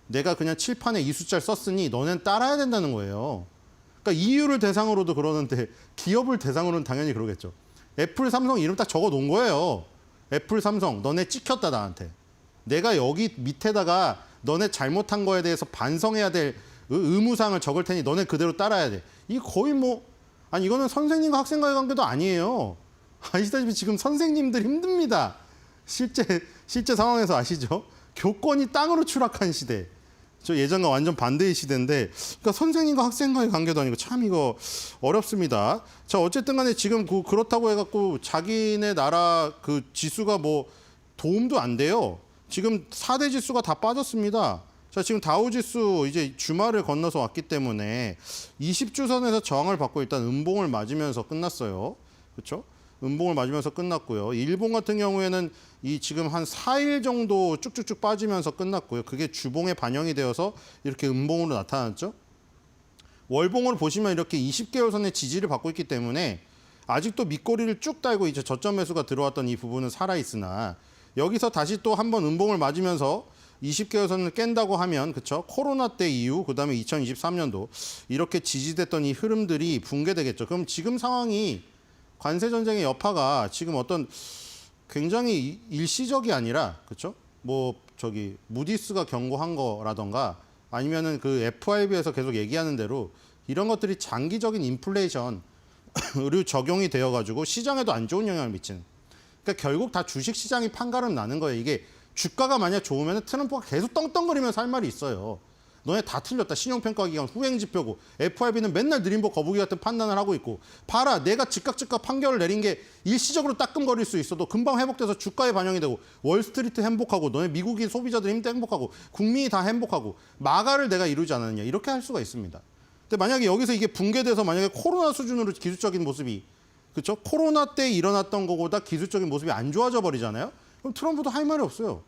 내가 그냥 칠판에 이 숫자를 썼으니 너넨 따라야 된다는 거예요. 그러니까 EU를 대상으로도 그러는데 기업을 대상으로는 당연히 그러겠죠. 애플, 삼성 이름 딱 적어 놓은 거예요. 애플, 삼성 너네 찍혔다 나한테. 내가 여기 밑에다가 너네 잘못한 거에 대해서 반성해야 될 의무사항을 적을 테니 너네 그대로 따라야 돼. 이 거의 이거는 선생님과 학생과의 관계도 아니에요. 아시다시피 지금 선생님들 힘듭니다. 실제 상황에서 아시죠? 교권이 땅으로 추락한 시대. 저 예전과 완전 반대의 시대인데, 그러니까 선생님과 학생과의 관계도 아니고 참 이거 어렵습니다. 자, 어쨌든 간에 지금 그렇다고 해갖고 자기네 나라 지수가 도움도 안 돼요. 지금 4대 지수가 다 빠졌습니다. 자, 지금 다우 지수 이제 주말을 건너서 왔기 때문에 20주선에서 저항을 받고 일단 음봉을 맞으면서 끝났어요. 그렇죠? 음봉을 맞으면서 끝났고요. 일본 같은 경우에는 지금 한 4일 정도 쭉쭉쭉 빠지면서 끝났고요. 그게 주봉에 반영이 되어서 이렇게 음봉으로 나타났죠. 월봉을 보시면 이렇게 20개월선의 지지를 받고 있기 때문에 아직도 밑꼬리를 쭉 달고 이제 저점 매수가 들어왔던 이 부분은 살아있으나 여기서 다시 또 한번 음봉을 맞으면서 20개월선을 깬다고 하면 그렇죠? 코로나 때 이후 그다음에 2023년도 이렇게 지지됐던 이 흐름들이 붕괴되겠죠. 그럼 지금 상황이 관세 전쟁의 여파가 지금 어떤 굉장히 일시적이 아니라 그렇죠? 무디스가 경고한 거라던가 아니면은 FRB에서 계속 얘기하는 대로 이런 것들이 장기적인 인플레이션으로 적용이 되어 가지고 시장에도 안 좋은 영향을 미치는. 그러니까 결국 다 주식 시장이 판가름 나는 거예요. 이게 주가가 만약 좋으면 트럼프가 계속 떵떵거리면서 할 말이 있어요. 너네 다 틀렸다. 신용평가 기관 후행 지표고 FRB는 맨날 느림보 거북이 같은 판단을 하고 있고 봐라 내가 즉각 판결을 내린 게 일시적으로 따끔거릴 수 있어도 금방 회복돼서 주가에 반영이 되고 월스트리트 행복하고 너네 미국인 소비자들 힘도 행복하고 국민이 다 행복하고 마가를 내가 이루지 않았느냐 이렇게 할 수가 있습니다. 근데 만약에 여기서 이게 붕괴돼서 만약에 코로나 수준으로 기술적인 모습이 그렇죠? 코로나 때 일어났던 것보다 기술적인 모습이 안 좋아져 버리잖아요. 그럼 트럼프도 할 말이 없어요.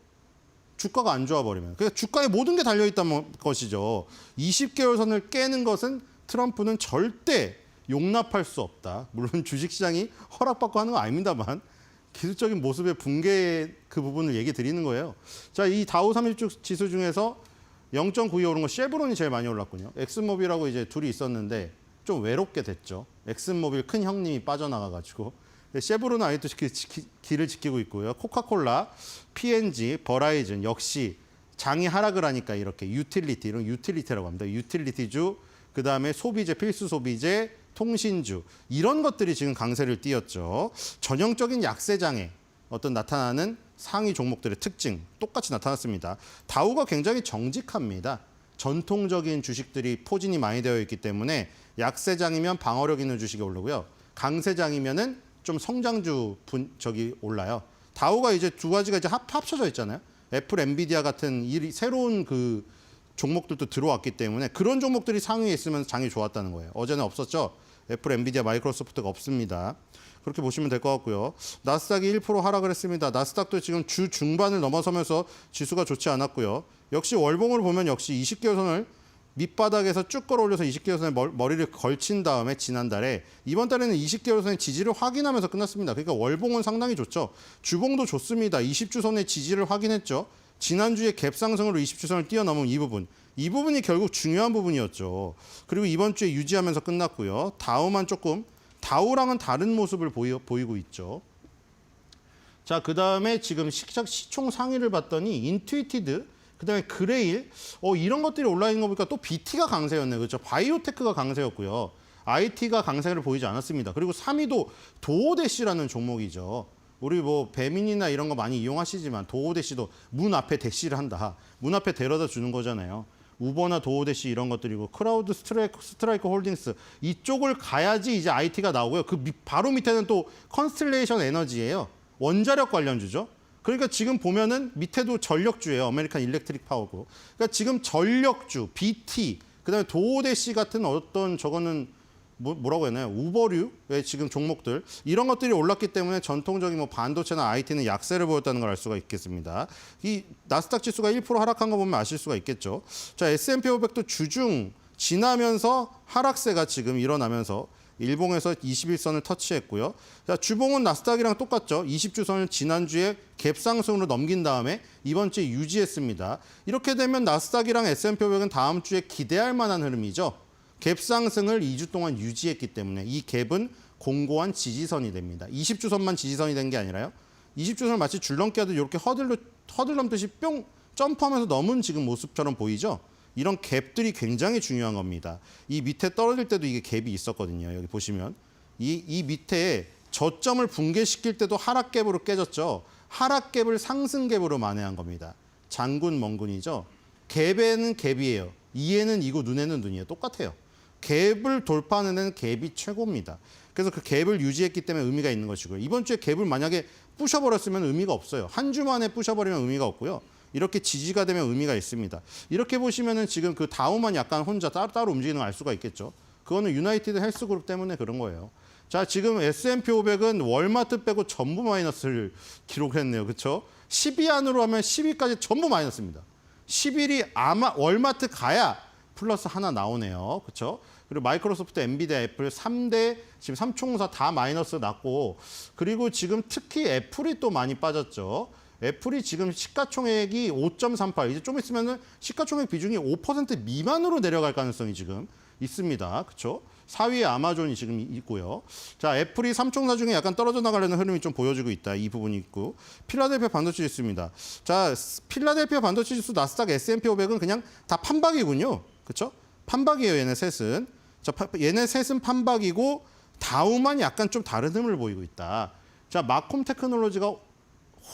주가가 안 좋아 버리면. 그러니까 주가에 모든 게 달려있다는 것이죠. 20개월 선을 깨는 것은 트럼프는 절대 용납할 수 없다. 물론 주식시장이 허락받고 하는 거 아닙니다만 기술적인 모습의 붕괴 그 부분을 얘기 드리는 거예요. 자, 이 다우 30주 지수 중에서 0.92 오른 거 쉐브론이 제일 많이 올랐군요. 엑스모빌하고 이제 둘이 있었는데 좀 외롭게 됐죠. 엑슨모빌 큰 형님이 빠져나가가지고. 쉐보르는 아직도 길을 지키고 있고요. 코카콜라, P&G, 버라이즌 역시 장이 하락을 하니까 이렇게 유틸리티, 이런 유틸리티라고 합니다. 유틸리티주, 그다음에 소비재, 필수 소비재, 통신주 이런 것들이 지금 강세를 띄었죠. 전형적인 약세장에 어떤 나타나는 상위 종목들의 특징 똑같이 나타났습니다. 다우가 굉장히 정직합니다. 전통적인 주식들이 포진이 많이 되어 있기 때문에 약세장이면 방어력 있는 주식이 오르고요. 강세장이면은 좀 성장주 올라요. 다우가 이제 두 가지가 이제 합쳐져 있잖아요. 애플, 엔비디아 같은 새로운 그 종목들도 들어왔기 때문에 그런 종목들이 상위에 있으면 장이 좋았다는 거예요. 어제는 없었죠. 애플, 엔비디아, 마이크로소프트가 없습니다. 그렇게 보시면 될 것 같고요. 나스닥이 1% 하락을 했습니다. 나스닥도 지금 주 중반을 넘어서면서 지수가 좋지 않았고요. 역시 월봉을 보면 역시 20개월 선을 밑바닥에서 쭉 끌어올려서 20개월 선에 머리를 걸친 다음에 지난달에 이번 달에는 20개월 선의 지지를 확인하면서 끝났습니다. 그러니까 월봉은 상당히 좋죠. 주봉도 좋습니다. 20주 선의 지지를 확인했죠. 지난주에 갭 상승으로 20주 선을 뛰어넘은 이 부분이 결국 중요한 부분이었죠. 그리고 이번 주에 유지하면서 끝났고요. 다우만 조금 다우랑은 다른 모습을 보이고 있죠. 자, 그다음에 지금 시총 상위를 봤더니 인투이티드, 그다음에 그레일, 이런 것들이 올라있는 거 보니까 또 BT가 강세였네요. 그렇죠? 바이오테크가 강세였고요. IT가 강세를 보이지 않았습니다. 그리고 3위도 도어대시라는 종목이죠. 우리 뭐 배민이나 이런 거 많이 이용하시지만 도어대시도 문 앞에 대시를 한다. 문 앞에 데려다 주는 거잖아요. 우버나 도어대시 이런 것들이고 크라우드 스트라이크 홀딩스 이쪽을 가야지 이제 IT가 나오고요. 그 바로 밑에는 또 컨스텔레이션 에너지예요. 원자력 관련주죠. 그러니까 지금 보면은 밑에도 전력주예요. 아메리칸 일렉트릭 파워고. 그러니까 지금 전력주, BT, 그다음에 도어대시 같은 어떤 저거는 뭐라고 했나요? 우버류의 지금 종목들 이런 것들이 올랐기 때문에 전통적인 뭐 반도체나 IT는 약세를 보였다는 걸 알 수가 있겠습니다. 이 나스닥 지수가 1% 하락한 거 보면 아실 수가 있겠죠. 자, S&P 500도 주중 지나면서 하락세가 지금 일어나면서 일봉에서 21선을 터치했고요. 자, 주봉은 나스닥이랑 똑같죠. 20주선을 지난주에 갭 상승으로 넘긴 다음에 이번 주에 유지했습니다. 이렇게 되면 나스닥이랑 S&P 500은 다음 주에 기대할 만한 흐름이죠. 갭 상승을 2주 동안 유지했기 때문에 이 갭은 공고한 지지선이 됩니다. 20주선만 지지선이 된 게 아니라요. 20주선을 마치 줄넘기 하듯 이렇게 허들 넘듯이 뿅 점프하면서 넘은 지금 모습처럼 보이죠. 이런 갭들이 굉장히 중요한 겁니다. 이 밑에 떨어질 때도 이게 갭이 있었거든요. 여기 보시면 이 밑에 저점을 붕괴시킬 때도 하락 갭으로 깨졌죠. 하락 갭을 상승 갭으로 만회한 겁니다. 장군 멍군이죠. 갭에는 갭이에요. 이에는 이고 눈에는 눈이에요. 똑같아요. 갭을 돌파하는 데는 갭이 최고입니다. 그래서 그 갭을 유지했기 때문에 의미가 있는 것이고요. 이번 주에 갭을 만약에 부셔버렸으면 의미가 없어요. 한 주 만에 부셔버리면 의미가 없고요. 이렇게 지지가 되면 의미가 있습니다. 이렇게 보시면은 지금 그 다우만 약간 혼자 따로 움직이는 걸 알 수가 있겠죠. 그거는 유나이티드 헬스그룹 때문에 그런 거예요. 자, 지금 S&P 500은 월마트 빼고 전부 마이너스를 기록했네요. 그렇죠? 10위 안으로 하면 10위까지 전부 마이너스입니다. 11위 아마 월마트 가야 플러스 하나 나오네요. 그렇죠? 그리고 마이크로소프트, 엔비디아, 애플 3대 지금 3총사 다 마이너스 났고 그리고 지금 특히 애플이 또 많이 빠졌죠. 애플이 지금 시가총액이 5.38, 이제 좀 있으면은 시가총액 비중이 5% 미만으로 내려갈 가능성이 지금 있습니다. 그렇죠? 4위에 아마존이 지금 있고요. 자, 애플이 3총사 중에 약간 떨어져 나가려는 흐름이 좀 보여지고 있다. 이 부분이 있고. 필라델피아 반도체 지수입니다. 자, 필라델피아 반도체 지수, 나스닥, S&P 500은 그냥 다 판박이군요. 그렇죠? 판박이에요, 얘네 셋은. 자, 얘네 셋은 판박이고 다우만 약간 좀 다른 흐름을 보이고 있다. 자, 마콤 테크놀로지가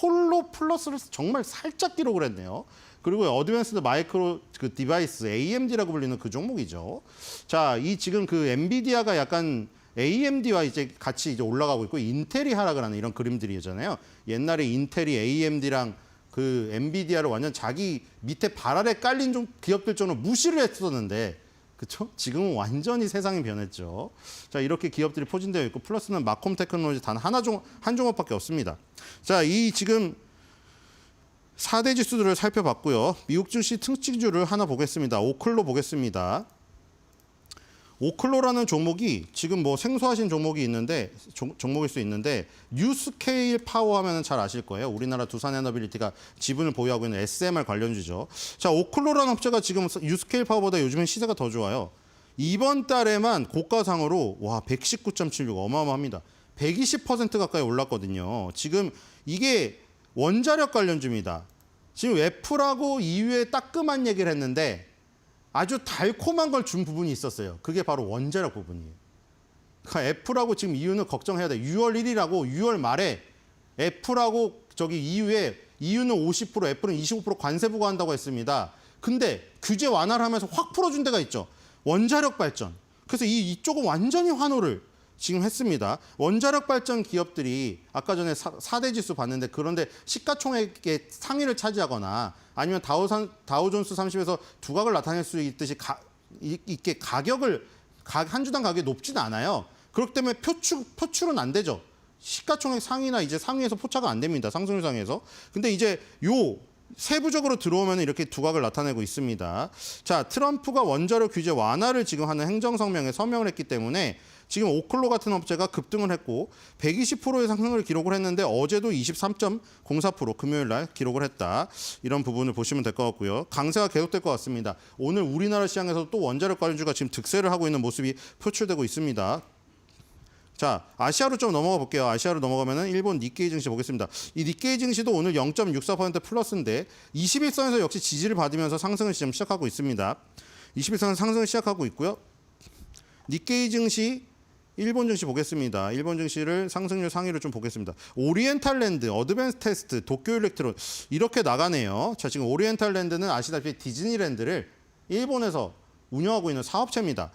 홀로 플러스를 정말 살짝 기록을 했네요. 그리고 어드밴스드 마이크로 그 디바이스 AMD라고 불리는 그 종목이죠. 자, 이 지금 그 엔비디아가 약간 AMD와 이제 같이 이제 올라가고 있고 인텔이 하락을 하는 이런 그림들이잖아요. 옛날에 인텔이 AMD랑 그 엔비디아를 완전 자기 밑에 발 아래 깔린 좀 기업들처럼 무시를 했었는데, 그렇죠? 지금은 완전히 세상이 변했죠. 자, 이렇게 기업들이 포진되어 있고 플러스는 마콤 테크놀로지 단 한 종목밖에 없습니다. 자, 이 지금 4대 지수들을 살펴봤고요. 미국 증시 특징주를 하나 보겠습니다. 오클로 보겠습니다. 오클로라는 종목이 지금 뭐 생소하신 종목이 있는데 종목일 수 있는데 뉴스케일 파워 하면은 잘 아실 거예요. 우리나라 두산에너빌리티가 지분을 보유하고 있는 SMR 관련주죠. 자, 오클로라는 업체가 지금 뉴스케일 파워보다 요즘엔 시세가 더 좋아요. 이번 달에만 고가상으로 와 119.76 어마어마합니다. 120% 가까이 올랐거든요. 지금 이게 원자력 관련주입니다. 지금 애플하고 EU에 따끔한 얘기를 했는데 아주 달콤한 걸 준 부분이 있었어요. 그게 바로 원자력 부분이에요. 그러니까 애플하고 지금 EU는 걱정해야 돼. 6월 1일하고 6월 말에 애플하고 EU는 50%, 애플은 25% 관세 부과한다고 했습니다. 근데 규제 완화를 하면서 확 풀어준 데가 있죠. 원자력 발전. 그래서 이쪽은 완전히 환호를 지금 했습니다. 원자력 발전 기업들이 아까 전에 4대 지수 봤는데 그런데 시가총액의 상위를 차지하거나 아니면 다우존스 30에서 두각을 나타낼 수 있듯이 있게 한 주당 가격이 높지는 않아요. 그렇기 때문에 표출은 안 되죠. 시가총액 상위나 이제 상위에서 포착은 안 됩니다. 상승률 상위에서. 근데 이제 세부적으로 들어오면 이렇게 두각을 나타내고 있습니다. 자, 트럼프가 원자력 규제 완화를 지금 하는 행정성명에 서명을 했기 때문에 지금 오클로 같은 업체가 급등을 했고 120%의 상승을 기록을 했는데 어제도 23.04% 금요일 날 기록을 했다. 이런 부분을 보시면 될 것 같고요. 강세가 계속될 것 같습니다. 오늘 우리나라 시장에서 또 원자력 관련주가 지금 득세를 하고 있는 모습이 표출되고 있습니다. 자, 아시아로 좀 넘어가 볼게요. 아시아로 넘어가면은 일본 니케이 증시 보겠습니다. 이 니케이 증시도 오늘 0.64% 플러스인데 21선에서 역시 지지를 받으면서 상승을 지금 시작하고 있습니다. 21선에서 상승을 시작하고 있고요. 니케이 증시 일본 증시 보겠습니다. 일본 증시를 상승률 상위로 좀 보겠습니다. 오리엔탈랜드, 어드밴스 테스트, 도쿄 일렉트론 이렇게 나가네요. 자, 지금 오리엔탈랜드는 아시다시피 디즈니랜드를 일본에서 운영하고 있는 사업체입니다.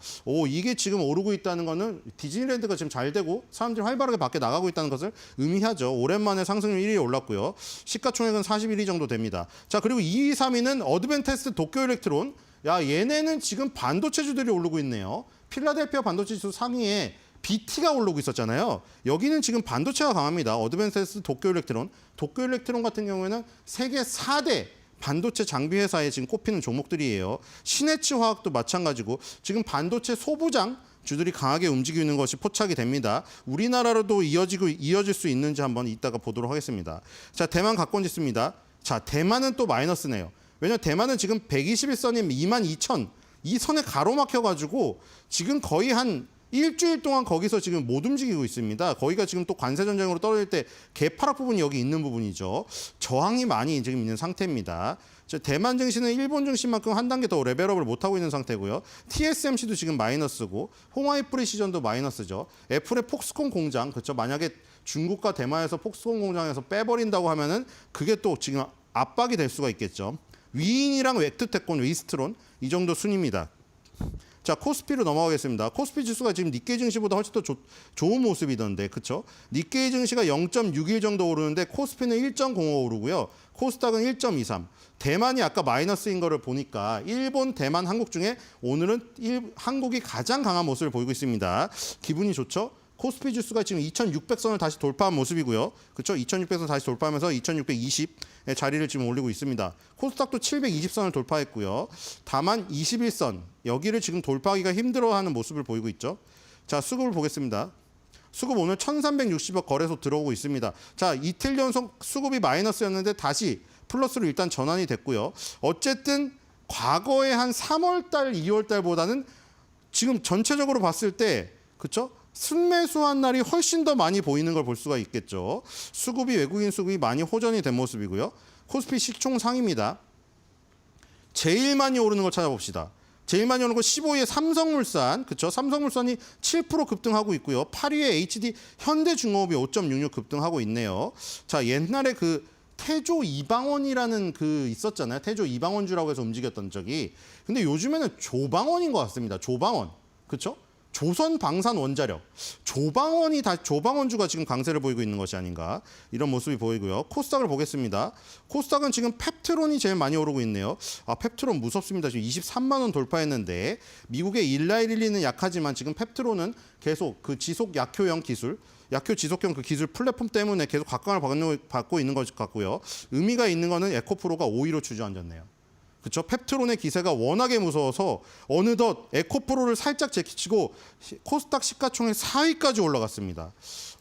이게 지금 오르고 있다는 거는 디즈니랜드가 지금 잘 되고 사람들이 활발하게 밖에 나가고 있다는 것을 의미하죠. 오랜만에 상승률 1위에 올랐고요. 시가총액은 41위 정도 됩니다. 자, 그리고 2위, 3위는 어드밴테스트 도쿄 일렉트론. 야, 얘네는 지금 반도체주들이 오르고 있네요. 필라델피아 반도체 지수 상위에 BT가 오르고 있었잖아요. 여기는 지금 반도체가 강합니다. 어드밴테스트 도쿄 일렉트론. 도쿄 일렉트론 같은 경우에는 세계 4대 반도체 장비 회사에 지금 꼽히는 종목들이에요. 신해치 화학도 마찬가지고 지금 반도체 소부장 주들이 강하게 움직이고 있는 것이 포착이 됩니다. 우리나라로도 이어질 수 있는지 한번 이따가 보도록 하겠습니다. 자, 대만 각권 지수입니다. 자, 대만은 또 마이너스네요. 왜냐하면 대만은 지금 121선이 22,000 이 선에 가로막혀가지고 지금 거의 한 일주일 동안 거기서 지금 못 움직이고 있습니다. 거기가 지금 또 관세 전쟁으로 떨어질 때 개파락 부분이 여기 있는 부분이죠. 저항이 많이 지금 있는 상태입니다. 대만 증시는 일본 증시만큼 한 단계 더 레벨업을 못하고 있는 상태고요. TSMC도 지금 마이너스고 호마이 프리시전도 마이너스죠. 애플의 폭스콘 공장, 그렇죠. 만약에 중국과 대만에서 폭스콘 공장에서 빼버린다고 하면은 그게 또 지금 압박이 될 수가 있겠죠. 위인이랑 웹트테콘, 위스트론 이 정도 순입니다. 자, 코스피로 넘어가겠습니다. 코스피 지수가 지금 니케이 증시보다 훨씬 더 좋은 모습이던데, 그렇죠? 니케이 증시가 0.61 정도 오르는데 코스피는 1.05 오르고요. 코스닥은 1.23. 대만이 아까 마이너스인 거를 보니까 일본, 대만, 한국 중에 오늘은 한국이 가장 강한 모습을 보이고 있습니다. 기분이 좋죠? 코스피 지수가 지금 2,600선을 다시 돌파한 모습이고요. 그렇죠? 2,600선 다시 돌파하면서 2,620의 자리를 지금 올리고 있습니다. 코스닥도 720선을 돌파했고요. 다만 21선 여기를 지금 돌파하기가 힘들어하는 모습을 보이고 있죠. 자, 수급을 보겠습니다. 수급 오늘 1,360억 거래소 들어오고 있습니다. 자, 이틀 연속 수급이 마이너스였는데 다시 플러스로 일단 전환이 됐고요. 어쨌든 과거에 한 3월달, 2월달보다는 지금 전체적으로 봤을 때 그렇죠? 순매수한 날이 훨씬 더 많이 보이는 걸 볼 수가 있겠죠. 수급이 외국인 수급이 많이 호전이 된 모습이고요. 코스피 시총 상위입니다. 제일 많이 오르는 걸 찾아봅시다. 제일 많이 오르는 거 15위에 삼성물산, 그렇죠? 삼성물산이 7% 급등하고 있고요. 8위에 HD 현대중공업이 5.66 급등하고 있네요. 자, 옛날에 그 태조 이방원이라는 그 있었잖아요. 태조 이방원주라고 해서 움직였던 적이. 근데 요즘에는 조방원인 것 같습니다. 조방원, 그렇죠? 조선 방산 원자력, 조방원주가 지금 강세를 보이고 있는 것이 아닌가 이런 모습이 보이고요. 코스닥을 보겠습니다. 코스닥은 지금 펩트론이 제일 많이 오르고 있네요. 아, 펩트론 무섭습니다. 지금 23만 원 돌파했는데 미국의 일라이릴리는 약하지만 지금 펩트론은 계속 그 지속 약효형 기술, 약효 지속형 그 기술 플랫폼 때문에 계속 각광을 받고 있는 것 같고요. 의미가 있는 거는 에코프로가 5위로 주저앉았네요. 그렇죠? 펩트론의 기세가 워낙에 무서워서 어느덧 에코프로를 살짝 제치고 코스닥 시가총액 4위까지 올라갔습니다.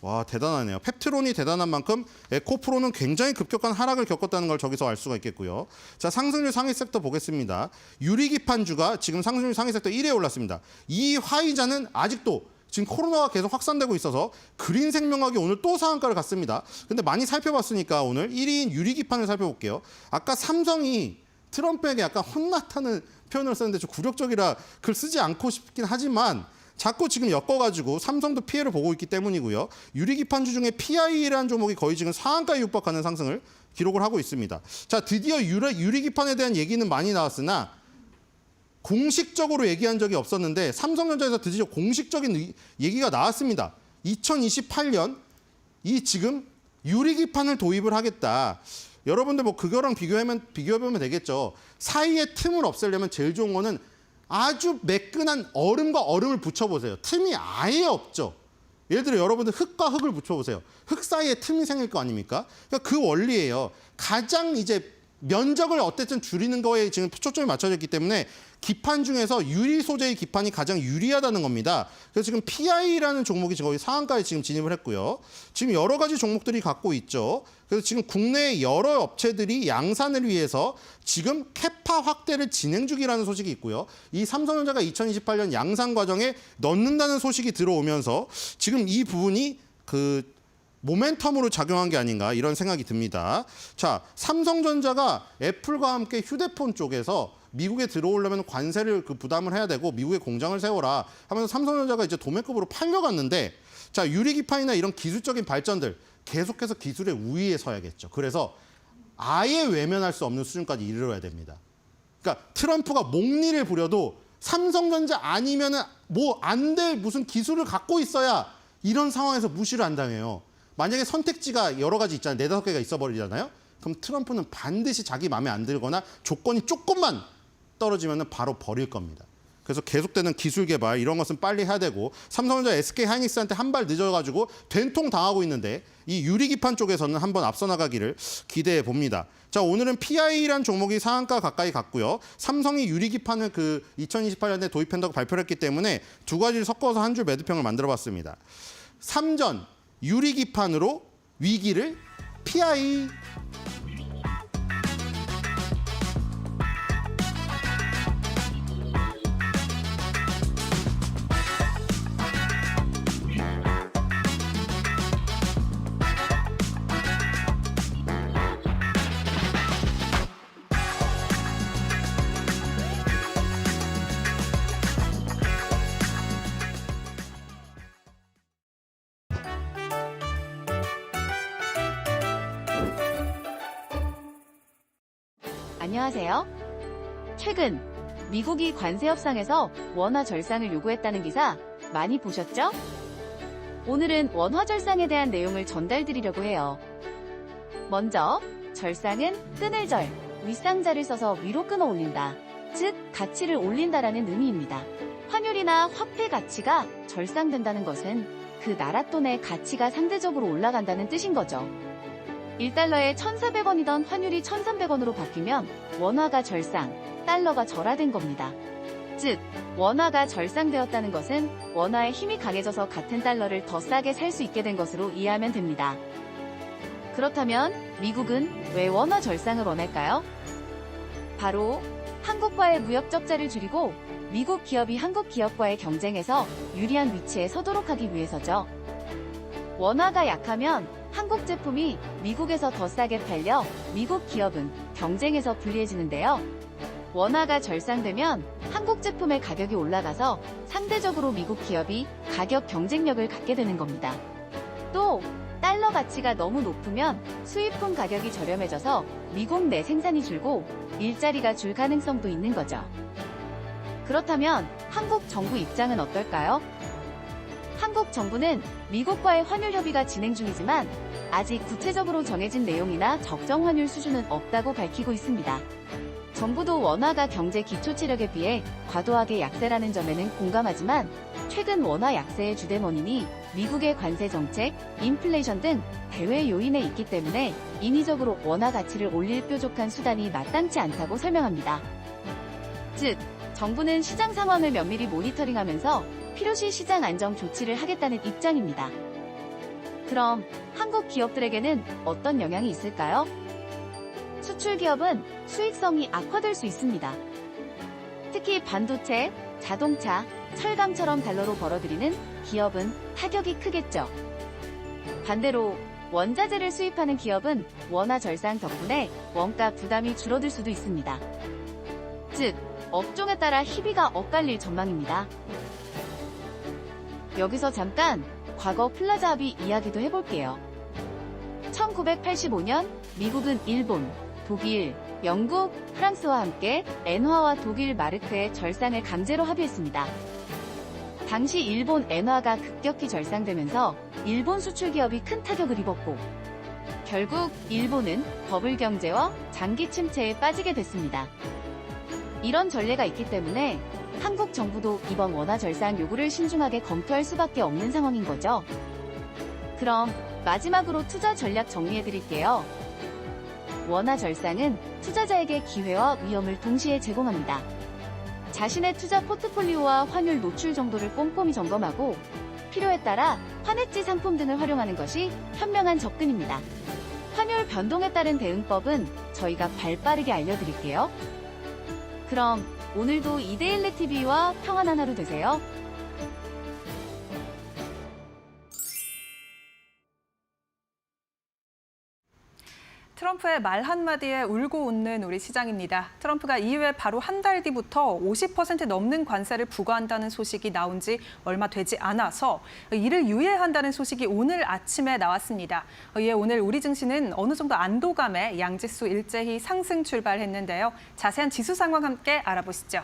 와, 대단하네요. 펩트론이 대단한 만큼 에코프로는 굉장히 급격한 하락을 겪었다는 걸 저기서 알 수가 있겠고요. 자, 상승률 상위 섹터 보겠습니다. 유리기판주가 지금 상승률 상위 섹터 1위에 올랐습니다. 이 화이자는 아직도 지금 코로나가 계속 확산되고 있어서 그린생명학이 오늘 또 상한가를 갔습니다. 근데 많이 살펴봤으니까 오늘 1위인 유리기판을 살펴볼게요. 아까 삼성이 트럼프에게 약간 혼났다는 표현을 썼는데 좀 굴욕적이라 글 쓰지 않고 싶긴 하지만 자꾸 지금 엮어가지고 삼성도 피해를 보고 있기 때문이고요. 유리기판주 중에 PI라는 종목이 거의 지금 상한가에 육박하는 상승을 기록을 하고 있습니다. 자, 드디어 유리기판에 대한 얘기는 많이 나왔으나 공식적으로 얘기한 적이 없었는데 삼성전자에서 드디어 공식적인 얘기가 나왔습니다. 2028년 이 지금 유리기판을 도입을 하겠다. 여러분들 뭐 그거랑 비교해보면 되겠죠. 사이에 틈을 없애려면 제일 좋은 거는 아주 매끈한 얼음과 얼음을 붙여보세요. 틈이 아예 없죠. 예를 들어 여러분들 흙과 흙을 붙여보세요. 흙 사이에 틈이 생길 거 아닙니까? 그러니까 그 원리예요. 가장 이제 면적을 어쨌든 줄이는 거에 지금 초점이 맞춰져 있기 때문에 기판 중에서 유리 소재의 기판이 가장 유리하다는 겁니다. 그래서 지금 PI라는 종목이 거의 상한가에 지금 진입을 했고요. 지금 여러 가지 종목들이 갖고 있죠. 그래서 지금 국내 여러 업체들이 양산을 위해서 지금 캐파 확대를 진행 중이라는 소식이 있고요. 이 삼성전자가 2028년 양산 과정에 넣는다는 소식이 들어오면서 지금 이 부분이 모멘텀으로 작용한 게 아닌가 이런 생각이 듭니다. 자, 삼성전자가 애플과 함께 휴대폰 쪽에서 미국에 들어오려면 관세를 부담을 해야 되고 미국에 공장을 세워라 하면서 삼성전자가 이제 도매급으로 팔려갔는데 자, 유리기판이나 이런 기술적인 발전들 계속해서 기술의 우위에 서야겠죠. 그래서 아예 외면할 수 없는 수준까지 이르러야 됩니다. 그러니까 트럼프가 목리를 부려도 삼성전자 아니면은 뭐 안 될 무슨 기술을 갖고 있어야 이런 상황에서 무시를 안 당해요. 만약에 선택지가 여러 가지 있잖아요. 4-5개가 있어버리잖아요. 그럼 트럼프는 반드시 자기 마음에 안 들거나 조건이 조금만 떨어지면 바로 버릴 겁니다. 그래서 계속되는 기술 개발 이런 것은 빨리 해야 되고 삼성전자 SK하이닉스한테 한 발 늦어가지고 된통 당하고 있는데 이 유리기판 쪽에서는 한번 앞서 나가기를 기대해 봅니다. 자, 오늘은 PI라는 종목이 상한가 가까이 갔고요. 삼성이 유리기판을 2028년에 도입한다고 발표를 했기 때문에 두 가지를 섞어서 한 줄 매도평을 만들어봤습니다. 삼전 유리기판으로 위기를 PI. 안녕하세요. 최근 미국이 관세 협상에서 원화 절상을 요구했다는 기사 많이 보셨죠? 오늘은 원화 절상에 대한 내용을 전달드리려고 해요. 먼저 절상은 끈을 절, 윗상자를 써서 위로 끊어 올린다. 즉 가치를 올린다라는 의미입니다. 환율이나 화폐 가치가 절상된다는 것은 그 나라 돈의 가치가 상대적으로 올라간다는 뜻인 거죠. 1달러에 1,400원이던 환율이 1,300원으로 바뀌면 원화가 절상, 달러가 절하된 겁니다. 즉, 원화가 절상되었다는 것은 원화의 힘이 강해져서 같은 달러를 더 싸게 살 수 있게 된 것으로 이해하면 됩니다. 그렇다면 미국은 왜 원화 절상을 원할까요? 바로 한국과의 무역 적자를 줄이고 미국 기업이 한국 기업과의 경쟁에서 유리한 위치에 서도록 하기 위해서죠. 원화가 약하면 한국 제품이 미국에서 더 싸게 팔려 미국 기업은 경쟁에서 불리해지는데요. 원화가 절상되면 한국 제품의 가격이 올라가서 상대적으로 미국 기업이 가격 경쟁력을 갖게 되는 겁니다. 또 달러 가치가 너무 높으면 수입품 가격이 저렴해져서 미국 내 생산이 줄고 일자리가 줄 가능성도 있는 거죠. 그렇다면 한국 정부 입장은 어떨까요? 한국 정부는 미국과의 환율 협의가 진행 중이지만 아직 구체적으로 정해진 내용이나 적정 환율 수준은 없다고 밝히고 있습니다. 정부도 원화가 경제 기초체력에 비해 과도하게 약세라는 점에는 공감하지만 최근 원화 약세의 주된 원인이 미국의 관세 정책, 인플레이션 등 대외 요인에 있기 때문에 인위적으로 원화 가치를 올릴 뾰족한 수단이 마땅치 않다고 설명합니다. 즉, 정부는 시장 상황을 면밀히 모니터링하면서 필요시 시장 안정 조치를 하겠다는 입장입니다. 그럼 한국 기업들에게는 어떤 영향이 있을까요? 수출 기업은 수익성이 악화될 수 있습니다. 특히 반도체, 자동차, 철강처럼 달러로 벌어들이는 기업은 타격이 크겠죠. 반대로 원자재를 수입하는 기업은 원화 절상 덕분에 원가 부담이 줄어들 수도 있습니다. 즉, 업종에 따라 희비가 엇갈릴 전망입니다. 여기서 잠깐 과거 플라자 합의 이야기도 해볼게요. 1985년 미국은 일본, 독일, 영국, 프랑스와 함께 엔화와 독일 마르크의 절상을 강제로 합의했습니다. 당시 일본 엔화가 급격히 절상되면서 일본 수출 기업이 큰 타격을 입었고, 결국 일본은 버블 경제와 장기 침체에 빠지게 됐습니다. 이런 전례가 있기 때문에 한국 정부도 이번 원화 절상 요구를 신중하게 검토할 수밖에 없는 상황인 거죠. 그럼 마지막으로 투자 전략 정리해드릴게요. 원화 절상은 투자자에게 기회와 위험을 동시에 제공합니다. 자신의 투자 포트폴리오와 환율 노출 정도를 꼼꼼히 점검하고 필요에 따라 환해지 상품 등을 활용하는 것이 현명한 접근입니다. 환율 변동에 따른 대응법은 저희가 발빠르게 알려드릴게요. 그럼 오늘도 이데일리 TV와 평안한 하루 되세요. 트럼프의 말 한마디에 울고 웃는 우리 시장입니다. 트럼프가 이후에 바로 한 달 뒤부터 50% 넘는 관세를 부과한다는 소식이 나온 지 얼마 되지 않아서 이를 유예한다는 소식이 오늘 아침에 나왔습니다. 이에 오늘 우리 증시는 어느 정도 안도감에 양지수 일제히 상승 출발했는데요. 자세한 지수 상황 함께 알아보시죠.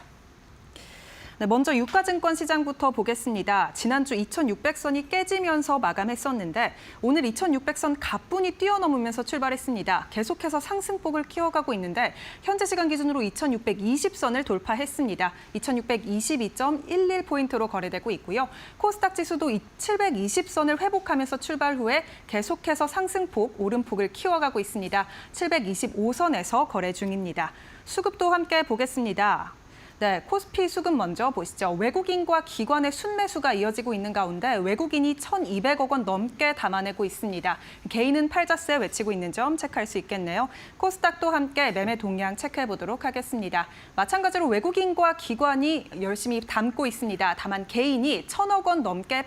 네, 먼저 유가증권 시장부터 보겠습니다. 지난주 2600선이 깨지면서 마감했었는데 오늘 2600선 가뿐히 뛰어넘으면서 출발했습니다. 계속해서 상승폭을 키워가고 있는데 현재 시간 기준으로 2620선을 돌파했습니다. 2622.11포인트로 거래되고 있고요. 코스닥 지수도 720선을 회복하면서 출발 후에 계속해서 상승폭, 오름폭을 키워가고 있습니다. 725선에서 거래 중입니다. 수급도 함께 보겠습니다. 네, 코스피 수급 먼저 보시죠. 외국인과 기관의 순매수가 이어지고 있는 가운데 외국인이 1,200억 원 넘게 담아내고 있습니다. 개인은 팔자세 외치고 있는 점 체크할 수 있겠네요. 코스닥도 함께 매매 동향 체크해 보도록 하겠습니다. 마찬가지로 외국인과 기관이 열심히 담고 있습니다. 다만 개인이 1,000억 원 넘게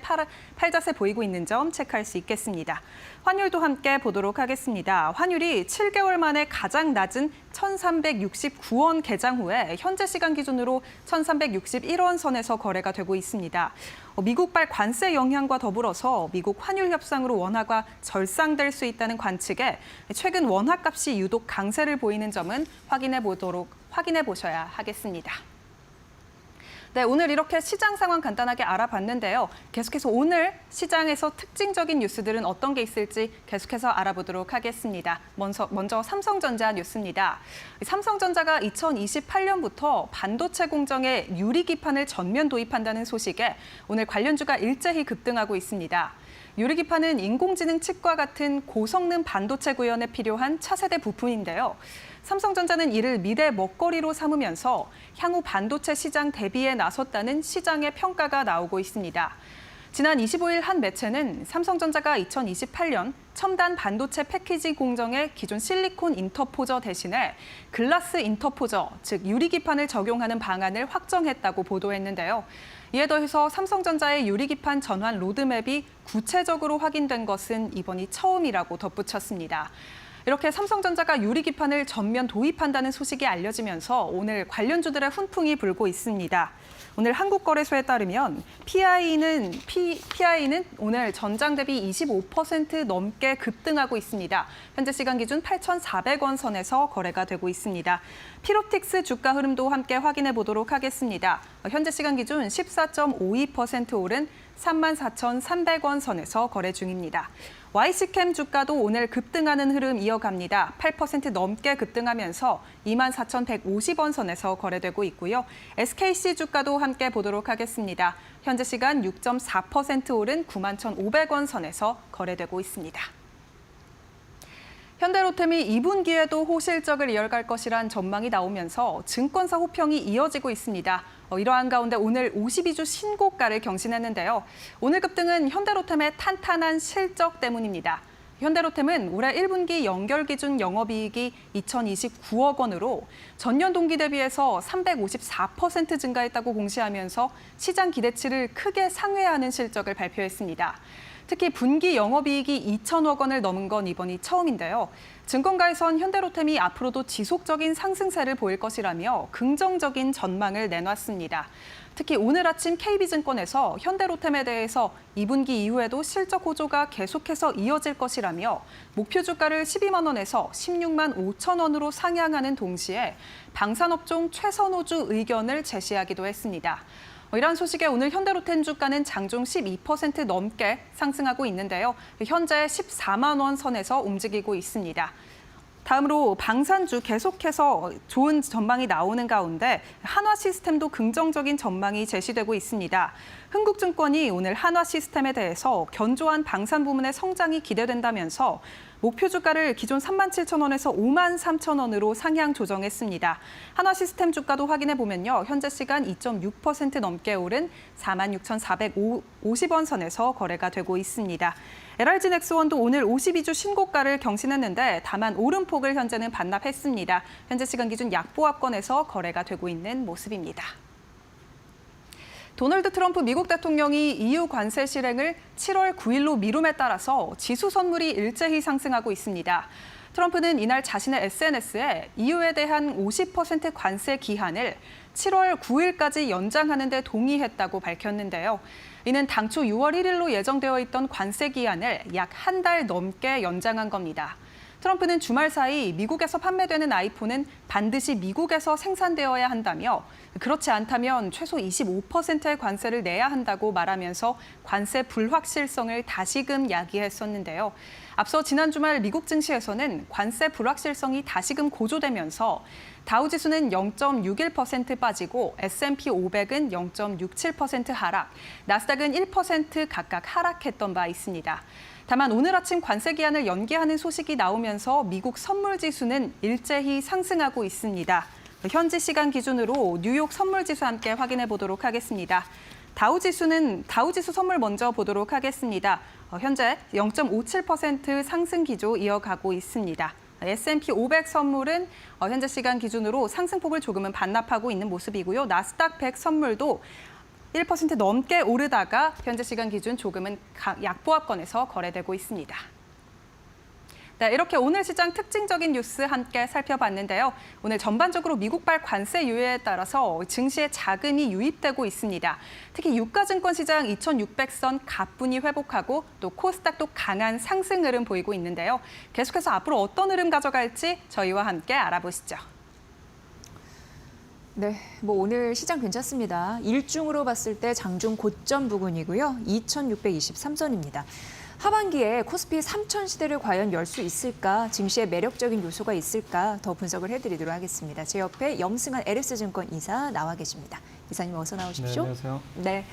팔자세 보이고 있는 점 체크할 수 있겠습니다. 환율도 함께 보도록 하겠습니다. 환율이 7개월 만에 가장 낮은 1,369원 개장 후에 현재 시간 기준으로 1,361원 선에서 거래가 되고 있습니다. 미국발 관세 영향과 더불어서 미국 환율 협상으로 원화가 절상될 수 있다는 관측에 최근 원화값이 유독 강세를 보이는 점은 확인해 보셔야 하겠습니다. 네, 오늘 이렇게 시장 상황 간단하게 알아봤는데요. 계속해서 오늘 시장에서 특징적인 뉴스들은 어떤 게 있을지 계속해서 알아보도록 하겠습니다. 먼저 삼성전자 뉴스입니다. 삼성전자가 2028년부터 반도체 공정에 유리기판을 전면 도입한다는 소식에 오늘 관련주가 일제히 급등하고 있습니다. 유리기판은 인공지능 칩과 같은 고성능 반도체 구현에 필요한 차세대 부품인데요. 삼성전자는 이를 미래 먹거리로 삼으면서 향후 반도체 시장 대비에 나섰다는 시장의 평가가 나오고 있습니다. 지난 25일 한 매체는 삼성전자가 2028년 첨단 반도체 패키지 공정에 기존 실리콘 인터포저 대신에 글라스 인터포저, 즉 유리기판을 적용하는 방안을 확정했다고 보도했는데요. 이에 더해서 삼성전자의 유리기판 전환 로드맵이 구체적으로 확인된 것은 이번이 처음이라고 덧붙였습니다. 이렇게 삼성전자가 유리기판을 전면 도입한다는 소식이 알려지면서 오늘 관련주들의 훈풍이 불고 있습니다. 오늘 한국거래소에 따르면 PI는 오늘 전장 대비 25% 넘게 급등하고 있습니다. 현재 시간 기준 8,400원 선에서 거래가 되고 있습니다. 피로틱스 주가 흐름도 함께 확인해 보도록 하겠습니다. 현재 시간 기준 14.52% 오른 34,300원 선에서 거래 중입니다. YC캠 주가도 오늘 급등하는 흐름 이어갑니다. 8% 넘게 급등하면서 24,150원 선에서 거래되고 있고요. SKC 주가도 함께 보도록 하겠습니다. 현재 시간 6.4% 오른 91,500원 선에서 거래되고 있습니다. 현대로템이 2분기에도 호실적을 이어갈 것이란 전망이 나오면서 증권사 호평이 이어지고 있습니다. 이러한 가운데 오늘 52주 신고가를 경신했는데요. 오늘 급등은 현대로템의 탄탄한 실적 때문입니다. 현대로템은 올해 1분기 연결 기준 영업이익이 2,029억 원으로 전년 동기 대비해서 354% 증가했다고 공시하면서 시장 기대치를 크게 상회하는 실적을 발표했습니다. 특히 분기 영업이익이 2천억 원을 넘은 건 이번이 처음인데요. 증권가에선 현대로템이 앞으로도 지속적인 상승세를 보일 것이라며 긍정적인 전망을 내놨습니다. 특히 오늘 아침 KB증권에서 현대로템에 대해서 2분기 이후에도 실적 호조가 계속해서 이어질 것이라며 목표 주가를 12만 원에서 16만 5천 원으로 상향하는 동시에 방산업종 최선호주 의견을 제시하기도 했습니다. 이러한 소식에 오늘 현대로템 주가는 장중 12% 넘게 상승하고 있는데요. 현재 14만 원 선에서 움직이고 있습니다. 다음으로 방산주 계속해서 좋은 전망이 나오는 가운데 한화시스템도 긍정적인 전망이 제시되고 있습니다. 흥국증권이 오늘 한화시스템에 대해서 견조한 방산 부문의 성장이 기대된다면서 목표 주가를 기존 37,000원에서 53,000원으로 상향 조정했습니다. 한화시스템 주가도 확인해 보면요. 현재 시간 2.6% 넘게 오른 46,450원 선에서 거래가 되고 있습니다. LRG넥스원도 오늘 52주 신고가를 경신했는데 다만 오름폭을 현재는 반납했습니다. 현재 시간 기준 약보합권에서 거래가 되고 있는 모습입니다. 도널드 트럼프 미국 대통령이 EU 관세 실행을 7월 9일로 미룸에 따라서 지수 선물이 일제히 상승하고 있습니다. 트럼프는 이날 자신의 SNS에 EU에 대한 50% 관세 기한을 7월 9일까지 연장하는 데 동의했다고 밝혔는데요. 이는 당초 6월 1일로 예정되어 있던 관세 기한을 약 한 달 넘게 연장한 겁니다. 트럼프는 주말 사이 미국에서 판매되는 아이폰은 반드시 미국에서 생산되어야 한다며 그렇지 않다면 최소 25%의 관세를 내야 한다고 말하면서 관세 불확실성을 다시금 야기했었는데요. 앞서 지난 주말 미국 증시에서는 관세 불확실성이 다시금 고조되면서 다우지수는 0.61% 빠지고 S&P 500은 0.67% 하락, 나스닥은 1% 각각 하락했던 바 있습니다. 다만 오늘 아침 관세 기한을 연기하는 소식이 나오면서 미국 선물 지수는 일제히 상승하고 있습니다. 현지 시간 기준으로 뉴욕 선물 지수 함께 확인해 보도록 하겠습니다. 다우지수 선물 먼저 보도록 하겠습니다. 현재 0.57% 상승 기조 이어가고 있습니다. S&P 500 선물은 현재 시간 기준으로 상승폭을 조금은 반납하고 있는 모습이고요. 나스닥 100 선물도 1% 넘게 오르다가 현재 시간 기준 조금은 약보합권에서 거래되고 있습니다. 네, 이렇게 오늘 시장 특징적인 뉴스 함께 살펴봤는데요. 오늘 전반적으로 미국발 관세 유예에 따라서 증시에 자금이 유입되고 있습니다. 특히 유가증권 시장 2,600선 가뿐히 회복하고 또 코스닥도 강한 상승 흐름 보이고 있는데요. 계속해서 앞으로 어떤 흐름 가져갈지 저희와 함께 알아보시죠. 네, 오늘 시장 괜찮습니다. 일중으로 봤을 때 장중 고점 부근이고요. 2,623선입니다. 하반기에 코스피 3천 시대를 과연 열 수 있을까? 증시에 매력적인 요소가 있을까? 더 분석을 해드리도록 하겠습니다. 제 옆에 염승한 LS증권 이사 나와 계십니다. 이사님 어서 나오십시오. 네, 안녕하세요. 네.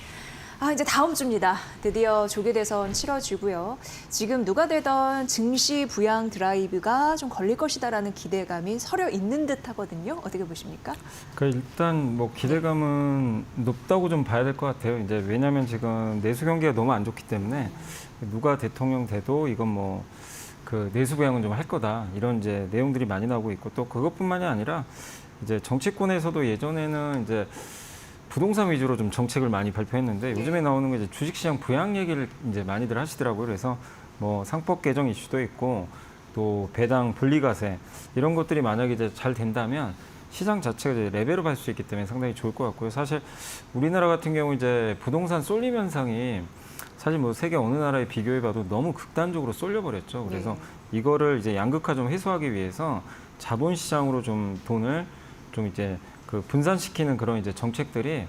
이제 다음 주입니다. 드디어 조계대선 치러지고요. 지금 누가 되던 증시 부양 드라이브가 좀 걸릴 것이다라는 기대감이 서려 있는 듯 하거든요. 어떻게 보십니까? 일단 기대감은 높다고 좀 봐야 될 것 같아요. 이제 왜냐하면 지금 내수 경기가 너무 안 좋기 때문에 누가 대통령 돼도 이건 그 내수 부양은 좀 할 거다 이런 이제 내용들이 많이 나오고 있고 또 그것뿐만이 아니라 이제 정치권에서도 예전에는 이제 부동산 위주로 좀 정책을 많이 발표했는데 요즘에 나오는 게 이제 주식시장 부양 얘기를 이제 많이들 하시더라고요. 그래서 상법 개정 이슈도 있고 또 배당 분리과세 이런 것들이 만약에 이제 잘 된다면 시장 자체가 이제 레벨업 할 수 있기 때문에 상당히 좋을 것 같고요. 사실 우리나라 같은 경우 이제 부동산 쏠림 현상이 사실 세계 어느 나라에 비교해봐도 너무 극단적으로 쏠려버렸죠. 그래서 이거를 이제 양극화 좀 해소하기 위해서 자본시장으로 좀 돈을 좀 이제 그 분산시키는 그런 이제 정책들이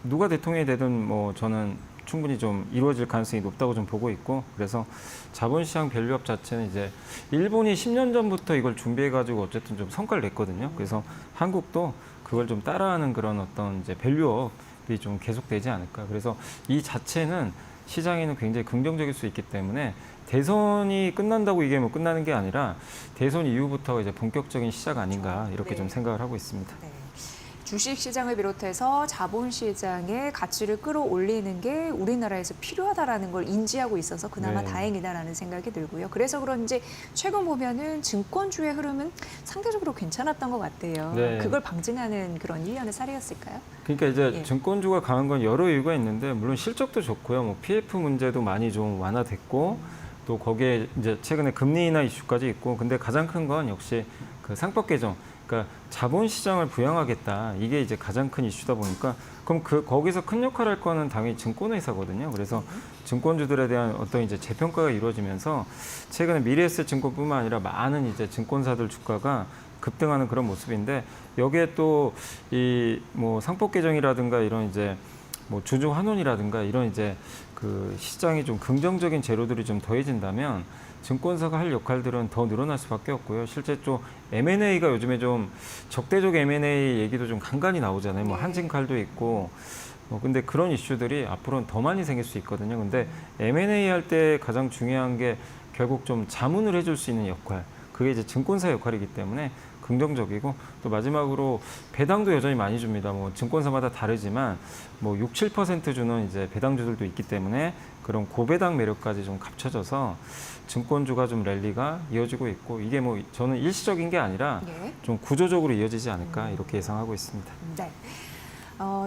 누가 대통령이 되든 저는 충분히 좀 이루어질 가능성이 높다고 좀 보고 있고 그래서 자본시장 밸류업 자체는 이제 일본이 10년 전부터 이걸 준비해가지고 어쨌든 좀 성과를 냈거든요. 그래서 한국도 그걸 좀 따라하는 그런 어떤 이제 밸류업이 좀 계속되지 않을까. 그래서 이 자체는 시장에는 굉장히 긍정적일 수 있기 때문에 대선이 끝난다고 이게 뭐 끝나는 게 아니라 대선 이후부터 이제 본격적인 시작 아닌가 이렇게 좀 생각을 하고 있습니다. 네. 주식 시장을 비롯해서 자본 시장의 가치를 끌어올리는 게 우리나라에서 필요하다라는 걸 인지하고 있어서 그나마 네. 다행이다라는 생각이 들고요. 그래서 그런지 최근 보면은 증권주의 흐름은 상대적으로 괜찮았던 것 같아요. 네. 그걸 방증하는 그런 일련의 사례였을까요? 그러니까 이제 예. 증권주가 강한 건 여러 이유가 있는데 물론 실적도 좋고요. 뭐 PF 문제도 많이 좀 완화됐고 또 거기에 이제 최근에 금리 인하 이슈까지 있고 근데 가장 큰 건 역시 그 상법 개정. 그러니까 자본 시장을 부양하겠다. 이게 이제 가장 큰 이슈다 보니까 그럼 거기서 큰 역할을 할 거는 당연히 증권회사거든요. 그래서 증권주들에 대한 어떤 이제 재평가가 이루어지면서 최근에 미래에셋증권뿐만 아니라 많은 이제 증권사들 주가가 급등하는 그런 모습인데 여기에 또 이 뭐 상법 개정이라든가 이런 이제 뭐 주주 환원이라든가 이런 이제 그 시장이 좀 긍정적인 재료들이 좀 더해진다면 증권사가 할 역할들은 더 늘어날 수밖에 없고요. 실제 좀 M&A가 요즘에 좀 적대적 M&A 얘기도 좀 간간히 나오잖아요. 뭐 한진칼도 있고. 근데 그런 이슈들이 앞으로는 더 많이 생길 수 있거든요. 근데 M&A 할 때 가장 중요한 게 결국 좀 자문을 해줄 수 있는 역할. 그게 이제 증권사 역할이기 때문에 긍정적이고 또 마지막으로 배당도 여전히 많이 줍니다. 뭐 증권사마다 다르지만 뭐 6, 7% 주는 이제 배당주들도 있기 때문에 그런 고배당 매력까지 좀 갖춰져서 증권주가 좀 랠리가 이어지고 있고 이게 뭐 저는 일시적인 게 아니라 예. 좀 구조적으로 이어지지 않을까 이렇게 예상하고 있습니다. 네.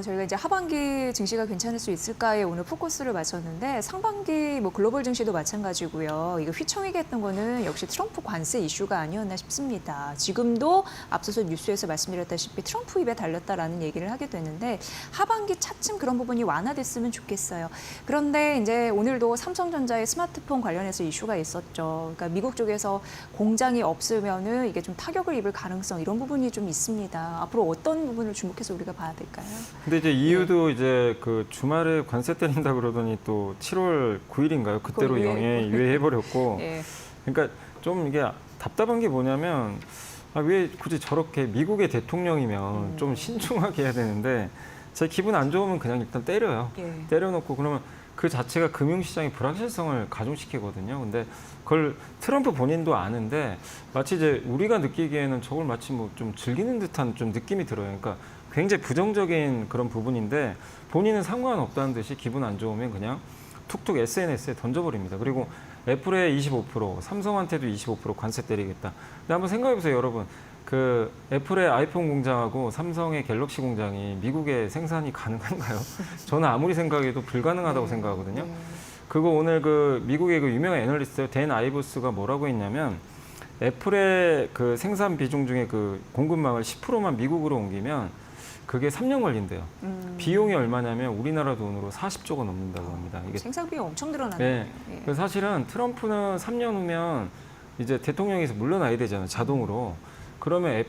저희가 이제 하반기 증시가 괜찮을 수 있을까에 오늘 포커스를 맞췄는데 상반기 뭐 글로벌 증시도 마찬가지고요. 이거 휘청이게 했던 거는 역시 트럼프 관세 이슈가 아니었나 싶습니다. 지금도 앞서서 뉴스에서 말씀드렸다시피 트럼프 입에 달렸다라는 얘기를 하게 되는데 하반기 차츰 그런 부분이 완화됐으면 좋겠어요. 그런데 이제 오늘도 삼성전자의 스마트폰 관련해서 이슈가 있었죠. 그러니까 미국 쪽에서 공장이 없으면은 이게 좀 타격을 입을 가능성 이런 부분이 좀 있습니다. 앞으로 어떤 부분을 주목해서 우리가 봐야 될까요? 근데 이제 이유도 이제 그 주말에 관세 때린다 그러더니 또 7월 9일인가요? 그때로 유예해버렸고. 예. 그러니까 좀 이게 답답한 게 뭐냐면 왜 굳이 저렇게 미국의 대통령이면 좀 신중하게 해야 되는데 제 기분 안 좋으면 그냥 일단 때려요. 예. 때려놓고 그러면 그 자체가 금융시장의 불확실성을 가중시키거든요. 근데 그걸 트럼프 본인도 아는데 마치 이제 우리가 느끼기에는 저걸 마치 뭐 좀 즐기는 듯한 좀 느낌이 들어요. 그러니까 굉장히 부정적인 그런 부분인데 본인은 상관없다는 듯이 기분 안 좋으면 그냥 툭툭 SNS에 던져버립니다. 그리고 애플에 25%, 삼성한테도 25% 관세 때리겠다. 근데 한번 생각해보세요, 여러분. 그 애플의 아이폰 공장하고 삼성의 갤럭시 공장이 미국에 생산이 가능한가요? 저는 아무리 생각해도 불가능하다고 생각하거든요. 그거 오늘 그 미국의 그 유명한 애널리스트 댄 아이브스가 뭐라고 했냐면 애플의 그 생산 비중 중에 그 공급망을 10%만 미국으로 옮기면 그게 3년 걸린대요. 비용이 얼마냐면 우리나라 돈으로 40조가 넘는다고 합니다. 이게 생산비 엄청 늘어나네요. 네. 예. 그래서 사실은 트럼프는 3년 후면 이제 대통령에서 물러나야 되잖아요. 자동으로. 그러면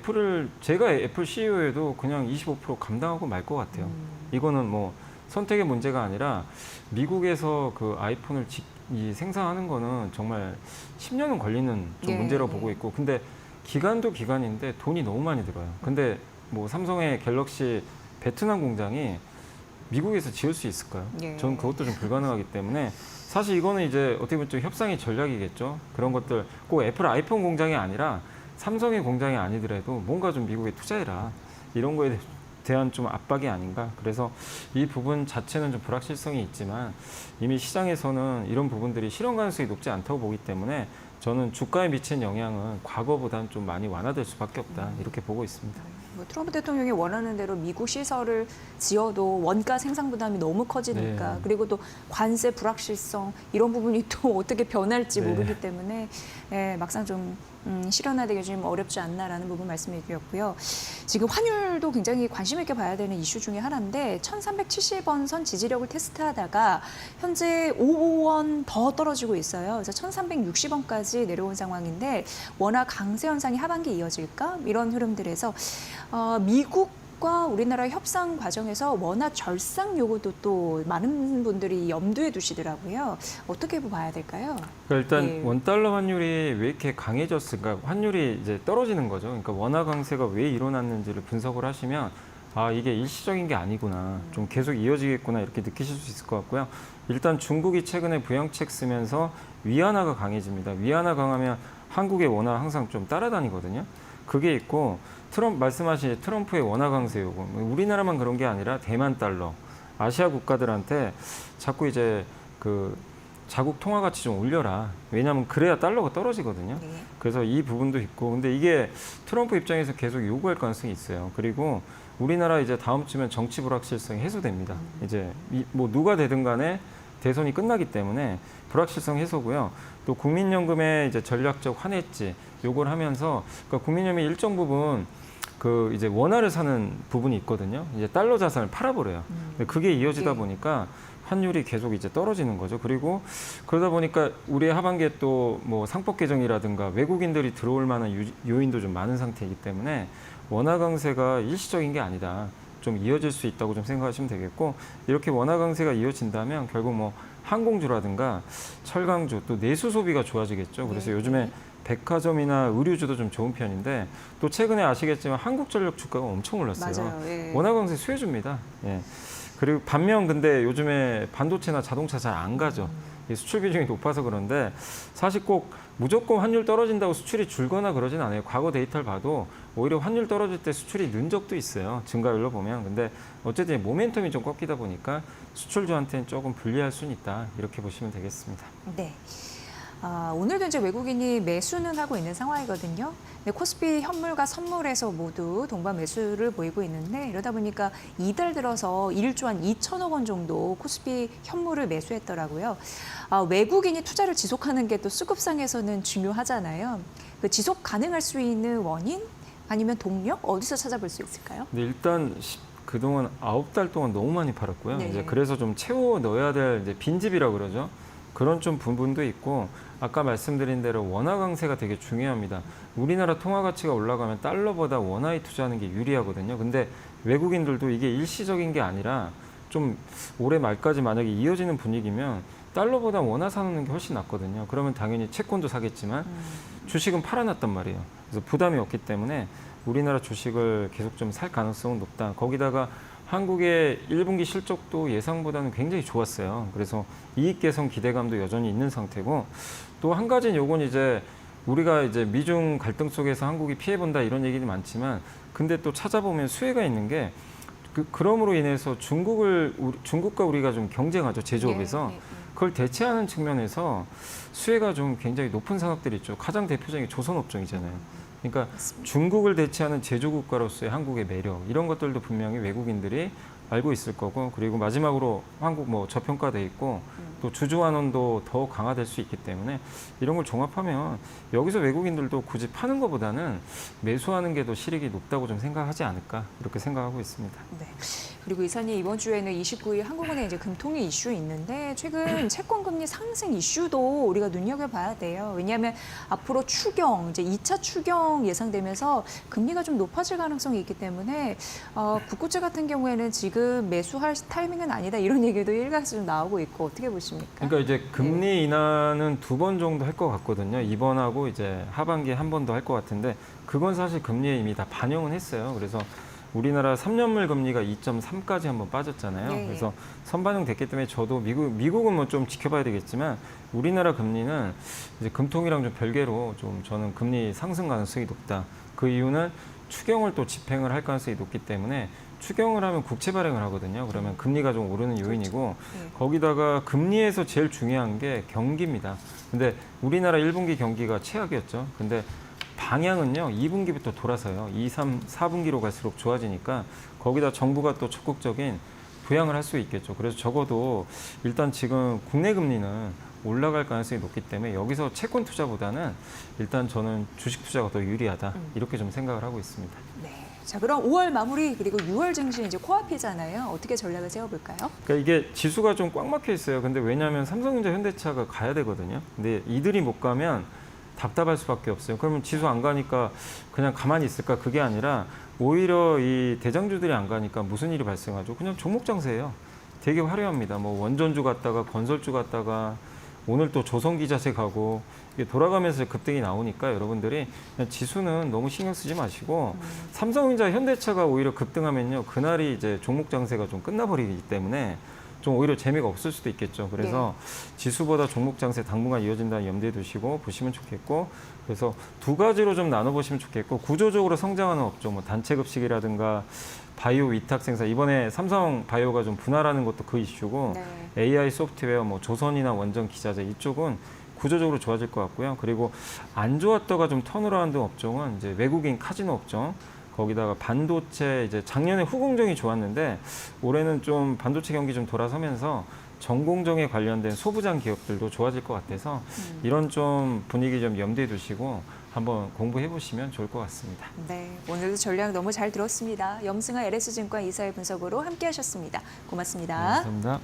제가 애플 CEO에도 그냥 25% 감당하고 말 것 같아요. 이거는 뭐 선택의 문제가 아니라 미국에서 그 아이폰을 생산하는 거는 정말 10년은 걸리는 좀 문제라고 보고 있고 근데 기간도 기간인데 돈이 너무 많이 들어요. 근데 뭐 삼성의 갤럭시 베트남 공장이 미국에서 지을 수 있을까요? 저는 그것도 좀 불가능하기 때문에 사실 이거는 이제 어떻게 보면 좀 협상의 전략이겠죠. 그런 것들 꼭 애플 아이폰 공장이 아니라 삼성의 공장이 아니더라도 뭔가 좀 미국에 투자해라. 이런 거에 대한 좀 압박이 아닌가. 그래서 이 부분 자체는 좀 불확실성이 있지만 이미 시장에서는 이런 부분들이 실현 가능성이 높지 않다고 보기 때문에 저는 주가에 미치는 영향은 과거보다는 좀 많이 완화될 수밖에 없다. 이렇게 보고 있습니다. 뭐 트럼프 대통령이 원하는 대로 미국 시설을 지어도 원가 생산 부담이 너무 커지니까 네. 그리고 또 관세 불확실성 이런 부분이 또 어떻게 변할지 네. 모르기 때문에 막상 좀 실현하기가 좀 어렵지 않나라는 부분 말씀해 주셨고요. 지금 환율도 굉장히 관심 있게 봐야 되는 이슈 중에 하나인데 1370원 선 지지력을 테스트하다가 현재 55원 더 떨어지고 있어요. 그래서 1360원까지 내려온 상황인데 워낙 강세 현상이 하반기에 이어질까? 이런 흐름들에서 미국과 우리나라 협상 과정에서 원화 절상 요구도 또 많은 분들이 염두에 두시더라고요. 어떻게 봐야 될까요? 그러니까 일단 예. 원달러 환율이 왜 이렇게 강해졌을까? 환율이 이제 떨어지는 거죠. 그러니까 원화 강세가 왜 일어났는지를 분석을 하시면 아, 이게 일시적인 게 아니구나. 좀 계속 이어지겠구나. 이렇게 느끼실 수 있을 것 같고요. 일단 중국이 최근에 부양책 쓰면서 위안화가 강해집니다. 위안화 강하면 한국의 원화 항상 좀 따라다니거든요. 그게 있고 말씀하신 트럼프의 원화 강세 요구. 우리나라만 그런 게 아니라 대만 달러, 아시아 국가들한테 자꾸 이제 그 자국 통화 가치 좀 올려라. 왜냐하면 그래야 달러가 떨어지거든요. 그래서 이 부분도 있고, 근데 이게 트럼프 입장에서 계속 요구할 가능성이 있어요. 그리고 우리나라 이제 다음 주면 정치 불확실성이 해소됩니다. 이제 뭐 누가 되든 간에 대선이 끝나기 때문에 불확실성 해소고요. 또 국민연금의 이제 전략적 환해지 요걸 하면서 그러니까 국민연금이 일정 부분 그 이제 원화를 사는 부분이 있거든요. 이제 달러 자산을 팔아버려요. 근데 그게 이어지다 보니까 환율이 계속 이제 떨어지는 거죠. 그리고 그러다 보니까 우리 하반기에 또 뭐 상법 개정이라든가 외국인들이 들어올 만한 요인도 좀 많은 상태이기 때문에 원화 강세가 일시적인 게 아니다. 좀 이어질 수 있다고 좀 생각하시면 되겠고, 이렇게 원화 강세가 이어진다면 결국 뭐 항공주라든가 철강주 또 내수 소비가 좋아지겠죠. 그래서 요즘에 백화점이나 의류주도 좀 좋은 편인데, 또 최근에 아시겠지만 한국전력 주가가 엄청 올랐어요. 맞아요. 예. 원화 강세 수혜주입니다. 예. 그리고 반면 근데 요즘에 반도체나 자동차 잘 안 가죠. 이 수출 비중이 높아서 그런데 사실 꼭 무조건 환율 떨어진다고 수출이 줄거나 그러진 않아요. 과거 데이터를 봐도 오히려 환율 떨어질 때 수출이 는 적도 있어요. 증가율로 보면. 근데 어쨌든 모멘텀이 좀 꺾이다 보니까 수출주한테는 조금 불리할 수는 있다. 이렇게 보시면 되겠습니다. 네. 오늘도 이제 외국인이 매수는 하고 있는 상황이거든요. 근데 코스피 현물과 선물에서 모두 동반 매수를 보이고 있는데, 이러다 보니까 이달 들어서 1조 한 2천억 원 정도 코스피 현물을 매수했더라고요. 외국인이 투자를 지속하는 게 또 수급상에서는 중요하잖아요. 그 지속 가능할 수 있는 원인 아니면 동력 어디서 찾아볼 수 있을까요? 근데 일단 그동안 9달 동안 너무 많이 팔았고요. 네. 이제 그래서 좀 채워 넣어야 될 이제 빈집이라고 그러죠. 그런 좀 부분도 있고, 아까 말씀드린 대로 원화 강세가 되게 중요합니다. 우리나라 통화 가치가 올라가면 달러보다 원화에 투자하는 게 유리하거든요. 근데 외국인들도 이게 일시적인 게 아니라 좀 올해 말까지 만약에 이어지는 분위기면 달러보다 원화 사는 게 훨씬 낫거든요. 그러면 당연히 채권도 사겠지만 주식은 팔아놨단 말이에요. 그래서 부담이 없기 때문에 우리나라 주식을 계속 좀 살 가능성은 높다. 거기다가 한국의 1분기 실적도 예상보다는 굉장히 좋았어요. 그래서 이익 개선 기대감도 여전히 있는 상태고, 또 한 가지는 요건 이제 우리가 이제 미중 갈등 속에서 한국이 피해본다 이런 얘기도 많지만, 근데 또 찾아보면 수혜가 있는 게 그럼으로 인해서 중국과 우리가 좀 경쟁하죠, 제조업에서. 그걸 대체하는 측면에서 수혜가 좀 굉장히 높은 산업들이 있죠. 가장 대표적인 게 조선업종이잖아요. 그러니까 중국을 대체하는 제조국가로서의 한국의 매력, 이런 것들도 분명히 외국인들이 알고 있을 거고, 그리고 마지막으로 한국 뭐 저평가돼 있고 또 주주환원도 더 강화될 수 있기 때문에 이런 걸 종합하면 여기서 외국인들도 굳이 파는 것보다는 매수하는 게 더 실익이 높다고 좀 생각하지 않을까, 이렇게 생각하고 있습니다. 네. 그리고 이사님, 이번 주에는 29일 한국은행 이제 금통위 이슈 있는데, 최근 채권금리 상승 이슈도 우리가 눈여겨봐야 돼요. 왜냐하면 앞으로 추경, 이제 2차 추경 예상되면서 금리가 좀 높아질 가능성이 있기 때문에 국고채 같은 경우에는 지금 매수할 타이밍은 아니다, 이런 얘기도 일각에서 좀 나오고 있고, 어떻게 보십니까? 그러니까 이제 금리 인하는 2번 정도 할 것 같거든요. 이번하고 이제 하반기에 한 번 더 할 것 같은데, 그건 사실 금리에 이미 다 반영은 했어요. 그래서 우리나라 3년물 금리가 2.3까지 한번 빠졌잖아요. 네. 그래서 선반영 됐기 때문에 저도 미국은 뭐 좀 지켜봐야 되겠지만, 우리나라 금리는 이제 금통이랑 좀 별개로 좀 저는 금리 상승 가능성이 높다. 그 이유는 추경을 또 집행을 할 가능성이 높기 때문에, 추경을 하면 국채 발행을 하거든요. 그러면 금리가 좀 오르는 요인이고, 거기다가 금리에서 제일 중요한 게 경기입니다. 근데 우리나라 1분기 경기가 최악이었죠. 근데 방향은요, 2분기부터 돌아서요. 2, 3, 4분기로 갈수록 좋아지니까 거기다 정부가 또 적극적인 부양을 할 수 있겠죠. 그래서 적어도 일단 지금 국내 금리는 올라갈 가능성이 높기 때문에 여기서 채권 투자보다는 일단 저는 주식 투자가 더 유리하다, 이렇게 좀 생각을 하고 있습니다. 네. 자, 그럼 5월 마무리 그리고 6월 증시 이제 코앞이잖아요. 어떻게 전략을 세워볼까요? 그러니까 이게 지수가 좀 꽉 막혀 있어요. 근데 왜냐하면 삼성전자, 현대차가 가야 되거든요. 근데 이들이 못 가면 답답할 수밖에 없어요. 그러면 지수 안 가니까 그냥 가만히 있을까? 그게 아니라 오히려 이 대장주들이 안 가니까 무슨 일이 발생하죠? 그냥 종목 장세예요. 되게 화려합니다. 뭐 원전주 갔다가 건설주 갔다가 오늘 또 조선기자재 가고 이게 돌아가면서 급등이 나오니까 여러분들이 그냥 지수는 너무 신경 쓰지 마시고 삼성전자, 현대차가 오히려 급등하면요 그날이 이제 종목 장세가 좀 끝나버리기 때문에 좀 오히려 재미가 없을 수도 있겠죠. 그래서 지수보다 종목 장세 당분간 이어진다는 염두에 두시고 보시면 좋겠고, 그래서 두 가지로 좀 나눠보시면 좋겠고, 구조적으로 성장하는 업종, 뭐 단체 급식이라든가 바이오 위탁 생산, 이번에 삼성 바이오가 좀 분할하는 것도 그 이슈고, AI 소프트웨어, 뭐 조선이나 원전 기자재 이쪽은 구조적으로 좋아질 것 같고요. 그리고 안 좋았다가 좀 턴어라운드 업종은 이제 외국인 카지노 업종, 거기다가 반도체, 이제 작년에 후공정이 좋았는데 올해는 좀 반도체 경기 좀 돌아서면서 전공정에 관련된 소부장 기업들도 좋아질 것 같아서 이런 좀 분위기 좀 염두에 두시고 한번 공부해 보시면 좋을 것 같습니다. 네, 오늘도 전략 너무 잘 들었습니다. 염승아 LS증권 이사의 분석으로 함께하셨습니다. 고맙습니다. 감사합니다.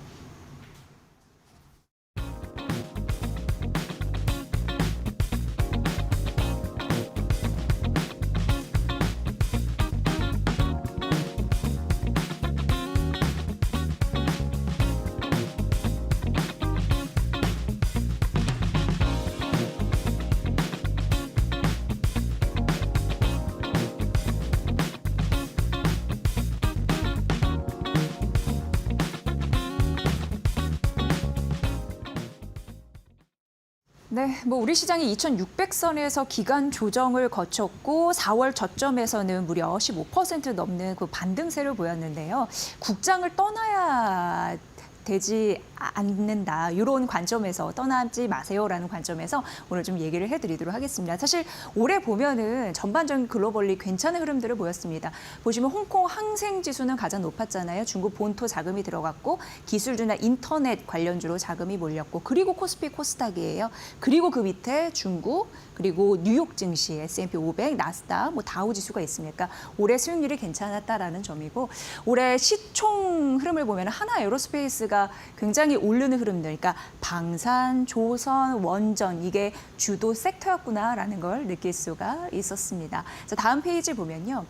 네, 뭐 우리 시장이 2,600선에서 기간 조정을 거쳤고 4월 저점에서는 무려 15% 넘는 그 반등세를 보였는데요. 국장을 떠나야 되지 않는다. 이런 관점에서 떠나지 마세요라는 관점에서 오늘 좀 얘기를 해드리도록 하겠습니다. 사실 올해 보면은 전반적인 글로벌리 괜찮은 흐름들을 보였습니다. 보시면 홍콩 항생지수는 가장 높았잖아요. 중국 본토 자금이 들어갔고 기술주나 인터넷 관련주로 자금이 몰렸고 그리고 코스피 코스닥이에요. 그리고 그 밑에 중국 그리고 뉴욕 증시, S&P 500, 나스닥, 뭐 다우지수가 있으니까 올해 수익률이 괜찮았다라는 점이고 올해 시총 흐름을 보면 하나 에어로스페이스가 굉장히 오르는 흐름들, 그러니까 방산, 조선, 원전 이게 주도 섹터였구나라는 걸 느낄 수가 있었습니다. 자, 다음 페이지 보면요.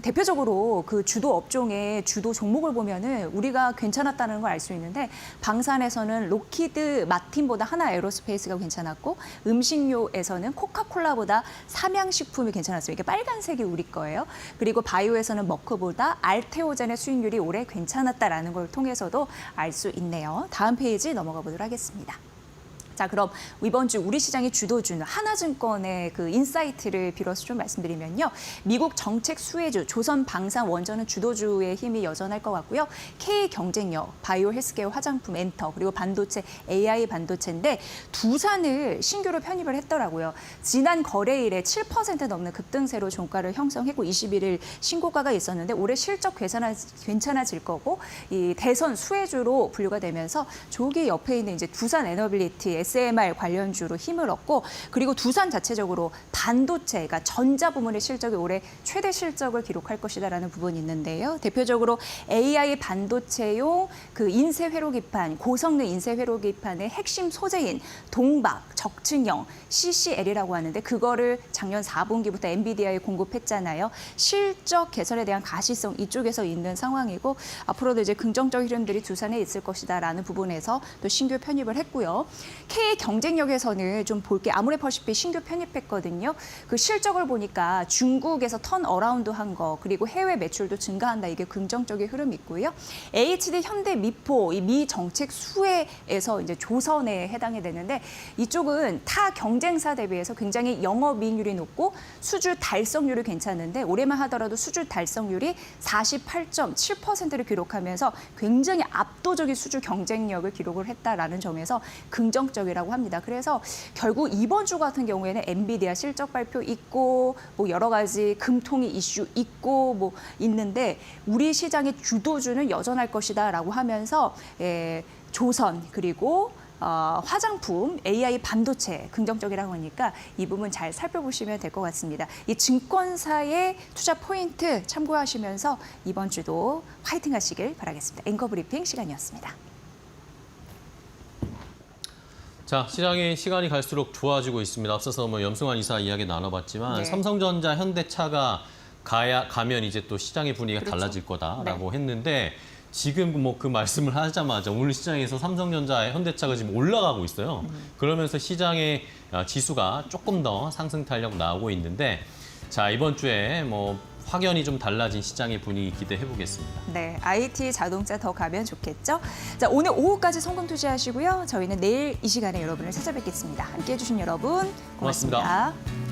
대표적으로 그 주도 업종의 주도 종목을 보면은 우리가 괜찮았다는 걸 알 수 있는데 방산에서는 로키드 마틴보다 하나 에어로스페이스가 괜찮았고 음식료에서는 코카콜라보다 삼양식품이 괜찮았어요. 이게 빨간색이 우리 거예요. 그리고 바이오에서는 머크보다 알테오젠의 수익률이 올해 괜찮았다라는 걸 통해서도 알 수 있네요. 다음 페이지 넘어가 보도록 하겠습니다. 자, 그럼 이번 주 우리 시장의 주도주는 하나증권의 그 인사이트를 빌어서 좀 말씀드리면요. 미국 정책 수혜주, 조선 방산 원전은 주도주의 힘이 여전할 것 같고요. K 경쟁력, 바이오 헬스케어 화장품 엔터, 그리고 반도체 AI 반도체인데 두산을 신규로 편입을 했더라고요. 지난 거래일에 7% 넘는 급등세로 종가를 형성했고 21일 신고가가 있었는데 올해 실적 괜찮아질 거고 이 대선 수혜주로 분류가 되면서 저기 옆에 있는 이제 두산 에너빌리티 SMR 관련주로 힘을 얻고 그리고 두산 자체적으로 반도체, 그러니까 전자 부문의 실적이 올해 최대 실적을 기록할 것이다라는 부분이 있는데요. 대표적으로 AI 반도체용 그 인쇄 회로기판, 고성능 인쇄 회로기판의 핵심 소재인 동박, 적층형, CCL이라고 하는데 그거를 작년 4분기부터 엔비디아에 공급했잖아요. 실적 개선에 대한 가시성 이쪽에서 있는 상황이고 앞으로도 이제 긍정적 흐름들이 두산에 있을 것이다라는 부분에서 또 신규 편입을 했고요. K 경쟁력에서는 좀 볼 게 아모레퍼시픽 신규 편입했거든요. 그 실적을 보니까 중국에서 턴 어라운드 한 거 그리고 해외 매출도 증가한다. 이게 긍정적인 흐름이 있고요. HD 현대 미포 이 미 정책 수혜에서 이제 조선에 해당이 되는데 이쪽은 타 경쟁사 대비해서 굉장히 영업이익률이 높고 수주 달성률이 괜찮은데 올해만 하더라도 수주 달성률이 48.7%를 기록하면서 굉장히 압도적인 수주 경쟁력을 기록을 했다라는 점에서 긍정적이라고 합니다. 그래서 결국 이번 주 같은 경우에는 엔비디아 실적 발표 있고 뭐 여러 가지 금통위 이슈 있고 뭐 있는데 우리 시장의 주도주는 여전할 것이다라고 하면서 조선 그리고 화장품, AI 반도체 긍정적이라고 하니까 이 부분 잘 살펴보시면 될 것 같습니다. 이 증권사의 투자 포인트 참고하시면서 이번 주도 화이팅 하시길 바라겠습니다. 앵커 브리핑 시간이었습니다. 자, 시간이 갈수록 좋아지고 있습니다. 앞서서 뭐 염승환 이사 이야기 나눠봤지만 삼성전자, 현대차가 가면 이제 또 시장의 분위기가 그렇죠. 달라질 거다라고 했는데 지금 뭐 그 말씀을 하자마자 오늘 시장에서 삼성전자, 현대차가 지금 올라가고 있어요. 그러면서 시장의 지수가 조금 더 상승 탄력 나오고 있는데 자, 이번 주에 뭐 확연히 좀 달라진 시장의 분위기 기대해 보겠습니다. 네, IT 자동차 더 가면 좋겠죠? 자, 오늘 오후까지 성금 투자하시고요. 저희는 내일 이 시간에 여러분을 찾아뵙겠습니다. 함께해 주신 여러분 고맙습니다. 고맙습니다.